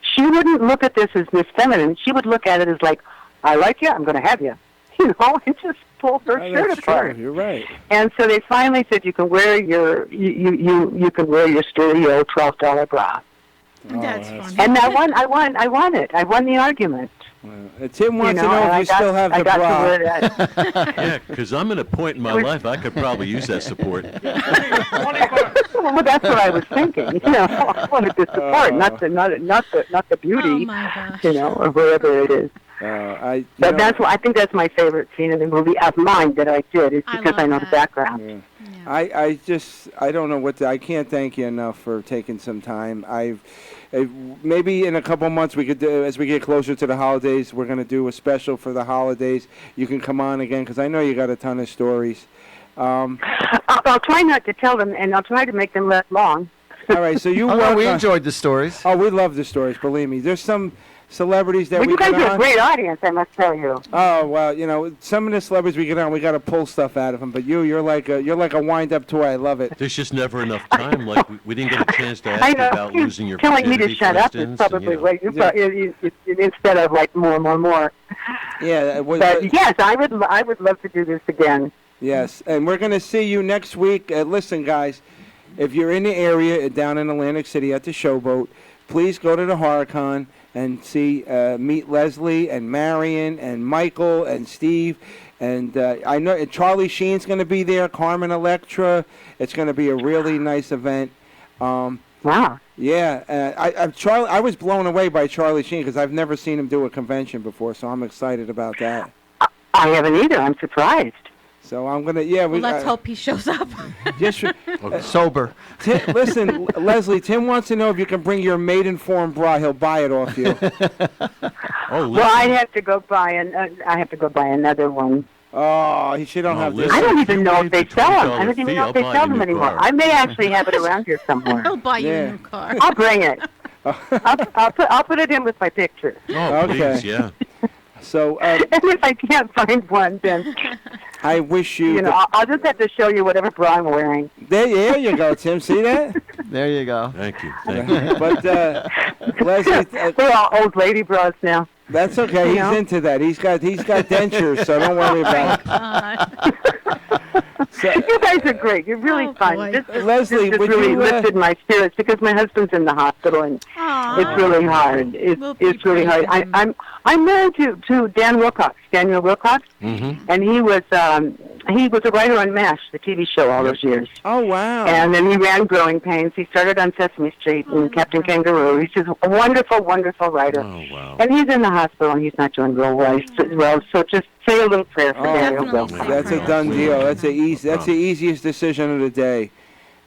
She wouldn't look at this as Miss Feminine. She would look at it as like, I like you, I'm going to have you. And just pull her shirt apart. True. You're right. And so they finally said you can wear your you can wear your sturdy old $12 bra. That's funny. And I won it. I won the argument. Tim wants to know if you still have the bra. To wear that. Yeah, because I'm at a point in my life I could probably use that support. Well, that's what I was thinking. I wanted the support, not the beauty. Oh my gosh. Or wherever it is. But I think that's my favorite scene in the movie of mine that I did. Is because I know the background. I don't know I can't thank you enough for taking some time. Maybe in a couple months we could do, as we get closer to the holidays, we're going to do a special for the holidays. You can come on again because I know you got a ton of stories. I'll try not to tell them, and I'll try to make them less long. All right, so you we enjoyed the stories. Oh, we love the stories, believe me. There's some celebrities that you guys are a great audience, I must tell you. Oh well, some of the celebrities we get on, we got to pull stuff out of them. But you're like a wind-up toy. I love it. There's just never enough time. Like we didn't get a chance to ask you about losing your telling me to virginity, shut for up is instance, probably what instead of like more. Yeah. But yes, I would love to do this again. Yes, and we're going to see you next week. Listen, guys, if you're in the area down in Atlantic City at the Showboat, please go to the HorrorCon and meet Leslie and Marion and Michael and Steve. And I know Charlie Sheen's going to be there, Carmen Electra. It's going to be a really nice event. Wow. Yeah, I was blown away by Charlie Sheen because I've never seen him do a convention before, so I'm excited about that. I haven't either. I'm surprised. So I'm gonna, let's hope he shows up. Sober. Listen, Leslie, Tim wants to know if you can bring your maiden form bra. He'll buy it off you. Well, I have to go buy another one. Oh, she don't have this. I don't even know if they sell them. I don't even know if they sell them anymore. I may actually have it around here somewhere. I'll buy you a new car. I'll bring it. I'll put it in with my picture. Oh, okay. Please, yeah. So, and if I can't find one, then I wish you. I'll just have to show you whatever bra I'm wearing. There you go, Tim. See that? There you go. Thank you. But Leslie, we're all old lady bras now. That's okay. He's into that. He's got dentures, so don't worry about it. You guys are great. You're really fun. Leslie, this would really you lifted my spirits because my husband's in the hospital and it's really hard. It's really hard. I'm married to Daniel Wilcox, and he was a writer on MASH, the TV show, all those years. Oh wow! And then he ran Growing Pains. He started on Sesame Street and Captain Kangaroo. He's just a wonderful, wonderful writer. Oh wow! And he's in the hospital and he's not doing real well. So just say a little prayer for Daniel Wilcox. That's a done deal. That's the easiest decision of the day.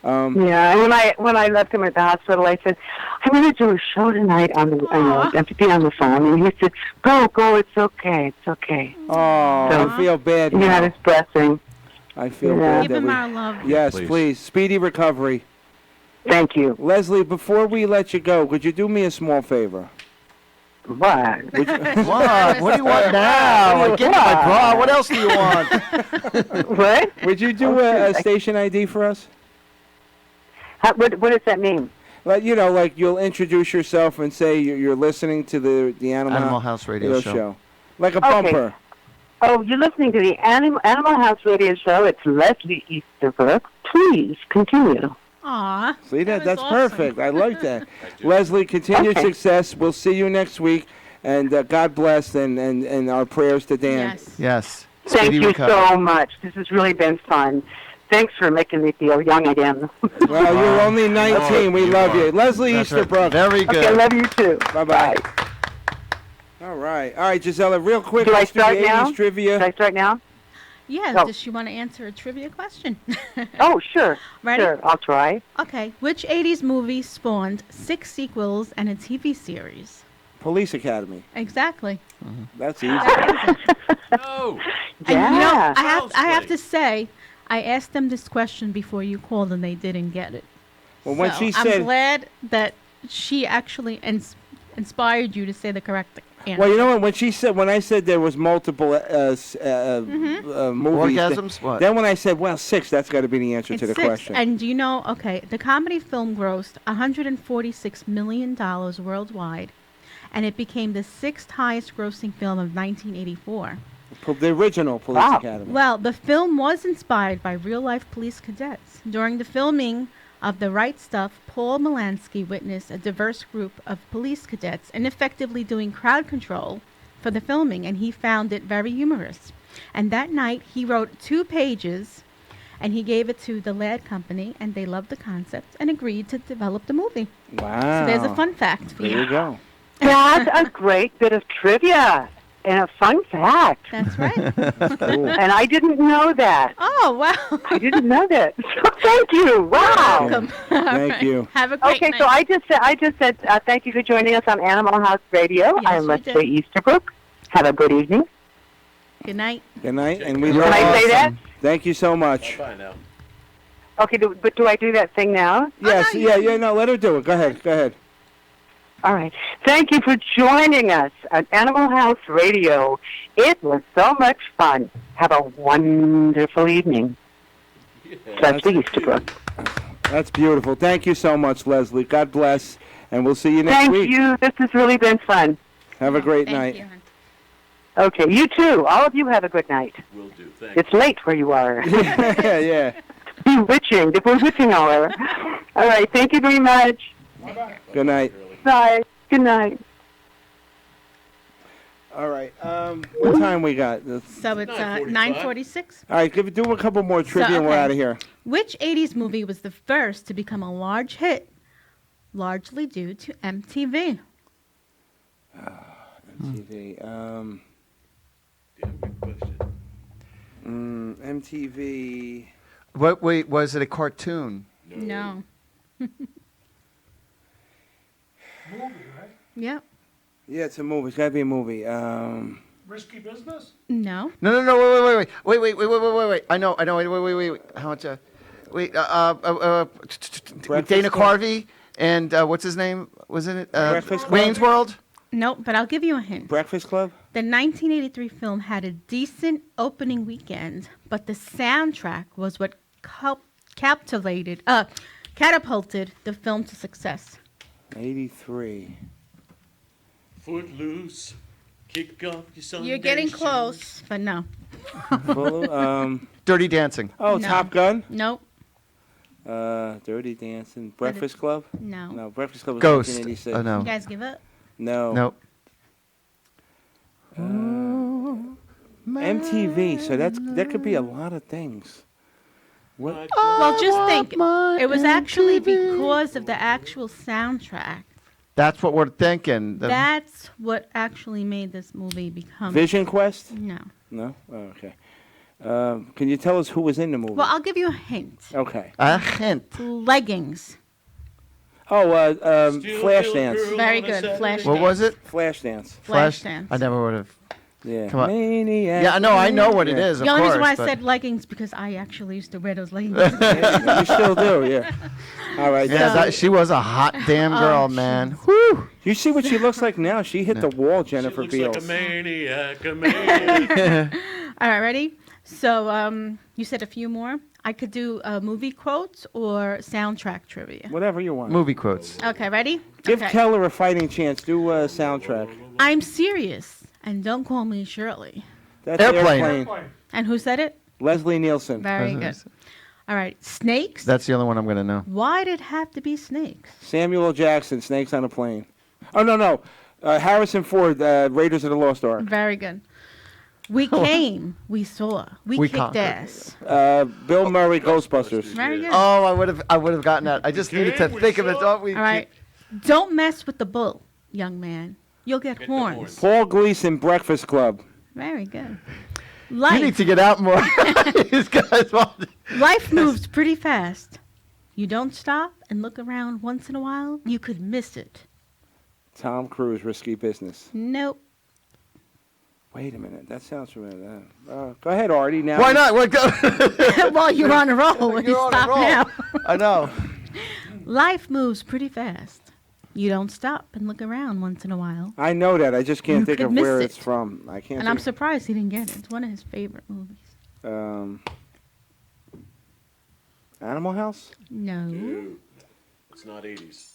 Yeah, and when I left him at the hospital, I said, I'm going to do a show tonight I have to be on the phone. And he said, go, it's okay. Oh, so, I feel bad now. He had his blessing. I feel bad. Give him our love. Yes, please. Speedy recovery. Thank you. Leslie, before we let you go, could you do me a small favor? What? What do you want now? Get my bra. What else do you want? What? Would you do a station ID for us? What does that mean? Like you'll introduce yourself and say you're listening to the Animal House Radio Show. Like a bumper. Oh, you're listening to the Animal House Radio Show. It's Leslie Easterbrook. Please continue. Aw. See that's awesome. Perfect. I like that. Leslie, continued success. We'll see you next week, and God bless and our prayers to Dan. Yes. Thank you so much. This has really been fun. Thanks for making me feel young again. Well, you're only 19. We love you. Leslie Easterbrook. Very good. Okay, I love you too. Bye-bye. All right, Gisela, real quick. Do I start now? Trivia. Should I start now? Yeah, does she want to answer a trivia question? Oh, sure. Ready? Sure, I'll try. Okay, which 80s movie spawned 6 sequels and a TV series? Police Academy. Exactly. That's easy. No. Yeah. And I have to say, I asked them this question before you called, and they didn't get it. Well, when So she said, I'm glad that she actually inspired you to say the correct answer. well, you know what? When I said there was multiple movies, Orgasms? What? Then when I said, 6, that's got to be the answer It's to the 6, question. and do you know? Okay, the comedy film grossed $146 million worldwide, and it became the 6th highest-grossing film of 1984. The original Police Academy. Well, the film was inspired by real-life police cadets. During the filming of The Right Stuff, Paul Melansky witnessed a diverse group of police cadets ineffectively doing crowd control for the filming, and he found it very humorous. And that night, he wrote 2 pages, and he gave it to the Ladd Company, and they loved the concept and agreed to develop the movie. Wow. So there's a fun fact for you. There you go. That's a great bit of trivia. and a fun fact. That's right. And I didn't know that. Oh, wow. I didn't know that. So thank you. Wow. Welcome. Thank you. Have a great Okay, night. so I just said thank you for joining us on Animal House Radio. Yes, I'm you Leslie did. Easterbrook. Have a good evening. Good night. Good night, and we Can love I say that? Thank you so much. Bye now. Okay, but do I do that thing now? Yes, no, let her do it. Go ahead. All right. Thank you for joining us at Animal House Radio. It was so much fun. Have a wonderful evening. Leslie Easterbrook. That's beautiful. Thank you so much, Leslie. God bless, and we'll see you next Thank week. you. This has really been fun. Have a great Thank night. you, hon. Okay, you too. All of you have a good night. Will do. Thank It's late where you are. Yeah. Bewitching. The bewitching hour. All right. Thank you very much. Good night. Bye. Good night. All right. What time we got? So it's 9:46. All right, do a couple more trivia and we're okay. out of here. Which 80s movie was the first to become a large hit, largely due to MTV? MTV. MTV. Wait, was it a cartoon? No. Yep. Yeah, it's a movie. It's got to be a movie. Risky Business? No. No, wait. I know, wait. How much, with Dana Club? Carvey and, what's his name? Wasn't it, Breakfast Club? Wayne's World? Nope, but I'll give you a hint. Breakfast Club? The 1983 film had a decent opening weekend, but the soundtrack was what catapulted the film to success. 83. Footloose. Kick off your Sunday You're getting shoes. close, but no. Dirty Dancing. Oh, No. Top Gun? Nope. Dirty Dancing. Breakfast Club? No. No, Breakfast Club was Ghost. 1986. Oh, no. You guys give up? No. Nope. MTV. So that could be a lot of things. What? Well, just think. It was actually because of the actual soundtrack. That's what we're thinking. That's what actually made this movie become. Vision Quest? No. No? Oh, okay. Can you tell us who was in the movie? Well, I'll give you a hint. Okay. A hint. Leggings. Oh, Flashdance. Very good. Flashdance. What was it? Flashdance. Flashdance. I never would have. Yeah. Come on. Maniac. Yeah, I know what it is, The of only course. reason why I but- said leggings because I actually used to wear those leggings. You still do, yeah. All right. Yeah, she was a hot damn girl, man. Whew. You see what she looks like now? She hit the wall, Jennifer Looks like Beals. a maniac, a maniac. All right, ready? So you said a few more. I could do movie quotes or soundtrack trivia. Whatever you want. Movie quotes. Okay, ready? Give Okay. Keller a fighting chance. Do a soundtrack. I'm serious, and don't call me Shirley. That's Airplane. And who said it? Leslie Nielsen. Very good. All right, snakes. That's the only one I'm going to know. Why did it have to be snakes? Samuel L. Jackson, Snakes on a Plane. Oh, no. Harrison Ford, Raiders of the Lost Ark. Very good. We came, we saw, we kicked conquered. ass. Bill Murray, Ghostbusters. Very good. Oh, I would have gotten that. I just needed to think of it. Don't we? All right. Don't mess with the bull, young man. You'll get horns. Paul Gleason, Breakfast Club. Very good. You Life, need to get out more. These guys want. life moves pretty fast. You don't stop and look around once in a while, you could miss it. Tom Cruise, Risky Business. Nope. Wait a minute. That sounds familiar. Go ahead, Artie. Now. Why not? What go? Well, you're on a roll when you You're on a stop roll. now. I know. Life moves pretty fast. You don't stop and look around once in a while. I know that. I just can't You think could of miss where it. it's from. I can't. And I'm think- surprised he didn't get it. It's one of his favorite movies. Animal House. No. It's not 80s.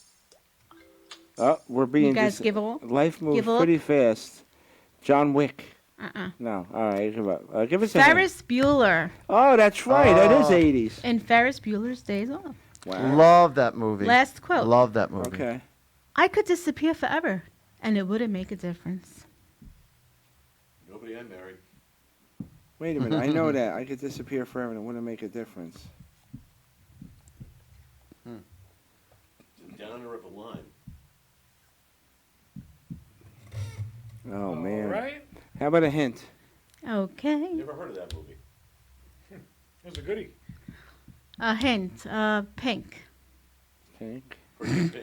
Oh, we're being. You guys give up? Life moves Give up? pretty fast. John Wick. Uh-uh. No. All right. Give up. Give us a hint. Ferris Bueller Oh, that's right. That is Oh. 80s. in Ferris Bueller's Days Off. Wow. Love that movie. Last quote. Love that movie. Okay. I could disappear forever, and it wouldn't make a difference. Nobody I married. Wait a minute. I know that. I could disappear forever and it wouldn't make a difference. It's a downer of a line. Oh, man. Right? How about a hint? Okay. Never heard of that movie. That's a goodie. A hint. Pink. Pink.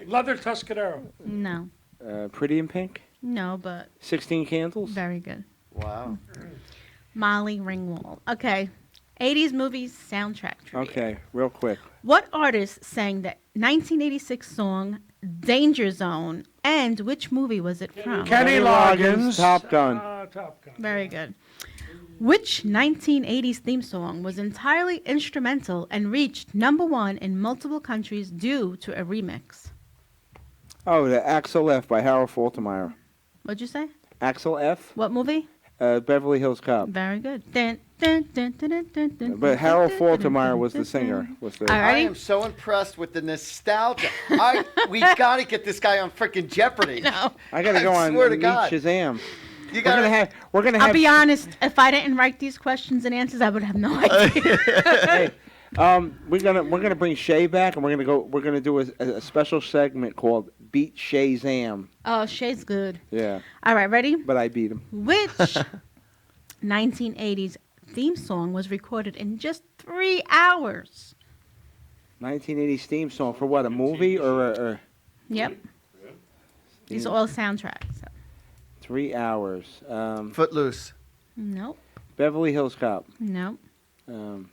Leather Tuscadero. No. Pretty in Pink? No, but 16 Candles? very good. Wow. Molly Ringwald. Okay. 80s movies soundtrack trivia. Okay, real quick. What artist sang the 1986 song Danger Zone, and which movie was it from? Kenny Loggins. Top Gun. Top Gun. Very good. Which 1980s theme song was entirely instrumental and reached #1 in multiple countries due to a remix? Oh, the Axel F by Harold Faltermeyer. What'd you say? Axel F? What movie? Beverly Hills Cop. Very good. Dun, dun, dun, dun, dun, dun, dun, But Harold dun, dun, Faltermeyer dun, was the dun, singer. dun. Was the, I am so impressed with the nostalgia. We got to get this guy on freaking Jeopardy. No. I gotta go on swear to Meet God. Shazam. You We're gonna have. I'll be honest. If I didn't write these questions and answers, I would have no idea. Hey, we're gonna bring Shay back, and we're gonna do a special segment called Beat Shazam. Oh, Shay's good. Yeah. All right, ready? But I beat him. Which 1980s theme song was recorded in just 3 hours? 1980s theme song for what? A movie or Yep. These are all soundtracks. 3 hours? Footloose. Nope. Beverly Hills Cop. Nope. Um,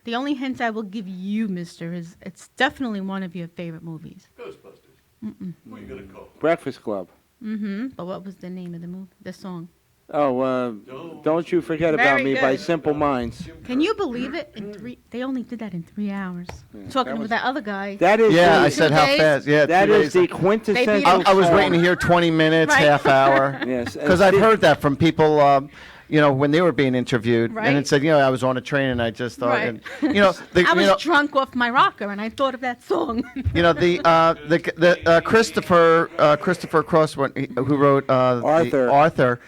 The only hint I will give you, mister, is it's definitely one of your favorite movies. Ghostbusters. Mm-mm. Who are you going to call? Breakfast Club. Mm-hmm. But what was the name of the movie? The song? Oh, Don't You Forget About Very Me good. by Simple Minds. Can you believe it? They only did that in 3 hours. Talking that with that other guy. That is. Yeah, the- I said how days? fast. Yeah, That 2 is days. the quintessential. I was song. waiting to hear 20 minutes, Right. half hour. Yes, and Because I've Steve- heard that from people, when they were being interviewed, Right. and it said, I was on a train and I just thought, Right. and, the, I was drunk off my rocker and I thought of that song. the Christopher Cross, who wrote Arthur,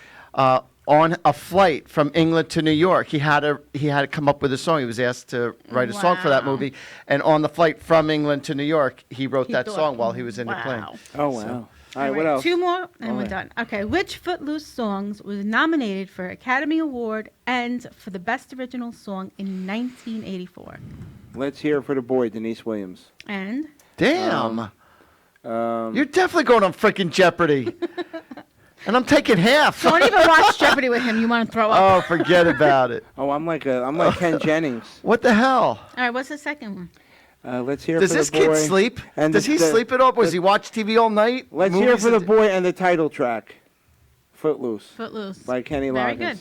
on a flight from England to New York, he had to come up with a song. He was asked to write a song for that Wow. movie, and on the flight from England to New York, he wrote He that thought, song while he was in the plane. wow. Oh wow! So- All right, what else? 2 more and All we're right. done. Okay, which Footloose songs was nominated for Academy Award and for the Best Original Song in 1984? Let's hear it for the boy, Denise Williams. And Damn. You're definitely going on freaking Jeopardy. And I'm taking half. don't even watch Jeopardy with him. You want to throw up. Oh, forget about it. Oh, I'm like Ken Jennings. What the hell? All right, what's the second one? Let's hear it Does for this the boy. kid sleep? And Does he sleep at all? Does he watch TV all night? Let's hear it Movies for the and- boy and the title track, Footloose. Footloose. By Kenny Very Loggins. good.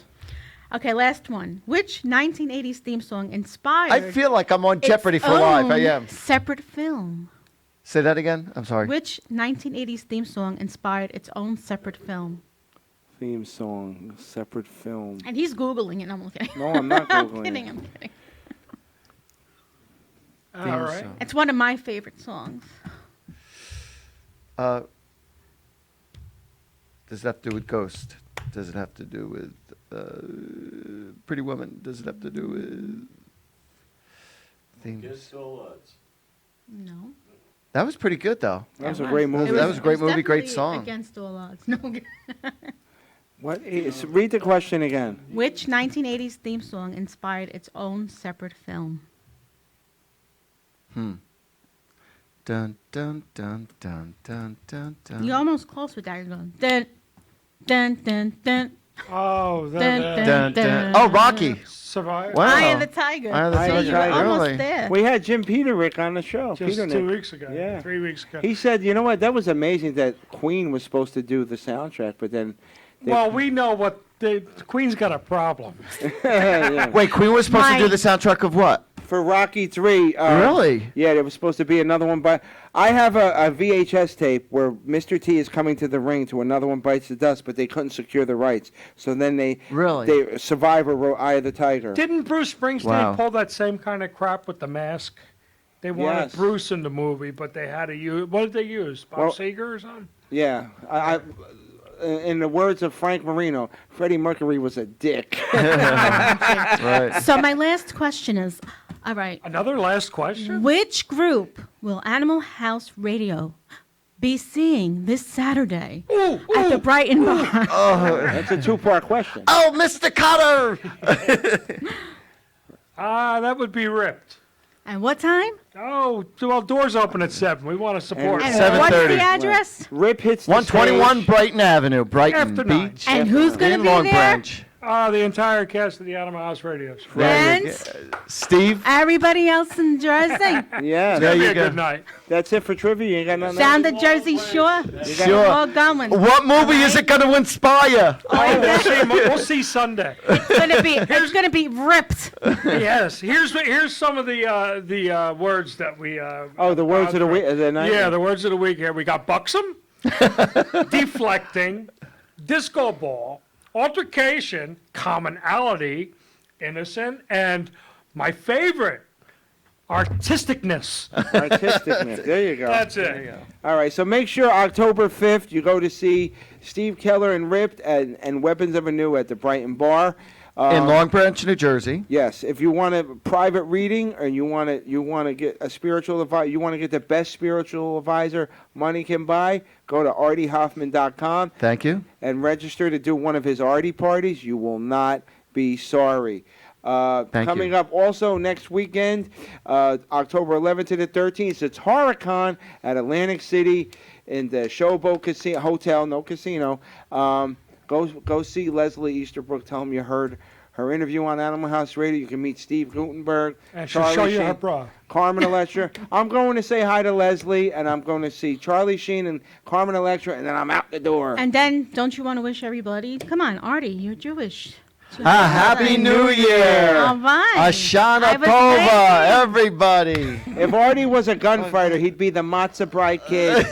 Okay, last one. Which 1980s theme song inspired I feel like I'm on its Jeopardy for life. I own am. separate film? Say that again? I'm sorry. Which 1980s theme song inspired its own separate film? Theme song, separate film. And he's Googling it. I'm looking. No, I'm not I'm Googling kidding. it. I'm kidding. All right. It's one of my favorite songs. Does it have to do with Ghost? Does it have to do with Pretty Woman? Does it have to do with themes? Against all odds. No. That was pretty good, though. That was a great movie. That was a great It was movie, great definitely song. Against all odds. No. What is? Read the question again. Which 1980s theme song inspired its own separate film? Dun dun dun dun dun dun dun. You're almost close with that. You're going dun dun dun dun. Oh, Dun, the dun, dun. Oh, Rocky. Survive. Wow. Eye of the Tiger. Eye of the See, Tiger, you were almost really? there. We had Jim Peterick on the show. Just Peternick. 2 weeks ago. Yeah. 3 weeks ago. He said, you know what? That was amazing that Queen was supposed to do the soundtrack, but then. They, Well, we know what the Queen's got a problem. Yeah. Wait, Queen was supposed to do the soundtrack of what? For Rocky 3. Really? Yeah, there was supposed to be another one. But I have a VHS tape where Mr. T is coming to the ring to Another One Bites the Dust, but they couldn't secure the rights. So then they Survivor wrote Eye of the Tiger. Didn't Bruce Springsteen Wow. pull that same kind of crap with The Mask? They wanted Yes. Bruce in the movie, but they had to use. What did they use? Bob Well- Seger or something? Yeah. In the words of Frank Marino, Freddie Mercury was a dick. Right. So my last question is, all right. Another last question? Which group will Animal House Radio be seeing this Saturday at the Brighton Bar? That's a two-part question. Oh, Mr. Cutter! That would be Ripped. And what time? Oh, well, doors open at 7. We want to support. And it. what's 7:30. the address? Rip hits the 121 stage. Brighton Avenue, Brighton After 9. Beach. And who's going to in be Long there? Branch. The entire cast of the Animal House Radio Show. And Steve? everybody else in Jersey. Yeah, It's There gonna be you a go. good night. that's it for trivia. You ain't got nothing Down else? the Jersey Shore. Sure. All going. What movie is it going to inspire? We'll see Sunday. It's gonna be ripped. Yes. Here's some of the words that we. Oh, the words of the week, the night. Yeah, the words of the week here. We got buxom, deflecting, disco ball, altercation, commonality, innocent, and my favorite, artisticness. Artisticness. There you go. That's it. All right, so make sure October 5th you go to see Steve Keller and Ripped and Weapons of Anew at the Brighton Bar. In Long Branch, New Jersey. Yes, if you want a private reading and you want to get a spiritual advisor, you want to get the best spiritual advisor money can buy, go to artiehoffman.com. Thank you. And register to do one of his Artie parties. You will not be sorry. Coming up also next weekend, October 11th to the 13th, it's HorrorCon at Atlantic City in the Showboat Casino Hotel, no casino. Go see Leslie Easterbrook. Tell him you heard her interview on Animal House Radio. You can meet Steve Gutenberg, And she'll show you her bra. Carmen Electra. I'm going to say hi to Leslie, and I'm going to see Charlie Sheen and Carmen Electra, and then I'm out the door. And then, don't you want to wish everybody? Come on, Artie, you're Jewish. Happy New Year! All right. Ashana I was Tova, ready. everybody. If Artie was a gunfighter, he'd be the Matzah Bright kid.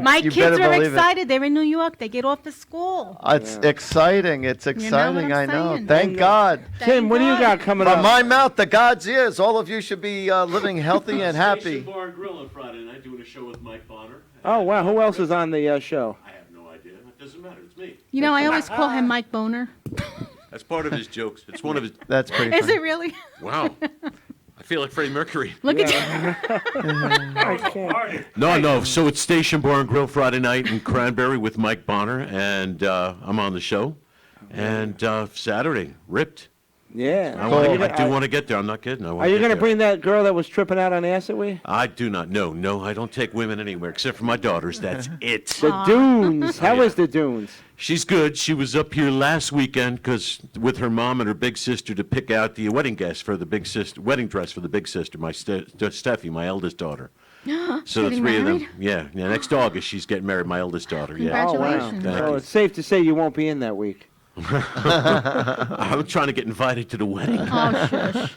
My you kids better are believe it. excited. They're in New York. They get off to school. It's exciting. It's You know what exciting. I I'm know. saying? Thank God. Tim, what do you got coming From up? my mouth to God's ears, all of you should be living healthy and happy. Station Bar and Grill on Friday night doing a show with Mike Bonner. Oh, wow. Who else is on the show? I have no idea. It doesn't matter. It's me. You know, I always call him Mike Boner. That's part of his jokes. It's one of his. That's pretty Is funny. it really? Wow. I feel like Freddie Mercury. Look at you. No. So it's Station Bar and Grill Friday night in Cranberry with Mike Bonner, and I'm on the show. And Saturday, Ripped. Yeah. I do want to get there. I'm not kidding. Are you going to bring that girl that was tripping out on acid with you? I do not. No, I don't take women anywhere except for my daughters. That's it. The Dunes. How is the Dunes? She's good. She was up here last weekend because with her mom and her big sister to pick out the wedding dress for the big sister, my Steffi, my eldest daughter. So the Getting three of married? them. Yeah. Next August she's getting married. My eldest daughter. Yeah. Congratulations. Thank So you. it's safe to say you won't be in that week. I'm trying to get invited to the wedding. Oh, shush.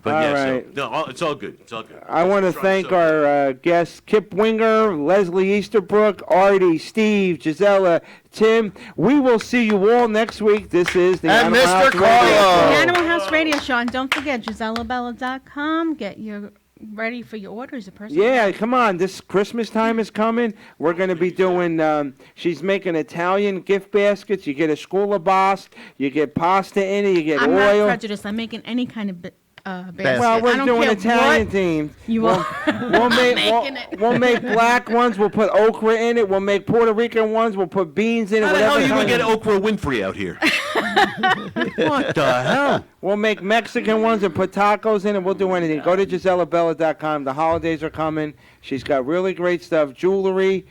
But All yeah, right. it's all good. It's all good. I want to thank our guests, Kip Winger, Leslie Easterbrook, Artie, Steve, Gisela, Tim. We will see you all next week. This is the And Animal Mr. House Radio Carlo. Show. The Animal House Radio Show. And don't forget, GiselleBella.com. Get your ready for your orders. A person. Yeah, come on. This Christmas time is coming. We're going to be doing, she's making Italian gift baskets. You get a School Boss. You get pasta in it. You get I'm oil. not prejudiced. I'm making any kind of basket. Well, I we're don't doing care Italian what themed. You we'll, want. we'll make making it. we'll make black ones. We'll put okra in it. We'll make Puerto Rican ones. We'll put beans in it. How the hell are you kind going to of- get Oprah Winfrey out here? What the hell? We'll make Mexican ones and put tacos in it. We'll do anything. Go to GiselleBella.com. The holidays are coming. She's got really great stuff. Jewelry,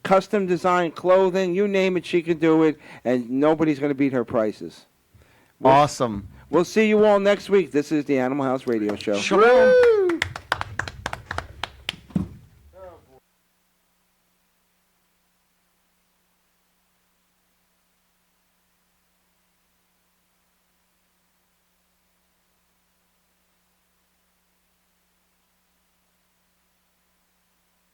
custom design clothing. You name it, she can do it. And nobody's going to beat her prices. Awesome. We'll see you all next week. This is the Animal House Radio Show. Shalom.